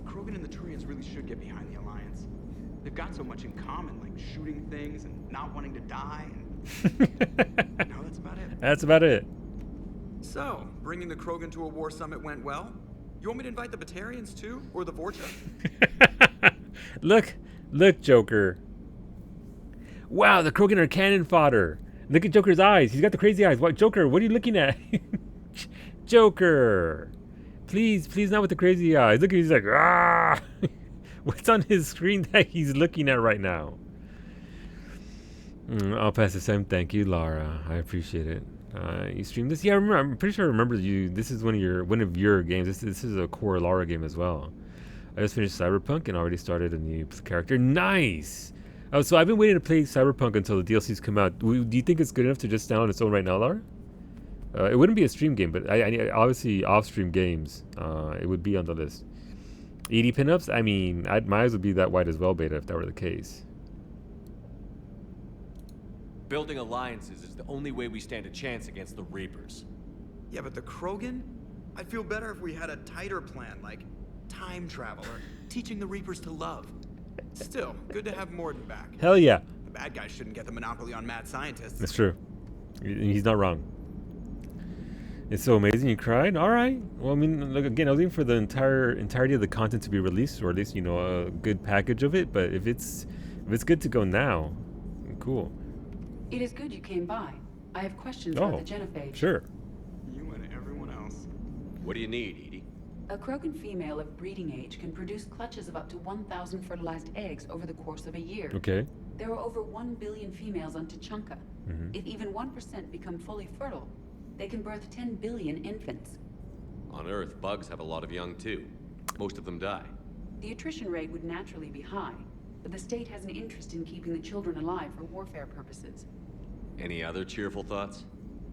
Krogan and the Turians really should get behind the Alliance. They've got so much in common, like shooting things and not wanting to die. And no, that's about it.
That's about it.
So, bringing the Krogan to a war summit went well? You want me to invite the Batarians too? Or the Vorcha?
Look, Joker. Wow, the Krogan are cannon fodder. Look at Joker's eyes. He's got the crazy eyes. What, Joker, what are you looking at? Joker. Please not with the crazy eyes. Look, he's like, ah. What's on his screen that he's looking at right now? I'll pass the same. Thank you, Lara. I appreciate it. You streamed this? Yeah, I remember. I'm pretty sure I remember you. This is one of your games. This is a core Lara game as well. I just finished Cyberpunk and already started a new character. Nice. Oh, so I've been waiting to play Cyberpunk until the DLCs come out. Do you think it's good enough to just stand on its own right now, Lara? It wouldn't be a stream game, but I obviously off-stream games. It would be on the list. 80 pinups? I mean, my eyes would be that wide as well, Beta, if that were the case.
Building alliances is the only way we stand a chance against the Reapers.
Yeah, but the Krogan? I'd feel better if we had a tighter plan, like time travel or teaching the Reapers to love. Still, good to have Morden back.
Hell yeah.
The bad guys shouldn't get the monopoly on mad scientists.
That's true. He's not wrong. It's so amazing you cried? Alright. Well, I mean, look, again, I was waiting for the entirety of the content to be released, or at least, you know, a good package of it, but if it's good to go now, cool.
It is good you came by. I have questions about the genophage.
Sure.
You and everyone else.
What do you need, Edie?
A Krogan female of breeding age can produce clutches of up to 1,000 fertilized eggs over the course of a year.
Okay.
There are over 1 billion females on Tuchanka.
Mm-hmm.
If even 1% become fully fertile, they can birth 10 billion infants.
On Earth, bugs have a lot of young too. Most of them die.
The attrition rate would naturally be high, but the state has an interest in keeping the children alive for warfare purposes.
Any other cheerful thoughts?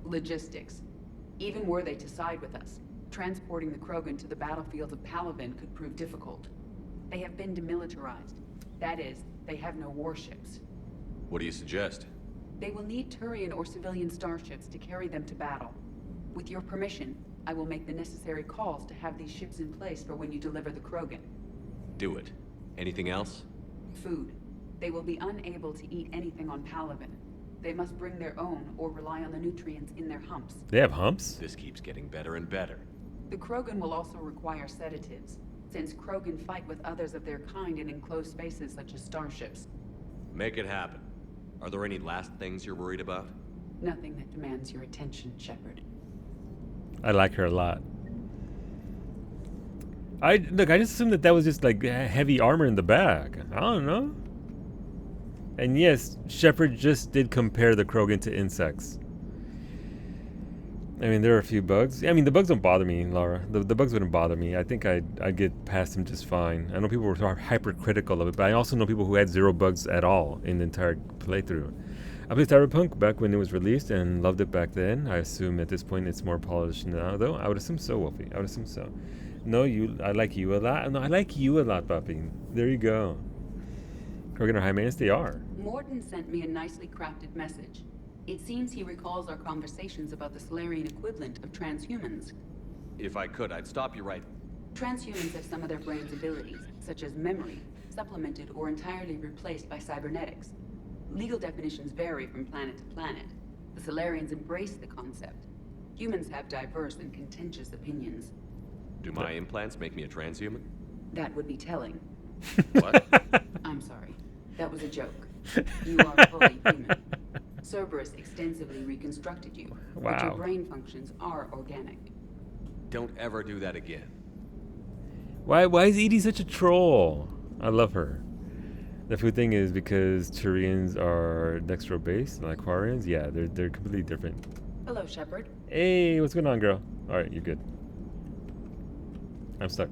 Logistics. Even were they to side with us, transporting the Krogan to the battlefields of Palaven could prove difficult. They have been demilitarized. That is, they have no warships.
What do you suggest?
They will need Turian or civilian starships to carry them to battle. With your permission, I will make the necessary calls to have these ships in place for when you deliver the Krogan.
Do it. Anything else?
Food. They will be unable to eat anything on Palaven. They must bring their own or rely on the nutrients in their humps.
They have humps?
This keeps getting better and better.
The Krogan will also require sedatives, since Krogan fight with others of their kind in enclosed spaces such as starships.
Make it happen. Are there any last things you're worried about?
Nothing that demands your attention, Shepard.
I like her a lot. I just assumed that was just like heavy armor in the back. I don't know. And yes, Shepard just did compare the Krogan to insects. I mean, there are a few bugs. I mean, the bugs don't bother me, Laura. The bugs wouldn't bother me. I think I'd get past them just fine. I know people were hypercritical of it, but I also know people who had 0 bugs at all in the entire playthrough. I played Cyberpunk back when it was released and loved it back then. I assume at this point it's more polished now, though. I would assume so, Wolfie. I would assume so. No, I like you a lot. No, I like you a lot, puppy. There you go. Krogan are high maintenance? They are.
Morton sent me a nicely crafted message. It seems he recalls our conversations about the Solarian equivalent of transhumans.
If I could, I'd stop you right.
Transhumans have some of their brain's abilities, such as memory, supplemented or entirely replaced by cybernetics. Legal definitions vary from planet to planet. The Solarians embrace the concept. Humans have diverse and contentious opinions.
Do my implants make me a transhuman?
That would be telling.
What?
I'm sorry. That was a joke. You are fully human. Cerberus extensively reconstructed you, but your
Wow.
brain functions are organic.
Don't ever do that again.
Why is Edie such a troll? I love her. The food thing is because Turians are dextro-based, like Quarians. Yeah, they're completely different.
Hello, Shepard.
Hey, what's going on, girl? All right, you're good. I'm stuck.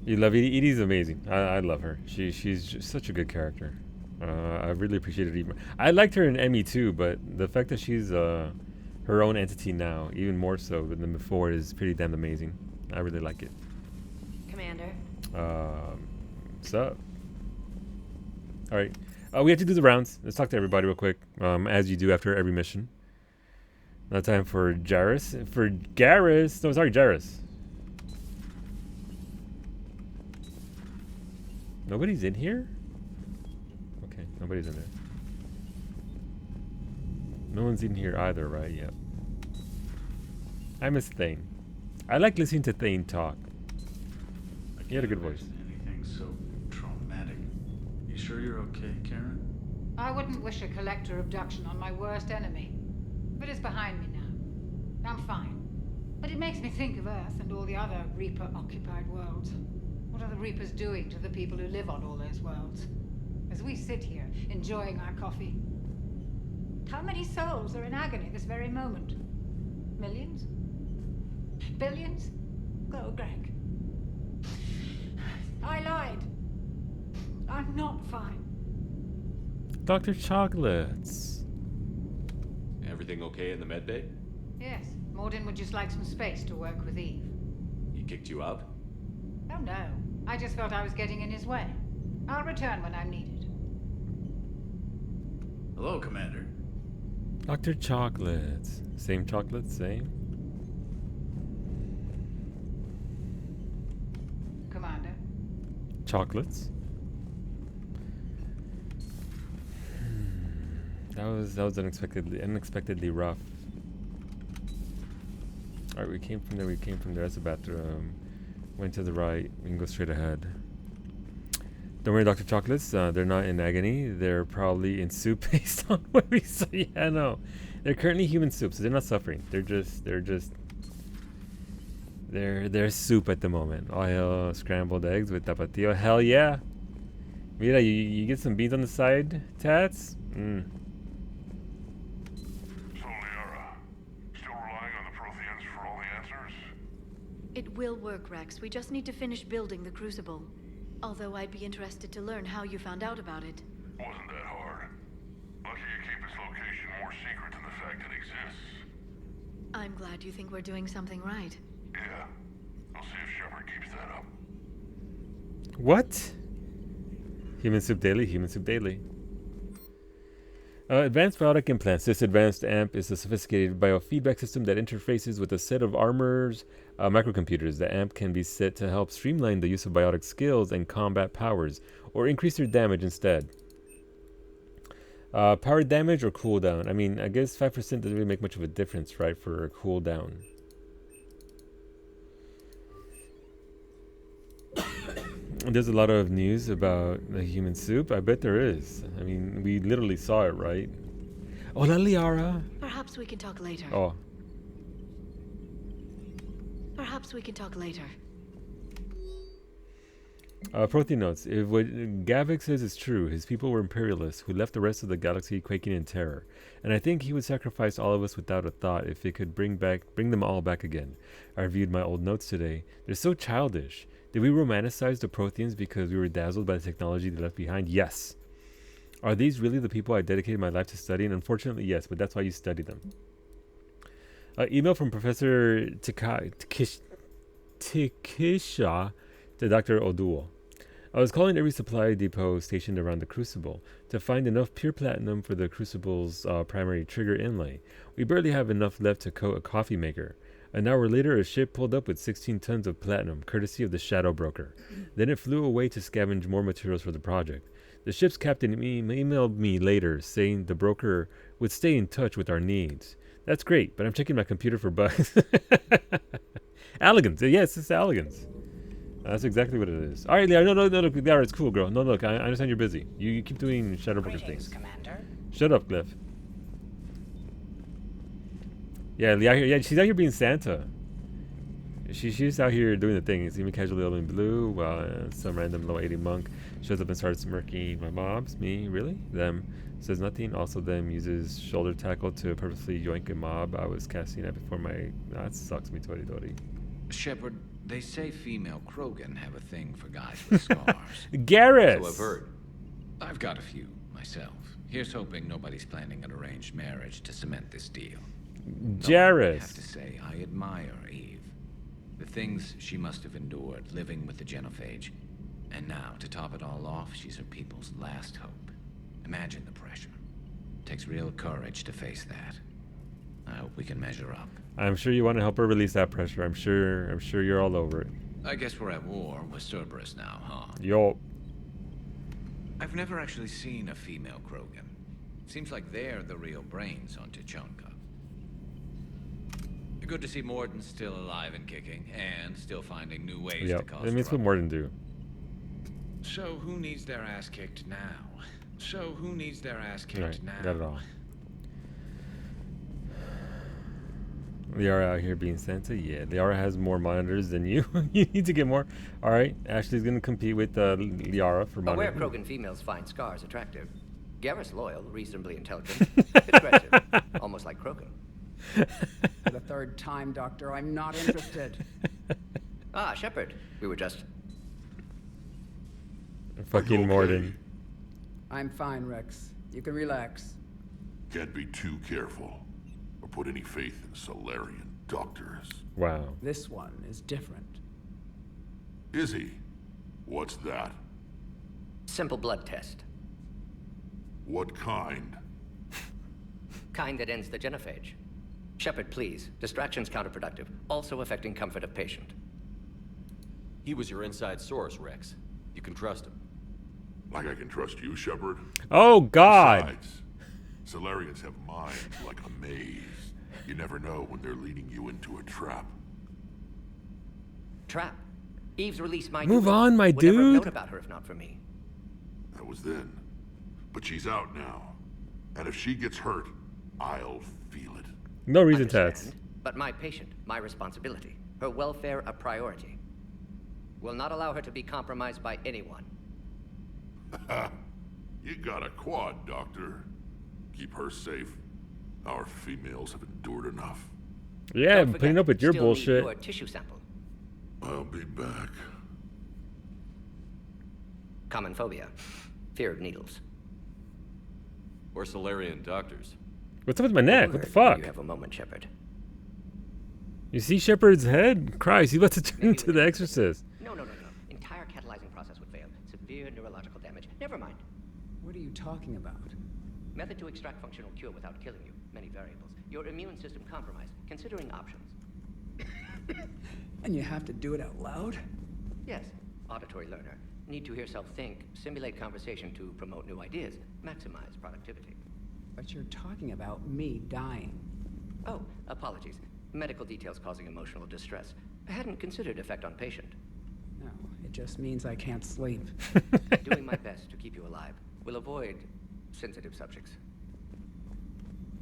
You love Edie? Edie's amazing. I love her. She's just such a good character. I really appreciated Edie. I liked her in Emmy too, but the fact that she's her own entity now, even more so than before, is pretty damn amazing. I really like it.
Commander.
What's up? All right. We have to do the rounds. Let's talk to everybody real quick, as you do after every mission. Now time for Jairus. For Garrus. No, sorry, Jairus. Nobody's in here? Okay, nobody's in there. No one's in here either, right? Yep. I miss Thane. I like listening to Thane talk. He had a good voice.
Anything so traumatic. You sure you're okay, Karen?
I wouldn't wish a collector abduction on my worst enemy. But it's behind me now. I'm fine. But it makes me think of Earth and all the other Reaper-occupied worlds. What are the Reapers doing to the people who live on all those worlds? As we sit here, enjoying our coffee. How many souls are in agony this very moment? Millions? Billions? Go, Greg. I lied. I'm not fine.
Dr. Chocolates.
Everything okay in the medbay?
Yes, Mordin would just like some space to work with Eve.
He kicked you out?
Oh no, I just felt I was getting in his way. I'll return when I'm needed.
Hello, Commander.
Dr. Chocolates. Same chocolates, same.
Commander.
Chocolates. That was unexpectedly rough. Alright, we came from there, That's the bathroom. Went to the right, we can go straight ahead. Don't worry, Dr. Chocolates, they're not in agony. They're probably in soup based on what we saw. Yeah, no. They're currently human soup, so they're not suffering. They're soup at the moment. Oil, scrambled eggs with tapatio. Hell yeah. Mira, you get some beans on the side, Tats? Mm.
It will work, Rex. We just need to finish building the Crucible. Although I'd be interested to learn how you found out about it.
Wasn't that hard. Lucky you keep its location more secret than the fact it exists.
I'm glad you think we're doing something right.
Yeah. I'll see if Shepard keeps that up.
What? Human Soup Daily, Human Soup Daily. Advanced biotic implants. This advanced AMP is a sophisticated biofeedback system that interfaces with a set of Armor's microcomputers. The AMP can be set to help streamline the use of biotic skills and combat powers, or increase their damage instead. Power damage or cooldown? I mean, I guess 5% doesn't really make much of a difference, right, for a cooldown. There's a lot of news about the human soup. I bet there is. I mean, we literally saw it, right? Hola, Liara.
Perhaps we can talk later.
Oh.
Perhaps we can talk later.
Protein notes. If what Gavik says is true, his people were imperialists who left the rest of the galaxy quaking in terror. And I think he would sacrifice all of us without a thought if it could bring them all back again. I reviewed my old notes today. They're so childish. Did we romanticize the Protheans because we were dazzled by the technology they left behind? Yes. Are these really the people I dedicated my life to studying? Unfortunately, yes, but that's why you study them. Email from Professor Tikisha to Dr. Oduo. I was calling every supply depot stationed around the Crucible to find enough pure platinum for the Crucible's primary trigger inlay. We barely have enough left to coat a coffee maker. An hour later, a ship pulled up with 16 tons of platinum, courtesy of the Shadow Broker. Then it flew away to scavenge more materials for the project. The ship's captain emailed me later, saying the broker would stay in touch with our needs. That's great, but I'm checking my computer for bugs. Elegance. Yes, it's elegance. That's exactly what it is. All right, Liara. No, look, Liara, it's cool, girl. No, look, I understand you're busy. You keep doing Shadow Broker things.
Commander.
Shut up, Glyph. Yeah, Liara, she's out here being Santa. She's out here doing the thing. It's even casually in blue, while some random low 80 monk shows up and starts smirking. My mobs, me, really? Them. Says nothing. Also them uses shoulder tackle to purposely yoink a mob I was casting at before my... That sucks me, Tori Dori.
Shepard, they say female Krogan have a thing for guys with scars.
Garrus!
So I've heard. I've got a few, myself. Here's hoping nobody's planning an arranged marriage to cement this deal.
Jarrus.
I have to say, I admire Eve. The things she must have endured living with the Genophage. And now, to top it all off, she's her people's last hope. Imagine the pressure. Takes real courage to face that. I hope we can measure up.
I'm sure you want to help her release that pressure. I'm sure you're all over it.
I guess we're at war with Cerberus now, huh?
Yo.
I've never actually seen a female Krogan. Seems like they're the real brains on Tuchanka. Good to see Mordin still alive and kicking, and still finding new ways to cause
trouble. That's what Mordin do.
So who needs their ass kicked now?
Right, got it all. Liara out here being Santa? Yeah, Liara has more monitors than you. You need to get more. Alright, Ashley's gonna compete with Liara for monitors.
Aware Krogan females find scars attractive. Garrus loyal, reasonably intelligent, aggressive, almost like Krogan.
For the third time, Doctor, I'm not interested.
Ah, Shepard. We were just...
Fucking Mordin.
I'm fine, Rex. You can relax.
Can't be too careful, or put any faith in Solarian doctors.
Wow.
This one is different.
Is he? What's that?
Simple blood test.
What kind?
Kind that ends the genophage. Shepard, please. Distraction's counterproductive, also affecting comfort of patient.
He was your inside source, Rex. You can trust him.
Like I can trust you, Shepard?
Oh, God!
Besides, Solarians have minds like a maze. You never know when they're leading you into a trap.
Trap? Eve's released my...
Move on, my
Would never have
dude!
known about her if not for me.
That was then. But she's out now. And if she gets hurt, I'll feel it.
No reason, Tats.
But my patient, my responsibility. Her welfare a priority. Will not allow her to be compromised by anyone.
You got a quad, Doctor. Keep her safe. Our females have endured enough.
Yeah, I'm putting up with your bullshit.
Your tissue sample.
I'll be back.
Common phobia. Fear of needles.
Or Solarian doctors.
What's up with my neck? What the fuck?
You have a moment, Shepard.
You see Shepard's head? Christ, he's about to turn into the Exorcist.
No. Entire catalyzing process would fail. Severe neurological damage. Never mind.
What are you talking about?
Method to extract functional cure without killing you. Many variables. Your immune system compromised. Considering options.
And you have to do it out loud?
Yes. Auditory learner. Need to hear self think, simulate conversation to promote new ideas, maximize productivity.
But you're talking about me dying.
Oh, apologies. Medical details causing emotional distress. I hadn't considered effect on patient.
No, it just means I can't sleep.
Doing my best to keep you alive. Will avoid sensitive subjects.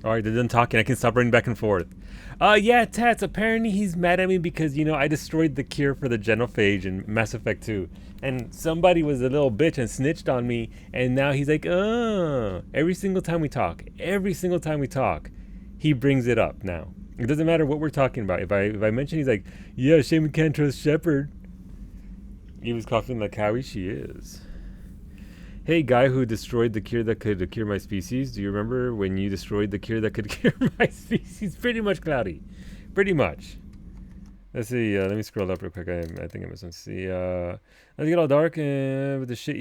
Alright, they're done talking. I can stop running back and forth. Yeah, Tats, apparently he's mad at me because, you know, I destroyed the cure for the genophage in Mass Effect 2. And somebody was a little bitch and snitched on me. And now he's like, every single time we talk, he brings it up now. It doesn't matter what we're talking about. If I mention, he's like, yeah, shame we can't trust Shepard. He was coughing like how she is. Hey, guy who destroyed the cure that could cure my species. Do you remember when you destroyed the cure that could cure my species? Pretty much, Cloudy. Pretty much. Let's see. Let me scroll up real quick. I think I missed one. See. Let's get all dark. With the shit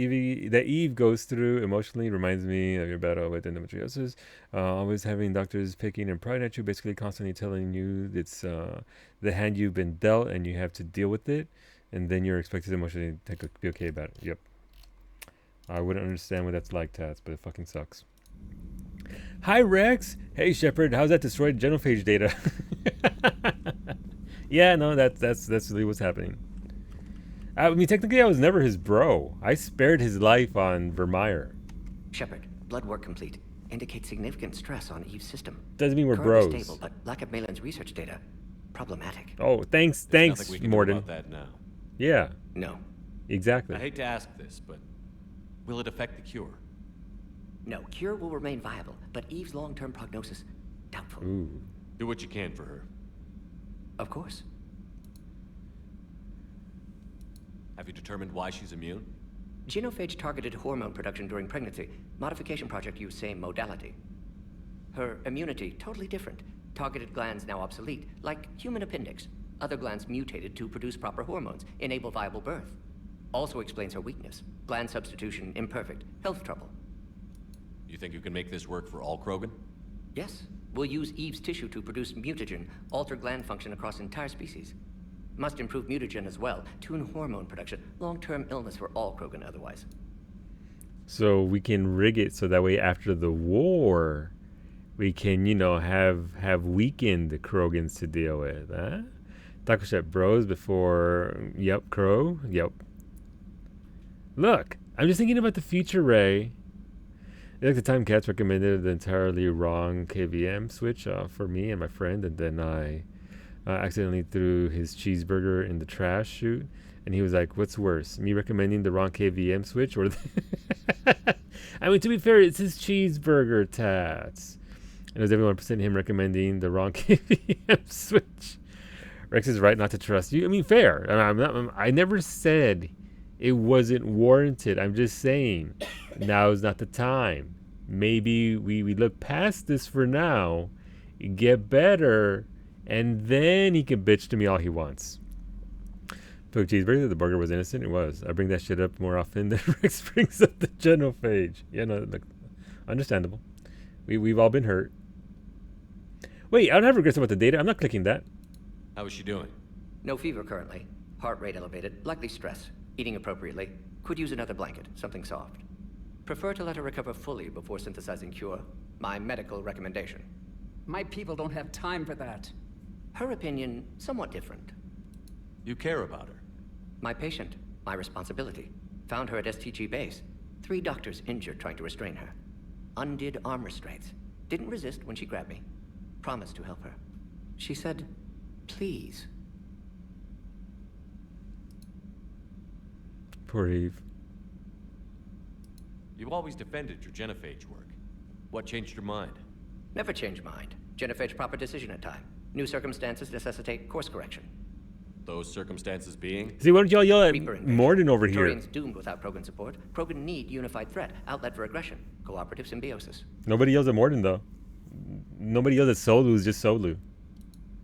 that Eve goes through emotionally reminds me of your battle with endometriosis. Always having doctors picking and prying at you, basically constantly telling you it's the hand you've been dealt and you have to deal with it. And then you're expected emotionally to be okay about it. Yep. I wouldn't understand what that's like, Tats, but it fucking sucks. Hi, Rex. Hey, Shepard. How's that destroyed genophage data? Yeah, no, that's really what's happening. I mean, technically, I was never his bro. I spared his life on Vermeer.
Shepard, blood work complete. Indicates significant stress on Eve's system.
Doesn't mean we're
Currently
bros.
stable, but lack of Malin's research data. Problematic.
Oh, thanks,
Nothing we can
Morden.
do about that now.
Yeah.
No.
Exactly.
I hate to ask this, but will it affect the cure?
No, cure will remain viable, but Eve's long-term prognosis, doubtful.
Ooh.
Do what you can for her.
Of course.
Have you determined why she's immune?
Genophage targeted hormone production during pregnancy. Modification project used same modality. Her immunity, totally different. Targeted glands now obsolete, like human appendix. Other glands mutated to produce proper hormones, enable viable birth. Also explains her weakness. Gland substitution imperfect. Health trouble.
You think you can make this work for all Krogan?
Yes. We'll use Eve's tissue to produce mutagen, alter gland function across entire species. Must improve mutagen as well, tune hormone production. Long-term illness for all Krogan otherwise.
So we can rig it so that way after the war, we can, you know, have weakened Krogans to deal with, huh? Dr. Shep bros before, yep, Crow, yep. Look, I'm just thinking about the future, Ray. Like the time Cats recommended the entirely wrong KVM switch for me and my friend, and then I accidentally threw his cheeseburger in the trash chute, and he was like, what's worse, me recommending the wrong KVM switch or I mean, to be fair, it's his cheeseburger, Tats. And it was everyone percent him recommending the wrong KVM switch. Rex is right not to trust you. I mean, fair. I never said it wasn't warranted. I'm just saying now is not the time. Maybe we look past this for now, get better, and then he can bitch to me all he wants. Took cheeseburger, the burger was innocent. It was. I bring that shit up more often than Rex brings up the genophage. Yeah, no, look, understandable. We've all been hurt. Wait, I don't have regrets about the data. I'm not clicking that.
How is she doing?
No fever currently. Heart rate elevated, likely stress. Eating appropriately. Could use another blanket, something soft. Prefer to let her recover fully before synthesizing cure. My medical recommendation.
My people don't have time for that.
Her opinion, somewhat different.
You care about her.
My patient, my responsibility. Found her at STG base. 3 doctors injured trying to restrain her. Undid arm restraints. Didn't resist when she grabbed me. Promised to help her. She said, please.
Poor Eve.
You've always defended your genophage work. What changed your mind?
Never change mind. Genophage proper decision at time. New circumstances necessitate course correction.
Those circumstances being?
See, why don't y'all yell at Morden over here?
Turian's doomed without Krogan support. Krogan need unified threat, outlet for aggression, cooperative symbiosis.
Nobody yells at Morden, though. Nobody yells at Solu, just Solu.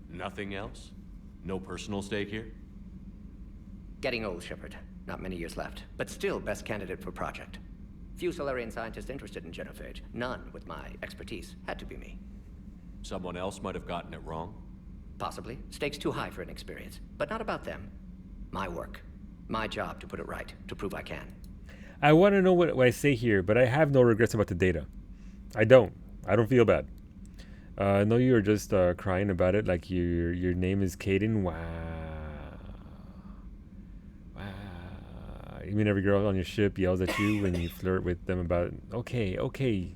Nothing else? No personal stake here?
Getting old, Shepard. Not many years left, but still best candidate for project. Few Solarian scientists interested in genophage. None with my expertise. Had to be me.
Someone else might have gotten it wrong?
Possibly. Stakes too high for an experience. But not about them. My work. My job to put it right. To prove I can.
I want to know what I say here, but I have no regrets about the data. I don't. I don't feel bad. I know you were just crying about it, like your name is Caden. Wow. Wow. You mean every girl on your ship yells at you when you flirt with them about... Okay.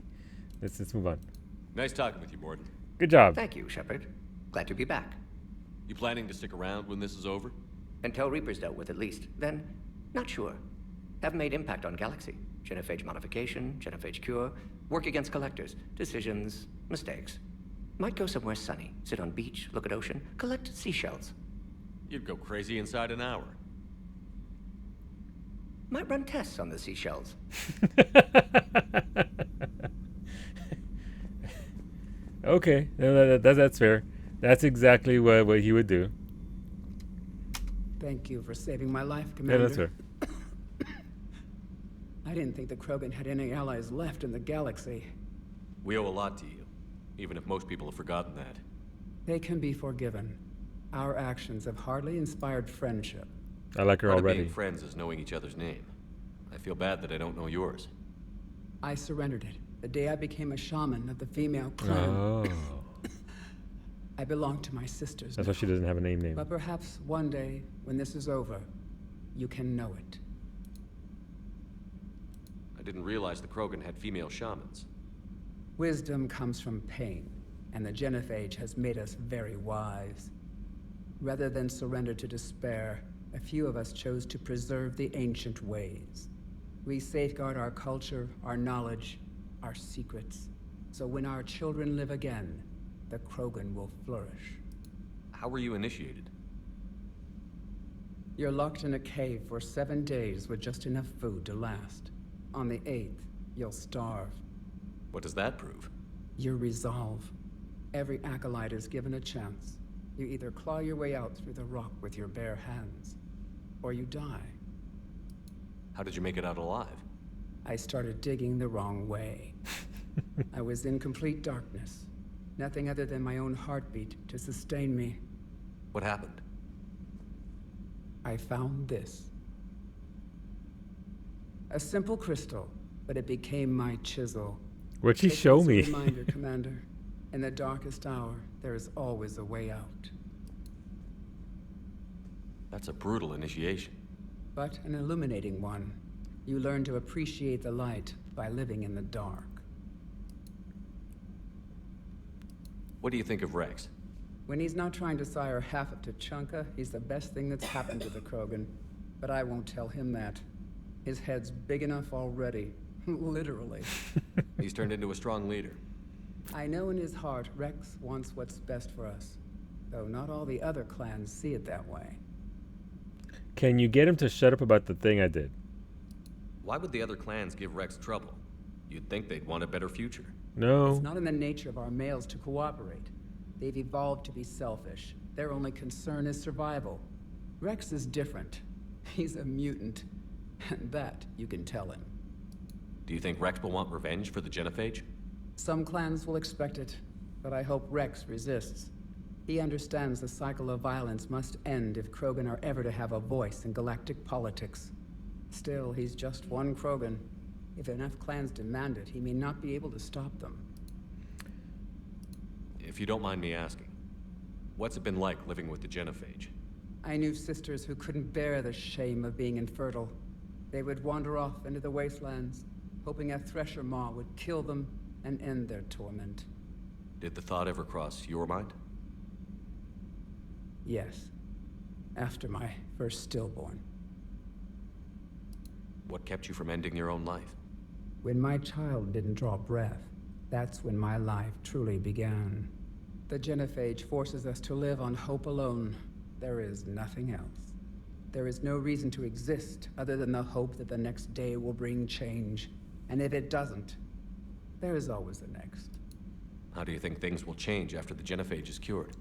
Let's move on.
Nice talking with you, Mordin.
Good job.
Thank you, Shepard. Glad to be back.
You planning to stick around when this is over?
Until Reaper's dealt with, at least. Then, not sure. Haven't made impact on Galaxy. Genophage modification, genophage cure, work against collectors, decisions, mistakes. Might go somewhere sunny, sit on beach, look at ocean, collect seashells.
You'd go crazy inside an hour.
Might run tests on the seashells.
Okay, that's fair. That's exactly what he would do.
Thank you for saving my life, Commander.
Yeah, that's fair.
I didn't think the Krogan had any allies left in the galaxy.
We owe a lot to you, even if most people have forgotten that.
They can be forgiven. Our actions have hardly inspired friendship.
I like her
Part of
already.
being friends is knowing each other's name. I feel bad that I don't know yours.
I surrendered it the day I became a shaman of the female clan.
Oh.
I belong to my sisters.
That's why she doesn't have a name.
But perhaps one day, when this is over, you can know it.
I didn't realize the Krogan had female shamans.
Wisdom comes from pain, and the genophage has made us very wise. Rather than surrender to despair, a few of us chose to preserve the ancient ways. We safeguard our culture, our knowledge, our secrets. So when our children live again, the Krogan will flourish.
How were you initiated?
You're locked in a cave for 7 days with just enough food to last. On the 8th, you'll starve.
What does that prove?
Your resolve. Every acolyte is given a chance. You either claw your way out through the rock with your bare hands, or you die.
How did you make it out alive?
I started digging the wrong way. I was in complete darkness. Nothing other than my own heartbeat to sustain me.
What happened?
I found this. A simple crystal, but it became my chisel.
What'd she
Take
show
it as a
me?
Reminder, Commander. In the darkest hour, there is always a way out.
That's a brutal initiation.
But an illuminating one. You learn to appreciate the light by living in the dark.
What do you think of Rex?
When he's not trying to sire half of Tuchanka, he's the best thing that's happened to the Krogan. But I won't tell him that. His head's big enough already. Literally.
He's turned into a strong leader.
I know in his heart Rex wants what's best for us. Though not all the other clans see it that way.
Can you get him to shut up about the thing I did?
Why would the other clans give Rex trouble? You'd think they'd want a better future.
No.
It's not in the nature of our males to cooperate. They've evolved to be selfish. Their only concern is survival. Rex is different. He's a mutant. And that you can tell him.
Do you think Rex will want revenge for the genophage?
Some clans will expect it, but I hope Rex resists. He understands the cycle of violence must end if Krogan are ever to have a voice in galactic politics. Still, he's just one Krogan. If enough clans demand it, he may not be able to stop them.
If you don't mind me asking, what's it been like living with the genophage?
I knew sisters who couldn't bear the shame of being infertile. They would wander off into the wastelands, hoping a thresher maw would kill them and end their torment.
Did the thought ever cross your mind?
Yes. After my first stillborn.
What kept you from ending your own life?
When my child didn't draw breath, that's when my life truly began. The genophage forces us to live on hope alone. There is nothing else. There is no reason to exist other than the hope that the next day will bring change. And if it doesn't, there is always the next.
How do you think things will change after the genophage is cured?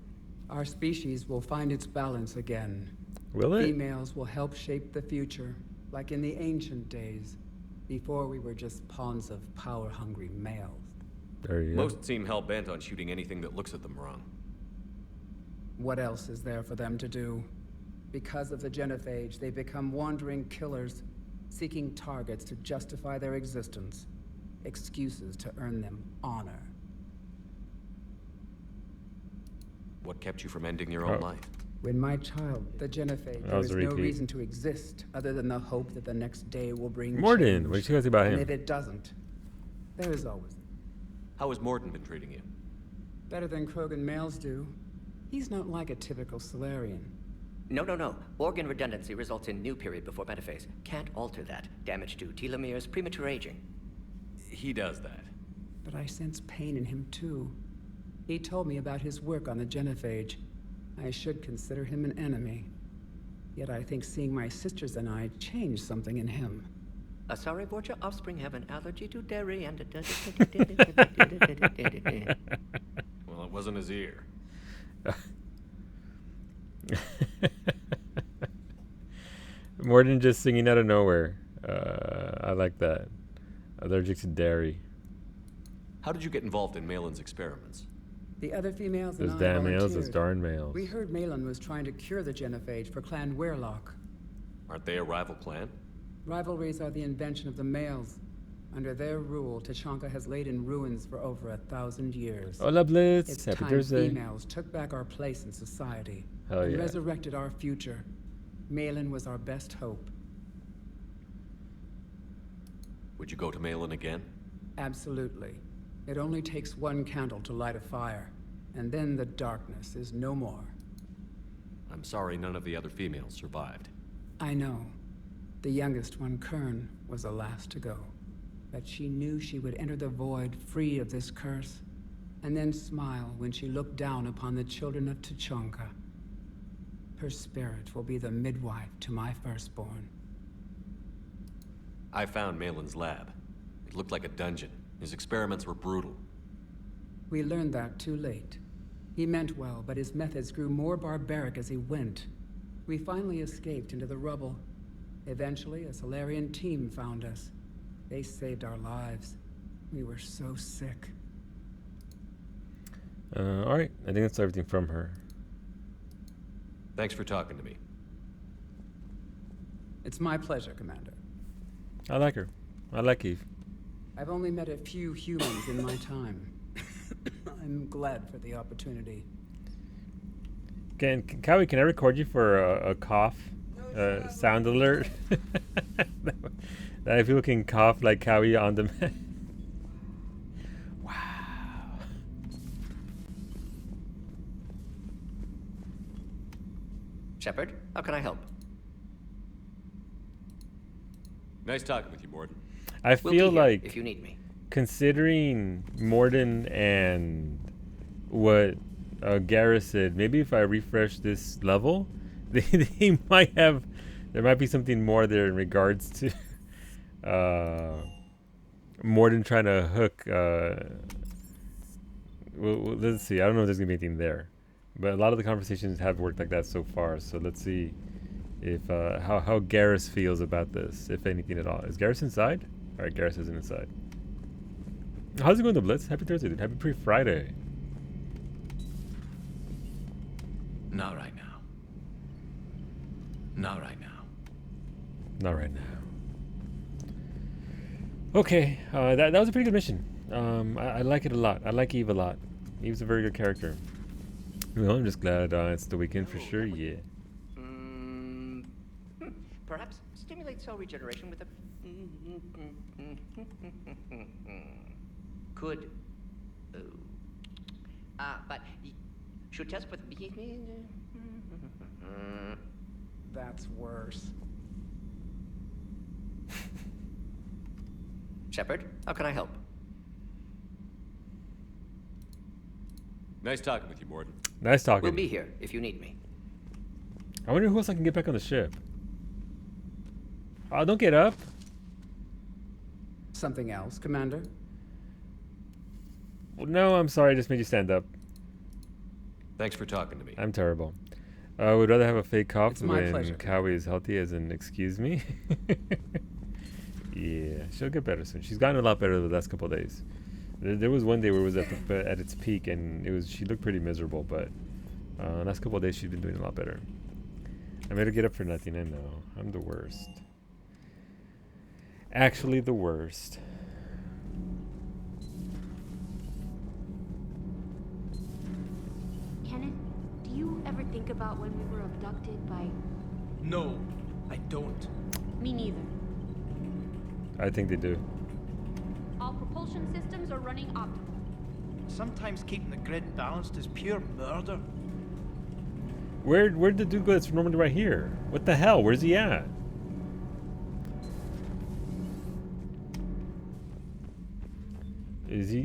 Our species will find its balance again.
Will it?
Females will help shape the future, like in the ancient days. Before we were just pawns of power-hungry males.
There you go.
Most seem hell-bent on shooting anything that looks at them wrong.
What else is there for them to do? Because of the genophage, they become wandering killers, seeking targets to justify their existence. Excuses to earn them honor.
What kept you from ending your own life?
When my child, the genophage, there is no reason to exist other than the hope that the next day will bring
Mordin,
change.
what do you think about him?
And if it doesn't, there is always.
How has Mordin been treating you?
Better than Krogan males do. He's not like a typical Solarian.
No. Organ redundancy results in new period before metaphase. Can't alter that. Damage to telomeres, premature aging.
He does that.
But I sense pain in him too. He told me about his work on the genophage. I should consider him an enemy. Yet I think seeing my sisters and I changed something in him.
Sorry, Borgia offspring have an allergy to dairy and...
Well, it wasn't his ear.
Mordin just singing out of nowhere. I like that. Allergic to dairy.
How did you get involved in Malin's experiments?
The other females and
Those
I
damn males, those
volunteered.
darn males.
We heard Malin was trying to cure the genophage for Clan Weirlock.
Aren't they a rival clan?
Rivalries are the invention of the males. Under their rule, Tachanka has laid in ruins for over 1,000 years.
Hola, Blitz.
It's
Happy
time
Thursday.
females took back our place in society
Hell
and
yeah.
resurrected our future. Malin was our best hope.
Would you go to Malin again?
Absolutely. It only takes one candle to light a fire, and then the darkness is no more.
I'm sorry none of the other females survived.
I know. The youngest one, Kern, was the last to go. But she knew she would enter the void free of this curse, and then smile when she looked down upon the children of Tachanka. Her spirit will be the midwife to my firstborn.
I found Malin's lab. It looked like a dungeon. His experiments were brutal.
We learned that too late. He meant well, but his methods grew more barbaric as he went. We finally escaped into the rubble. Eventually, a Solarian team found us. They saved our lives. We were so sick.
Alright, I think that's everything from her.
Thanks for talking to me.
It's my pleasure, Commander.
I like her. I like Eve.
I've only met a few humans in my time. I'm glad for the opportunity.
Cowie, can I record you for a cough sound alert? That people can cough like Cowie on demand. Wow.
Shepard, how can I help?
Nice talking with you, Mordin.
I feel like,
if you need me.
Considering Mordin and what Garrus said, maybe if I refresh this level, they might have, there might be something more there in regards to Mordin trying to hook. Well, let's see. I don't know if there's gonna be anything there, but a lot of the conversations have worked like that so far. So let's see if how Garrus feels about this, if anything at all. Is Garrus inside? All right, Garrus isn't inside. How's it going, the Blitz? Happy Thursday, dude. Happy pre-Friday.
Not right now. Not right now.
Not right now. Okay, that was a pretty good mission. I like it a lot. I like Eve a lot. Eve's a very good character. Well, I'm just glad it's the weekend for sure, yeah.
Perhaps stimulate cell regeneration with a... Could. But should test with...
That's worse.
Shepard, how can I help?
Nice talking with you, Mordin.
Nice talking.
We'll be here if you need me.
I wonder who else I can get back on the ship. Oh, don't get up.
Something else, Commander?
Well, no, I'm sorry. I just made you stand up.
Thanks for talking to me.
I'm terrible. I would rather have a fake cough
It's my
when
pleasure.
Cowie is healthy, as in, excuse me. Yeah, She'll get better soon. She's gotten a lot better the last couple of days. There was one day where it was at its peak, and she looked pretty miserable. But the last couple of days she's been doing a lot better. I made her get up for nothing. I know. I'm the worst. Actually, the worst.
Kenneth, do you ever think about when we were abducted by...
No, I don't.
Me neither.
I think they do.
All propulsion systems are running optimal.
Sometimes keeping the grid balanced is pure murder.
Where'd the dude go that's normally right here? What the hell? Where's he at? Is he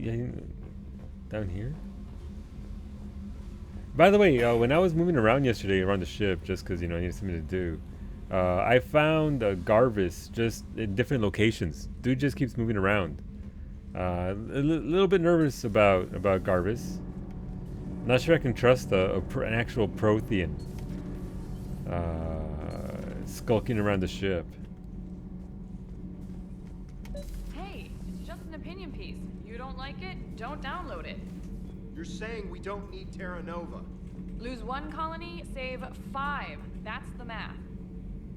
down here? By the way, when I was moving around yesterday around the ship, just because, I needed something to do, I found Garvis just in different locations. Dude just keeps moving around. A little bit nervous about Garvis. Not sure I can trust an actual Prothean skulking around the ship.
Hey, it's just an opinion piece. You don't like it? Don't download it.
You're saying we don't need Terra Nova.
Lose 1 colony, save 5. That's the math.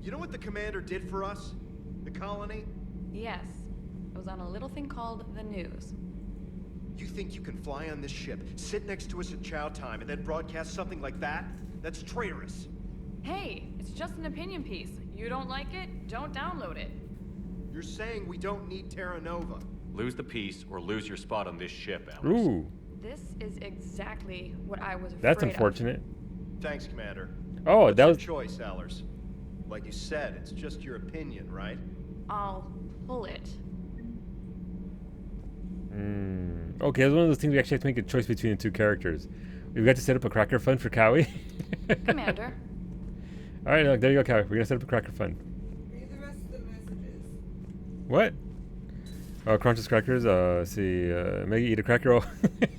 You know what the commander did for us? The colony?
Yes. It was on a little thing called the news.
You think you can fly on this ship, sit next to us at chow time, and then broadcast something like that? That's traitorous.
Hey, it's just an opinion piece. You don't like it? Don't download it.
You're saying we don't need Terra Nova.
Lose the piece or lose your spot on this ship, Alice.
Ooh.
This is exactly what I was afraid
That's
of.
unfortunate.
Thanks, Commander.
Oh,
What's
that
your
was
choice, Allers. Like you said, it's just your opinion, right?
I'll pull it.
Okay, it's one of those things we actually have to make a choice between the two characters. We've got to set up a cracker fund for Cowie.
Commander.
All right, look, there you go, Cowie. We're gonna set up a cracker fund.
Read the rest of the messages.
What? Crunches crackers. See, Maggie, eat a cracker.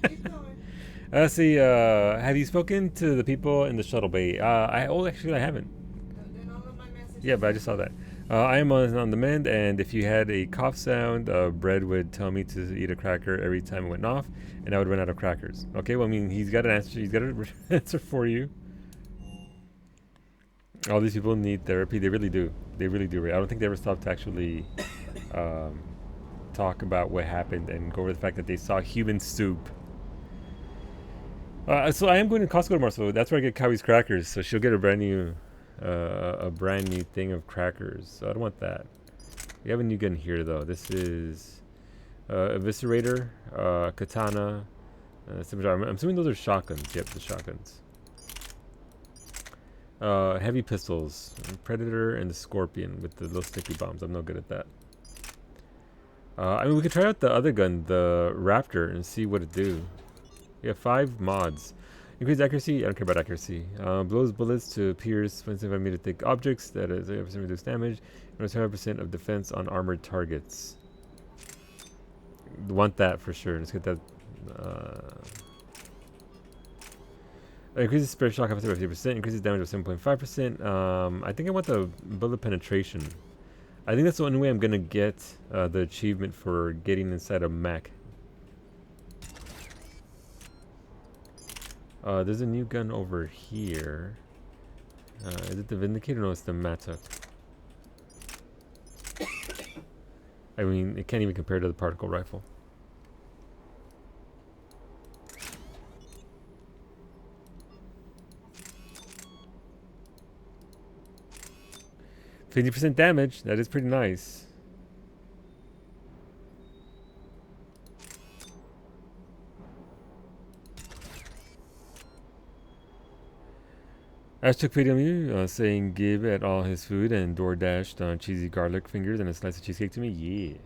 Keep going.
See, have you spoken to the people in the shuttle bay? Actually, I haven't.
Then all of my messages.
Yeah, but I just saw that. I am on the mend, and if you had a cough sound, Bread would tell me to eat a cracker every time it went off, and I would run out of crackers. Okay, well, I mean, he's got an answer. He's got an answer for you. All these people need therapy. They really do. They really do. I don't think they ever stop to actually talk about what happened and go over the fact that they saw human soup. So I am going to Costco tomorrow, so that's where I get Kowie's crackers. So she'll get a brand new thing of crackers. So I don't want that. We have a new gun here, though. This is Eviscerator, Katana, Scimitar. I'm assuming those are shotguns. Yep, the shotguns. Heavy pistols, Predator and the Scorpion with the little sticky bombs. I'm no good at that. I mean, we could try out the other gun, the Raptor, and see what it do. We have 5 mods. Increase accuracy. I don't care about accuracy. Blows bullets to pierce 25 meter thick objects. That is 8% reduced damage. And 25% of defense on armored targets. Want that for sure. Let's get that. Increases spare shock capacity by 50%. Increases damage by 7.5%. I think I want the bullet penetration. I think that's the only way I'm gonna get the achievement for getting inside a mech. There's a new gun over here. Is it the Vindicator? No, it's the Matuk. I mean, it can't even compare to the particle rifle. %50 damage. That is pretty nice. Ash took pity on me, saying give at all his food and door dashed on cheesy garlic fingers and a slice of cheesecake to me. Yeah.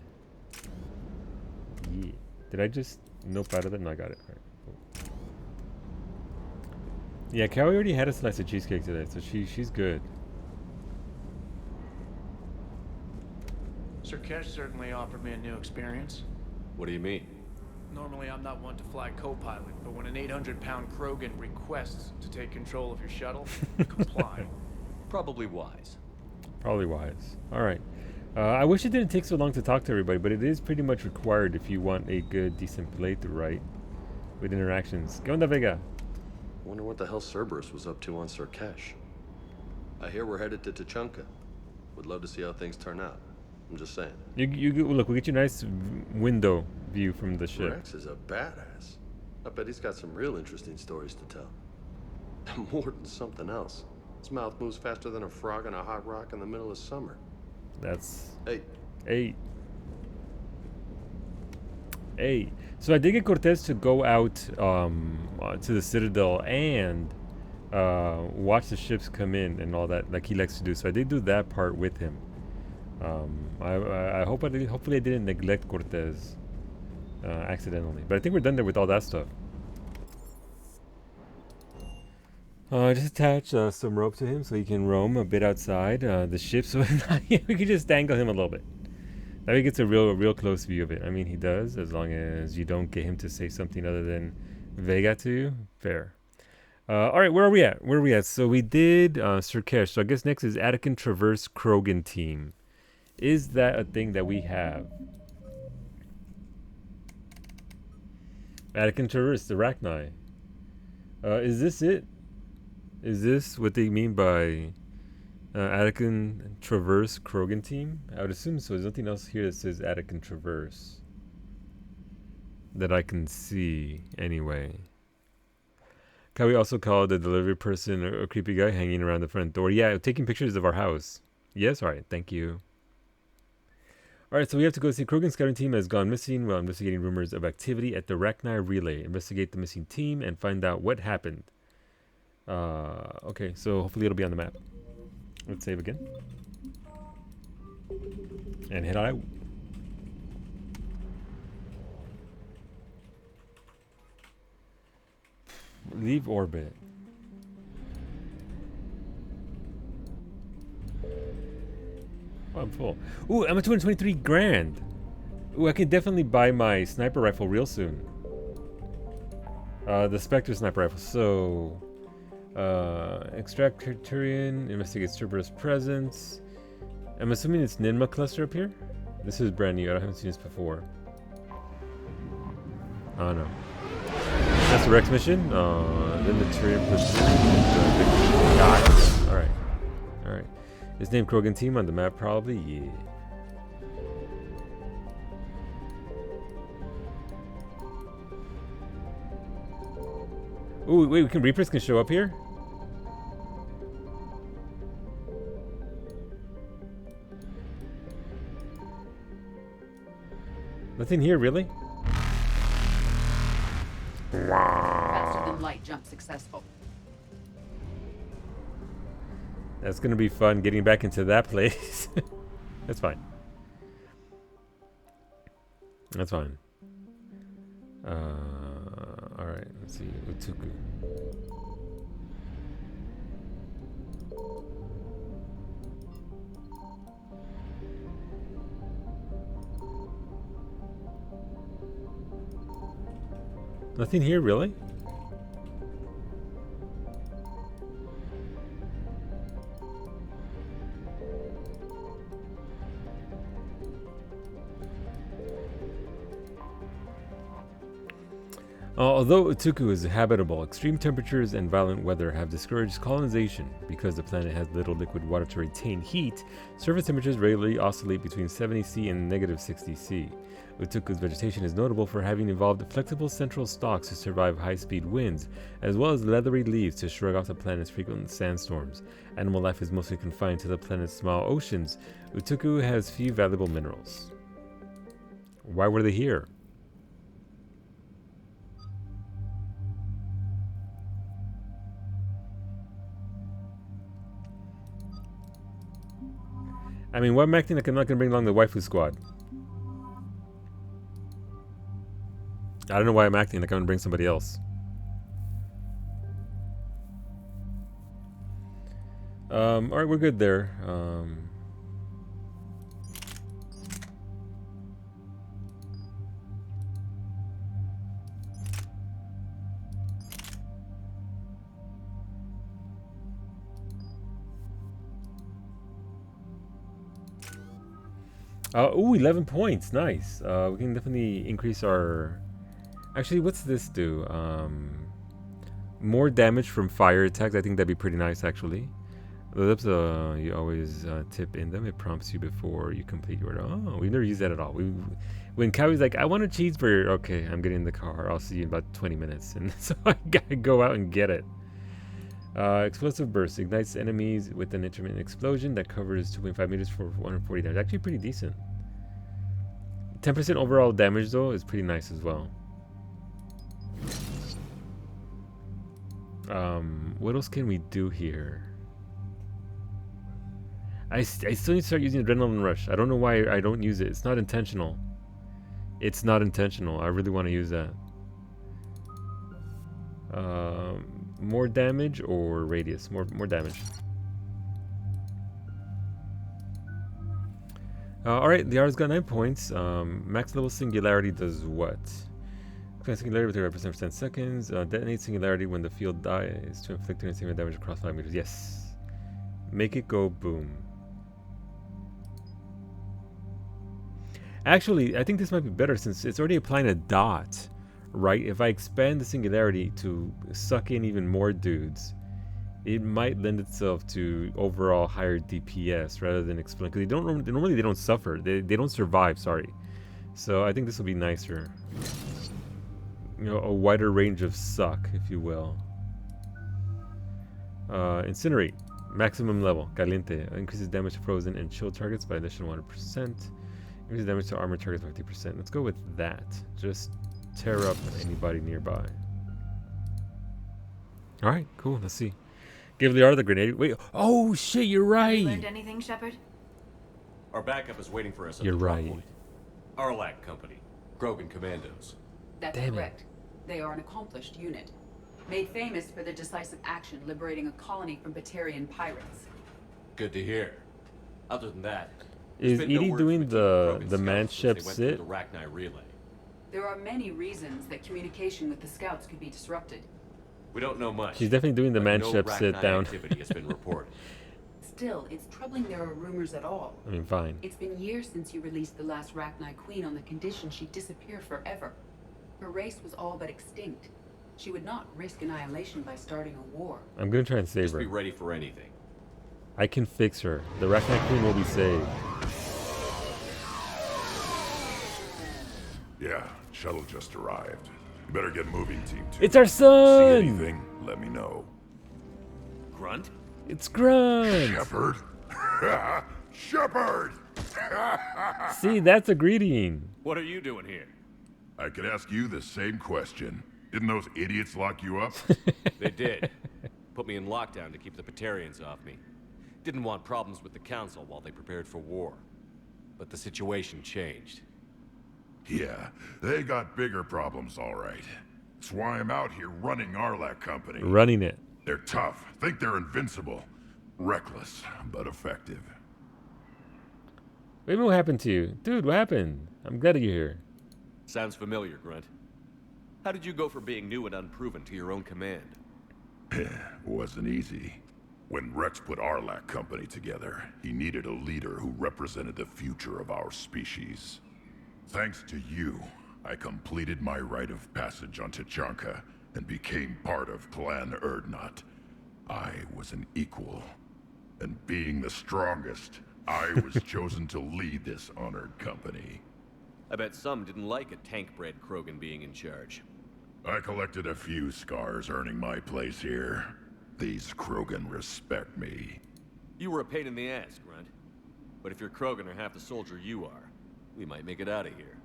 Yeah. Did I just nope out of it? No, I got it. All right, cool. Yeah, Cowie already had a slice of cheesecake today, so she's good.
Sir Kesh certainly offered me a new experience.
What do you mean?
Normally I'm not one to fly co-pilot, but when an 800-pound Krogan requests to take control of your shuttle, comply.
Probably wise.
Probably wise. All right. I wish it didn't take so long to talk to everybody, but it is pretty much required if you want a good, decent playthrough, right? With interactions. ¿Qué onda, Vega?
Wonder what the hell Cerberus was up to on Surkesh. I hear we're headed to Tuchanka. Would love to see how things turn out. I'm just saying.
Look, we get you a nice window view from the ship.
Rex is a badass. I bet he's got some real interesting stories to tell. More than something else. His mouth moves faster than a frog on a hot rock in the middle of summer.
That's...
Hey.
So I did get Cortez to go out to the Citadel and watch the ships come in and all that, like he likes to do. So I did do that part with him. I hope hopefully I didn't neglect Cortez accidentally. But I think we're done there with all that stuff. Just attach some rope to him so he can roam a bit outside the ship, so we can just dangle him a little bit. That way he gets a real close view of it. I mean, he does, as long as you don't get him to say something other than Vega to you. Fair. All right, where are we at? So we did Surkesh. So I guess next is Attican Traverse Krogan team. Is that a thing that we have? Attican Traverse, the Rachni. Is this it? Is this what they mean by Attican Traverse Krogan team? I would assume so. There's nothing else here that says Attican Traverse that I can see anyway. Can we also call the delivery person a creepy guy hanging around the front door? Yeah, taking pictures of our house. Yes, all right, thank you. All right, so we have to go see Krogan scouting team has gone missing while investigating rumors of activity at the Rachni relay. Investigate the missing team and find out what happened. Okay, so hopefully it'll be on the map. Let's save again. And head out. Leave orbit. Oh, I'm full. Ooh, I'm at 223 grand. Ooh, I can definitely buy my sniper rifle real soon. The Spectre sniper rifle. So, extract Criterion, investigate Cerberus presence. I'm assuming it's Ninma cluster up here. This is brand new. I haven't seen this before. Oh no. That's the Rex mission. Then the Tyrion Got. Alright. Alright. Is named Krogan team on the map probably? Yeah. Ooh, wait, Reapers can show up here? Nothing here, really?
Faster than light jump successful.
That's gonna be fun getting back into that place. That's fine. That's fine. Alright, let's see. Utuku. Nothing here, really? Although Utuku is habitable, extreme temperatures and violent weather have discouraged colonization. Because the planet has little liquid water to retain heat, surface temperatures regularly oscillate between 70 C and negative 60 C. Utuku's vegetation is notable for having evolved flexible central stalks to survive high-speed winds, as well as leathery leaves to shrug off the planet's frequent sandstorms. Animal life is mostly confined to the planet's small oceans. Utuku has few valuable minerals. Why were they here? I mean, why am I acting like I'm not going to bring along the waifu squad? I don't know why I'm acting like I'm going to bring somebody else. Alright, we're good there. Ooh, 11 points. Nice. We can definitely increase our... Actually, what's this do? More damage from fire attacks. I think that'd be pretty nice, actually. The lips, you always tip in them. It prompts you before you complete your... Oh, we never used that at all. When Kowie's like, I want a cheeseburger. Okay, I'm getting in the car. I'll see you in about 20 minutes. And so I gotta go out and get it. Explosive burst ignites enemies with an intermittent explosion that covers 2.5 meters for 140 damage. Actually pretty decent. 10% overall damage though is pretty nice as well. What else can we do here? I still need to start using Adrenaline Rush. I don't know why I don't use it. It's not intentional. It's not intentional. I really want to use that. More damage or radius? More damage. Alright, the artist got 9 points. Max level Singularity does what? Singularity with a represent for 10 seconds. Detonate Singularity when the field dies to inflict significant damage across 5 meters. Yes. Make it go boom. Actually, I think this might be better since it's already applying a dot, right? If I expand the Singularity to suck in even more dudes, it might lend itself to overall higher DPS rather than explode. Because normally they don't suffer. They don't survive, sorry. So I think this will be nicer. You know, a wider range of suck, if you will. Incinerate. Maximum level. Caliente. Increases damage to frozen and chill targets by additional 100%. Increases damage to armor targets by 50%. Let's go with that. Just tear up anybody nearby. Alright, cool. Let's see. Give Liara the grenade. Wait. Oh, shit, you're right.
You learned anything, Shepard?
Our backup is waiting for us at
You're
the drop
right.
point. Arlac Company. Krogan Commandos.
That's correct. They are an accomplished unit, made famous for their decisive action liberating a colony from Batarian pirates.
Good to hear. Other than that,
Is Edie doing the manship sit?
the Rachni relay.
There are many reasons that communication with the scouts could be disrupted.
We don't know much.
She's definitely doing the manship sit
Rachni
down.
activity has been reported.
Still, it's troubling there are rumors at all.
I mean, fine.
It's been years since you released the last Rachni Queen on the condition she'd disappear forever. Her race was all but extinct. She would not risk annihilation by starting a war.
I'm gonna try and save
Just
her.
be ready for anything.
I can fix her. The Rachni Queen will be saved.
Yeah, shuttle just arrived. You better get moving, Team 2.
It's our son!
See anything, let me know.
Grunt?
It's Grunt!
Shepard? Shepard!
See, that's a greeting.
What are you doing here?
I could ask you the same question. Didn't those idiots lock you up?
They did. Put me in lockdown to keep the Batarians off me. Didn't want problems with the Council while they prepared for war. But the situation changed.
Yeah, they got bigger problems, all right. That's why I'm out here running Arlac Company.
Running it.
They're tough, think they're invincible. Reckless, but effective.
Wait, what happened to you? Dude, what happened? I'm glad you're here.
Sounds familiar, Grunt. How did you go from being new and unproven to your own command?
Wasn't easy. When Rex put Arlac Company together, he needed a leader who represented the future of our species. Thanks to you, I completed my rite of passage on Tuchanka and became part of Clan Urdnot. I was an equal, and being the strongest, I was chosen to lead this honored company.
I bet some didn't like a tank-bred Krogan being in charge.
I collected a few scars earning my place here. These Krogan respect me.
You were a pain in the ass, Grunt. But if your Krogan are half the soldier you are, we might make it out of here.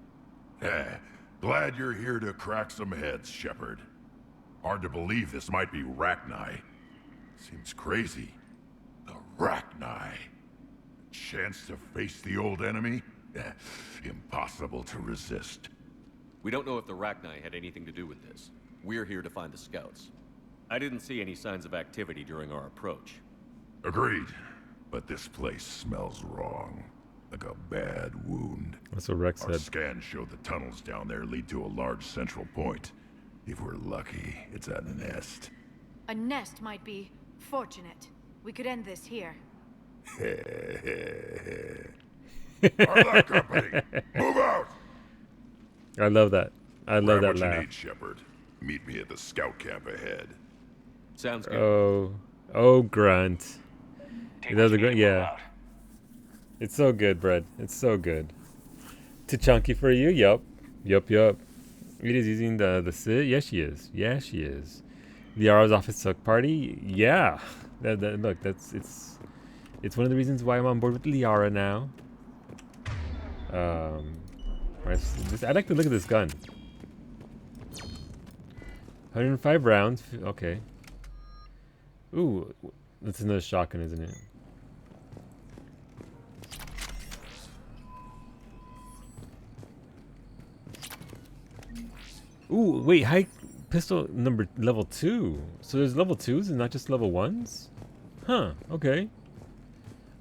Glad you're here to crack some heads, Shepard. Hard to believe this might be Rachni. Seems crazy. The Rachni. Chance to face the old enemy? Impossible to resist.
We don't know if the Rachni had anything to do with this. We're here to find the scouts. I didn't see any signs of activity during our approach.
Agreed. But this place smells wrong. Like a bad wound.
That's what Rex
Our
said.
scans show the tunnels down there lead to a large central point. If we're lucky, it's a nest.
A nest might be fortunate. We could end this here.
Arla Company, move out!
I love that. I love
Grab
that
what you
laugh.
need, Shepard. Meet me at the scout camp ahead.
Sounds good.
Oh, Grunt. Is that the Grunt? Yeah. It's so good, Brad. It's so good. Too chunky for you? Yup. It is using the Sid? Yes, she is. Yeah, she is. Liara's office suck party? Yeah. Look, it's one of the reasons why I'm on board with Liara now. I like to look at this gun. 105 rounds. Okay. Ooh, that's another shotgun, isn't it? Ooh, wait, high pistol level 2. So there's level 2s and not just level 1s? Huh, okay.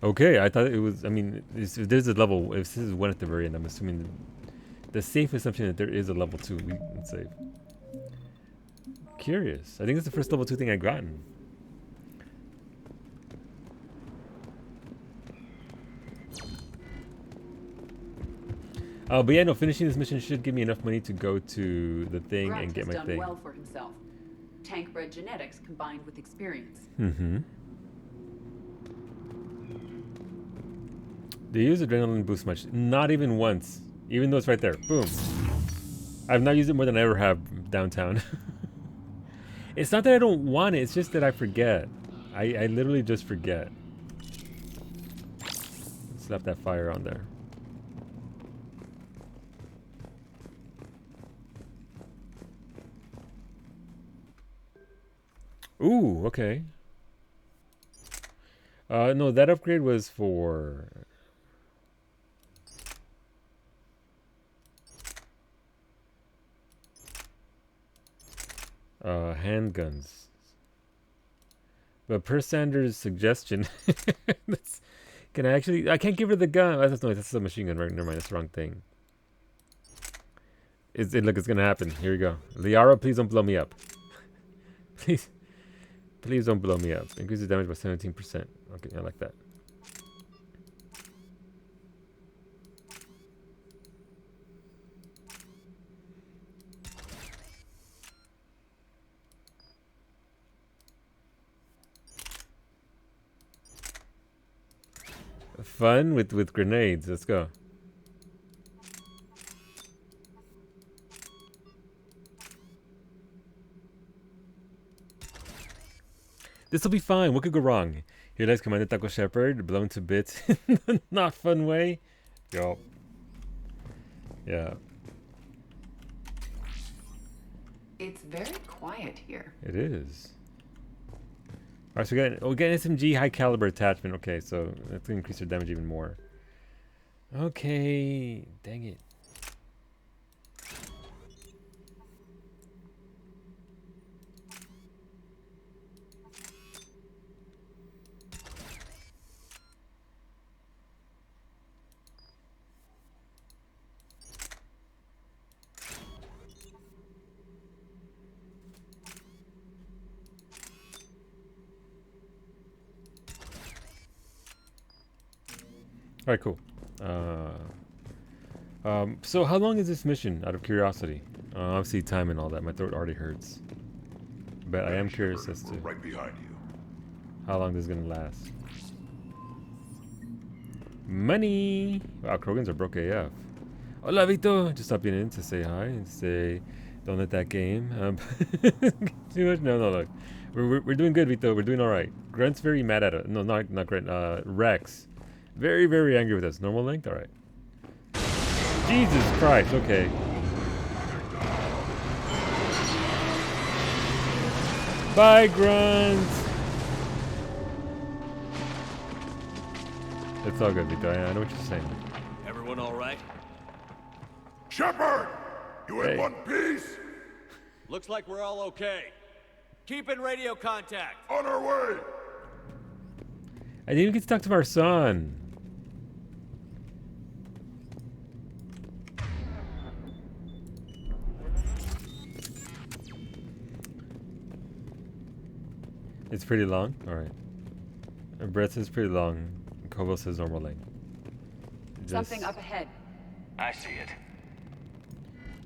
Okay, I thought it was, I mean, if there's a level, if this is 1 at the very end, I'm assuming the safe assumption that there is a level 2. Let's say. Curious. I think it's the first level 2 thing I've gotten. But yeah, no, finishing this mission should give me enough money to go to the thing
Grunt
and get
has
my
done
thing.
well for himself. Tank-bred genetics combined with experience.
Mm-hmm. Do you use adrenaline boost much? Not even once. Even though it's right there. Boom. I've not used it more than I ever have downtown. It's not that I don't want it, it's just that I forget. I literally just forget. Slap that fire on there. Ooh, okay. No, that upgrade was for... handguns. But per Sanders' suggestion... can I actually... I can't give her the gun. Oh, that's a machine gun, right? Never mind, that's the wrong thing. Look, it's gonna happen. Here we go. Liara, please don't blow me up. Please don't blow me up. Increases damage by 17%. Okay, I like that. Fun with grenades. Let's go. This will be fine. What could go wrong? Here lies Commander Taco Shepard, blown to bits in a not fun way. Yo. Yeah.
It's very quiet here.
It is. Alright, so we got an SMG high caliber attachment. Okay, so that's gonna increase their damage even more. Okay. Dang it. All right, cool. So how long is this mission, out of curiosity? Obviously time and all that. My throat already hurts. But I am curious as to
right behind you.
How long this is gonna last. Money! Wow, Krogans are broke AF. Hola, Vito! Just stopping in to say hi and say, don't let that game. Too much? No, look. We're doing good, Vito. We're doing all right. Grunt's very mad at it. No, not Grunt. Rex. Very, very angry with us. Normal length? Alright. Jesus Christ, okay. Bye, Grunt! It's all good, Vito. I know what you're saying.
Everyone all right?
Shepard! You in one piece?
Looks like we're all okay. Keep in radio contact.
On our way!
I didn't get to talk to our son. It's pretty long? Alright. Brett says pretty long. Kobo says normal length.
Something up ahead.
I see it.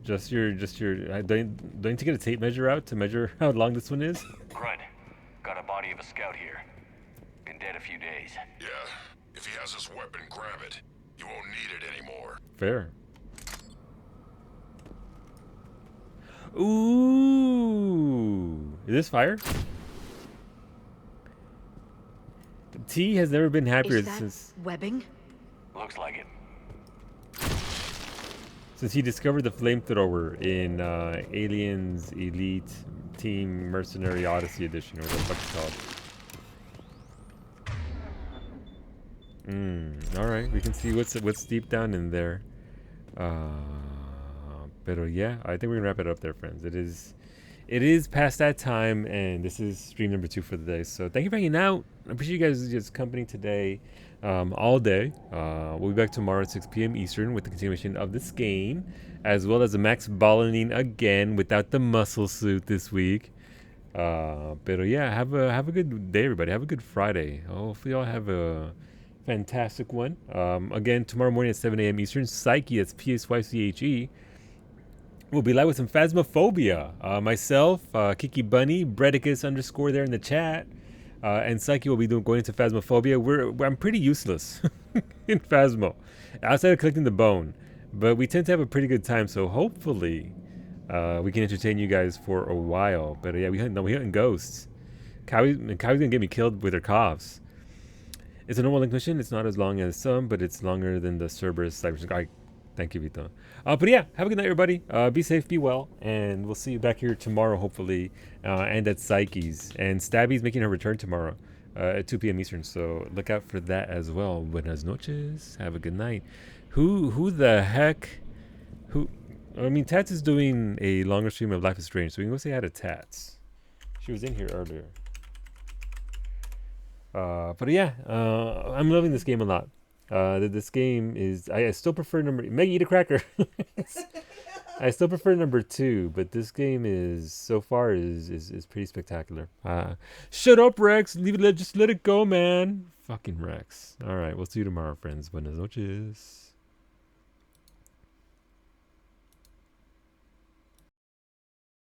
Just your. Don't you get a tape measure out to measure how long this one is?
Grunt, got a body of a scout here. Been dead a few days.
Yeah, if he has his weapon, grab it. You won't need it anymore.
Fair. Ooh, is this fire? T has never been happier since
webbing.
Looks like it.
Since he discovered the flamethrower in Aliens Elite Team Mercenary Odyssey Edition, or what the fuck it's called. All right, we can see what's deep down in there. But yeah, I think we're gonna wrap it up there, friends. It is past that time, and this is stream number 2 for the day. So thank you for hanging out. I appreciate you guys' company today, all day. We'll be back tomorrow at 6 p.m. Eastern with the continuation of this game, as well as a Max Ballening again without the muscle suit this week. But yeah, have a good day, everybody. Have a good Friday. Hopefully, y'all have a fantastic one. Again, tomorrow morning at 7 a.m. Eastern, Psyche, that's Psyche. We'll be live with some Phasmophobia. Myself, Kiki Bunny, Bredicus _ there in the chat, and Psyche will be going into Phasmophobia. I'm pretty useless in Phasmo, outside of collecting the bone, but we tend to have a pretty good time. So hopefully, we can entertain you guys for a while. But yeah, we hunting ghosts. Kylie's gonna get me killed with her coughs. It's a normal link mission. It's not as long as some, but it's longer than the Cerberus cyber. Thank you, Vito. But yeah, have a good night, everybody. Be safe, be well, and we'll see you back here tomorrow, hopefully, and at Psyche's. And Stabby's making her return tomorrow at 2 p.m. Eastern, so look out for that as well. Buenas noches. Have a good night. Who the heck? I mean, Tats is doing a longer stream of Life is Strange, so we can go say hi to Tats. She was in here earlier. But yeah, I'm loving this game a lot. This game is I still prefer Maggie, eat a cracker. I still prefer number 2, but this game is so far is pretty spectacular. Shut up, Rex. Just let it go, man. Fucking Rex. All right, we'll see you tomorrow, friends. Buenas noches.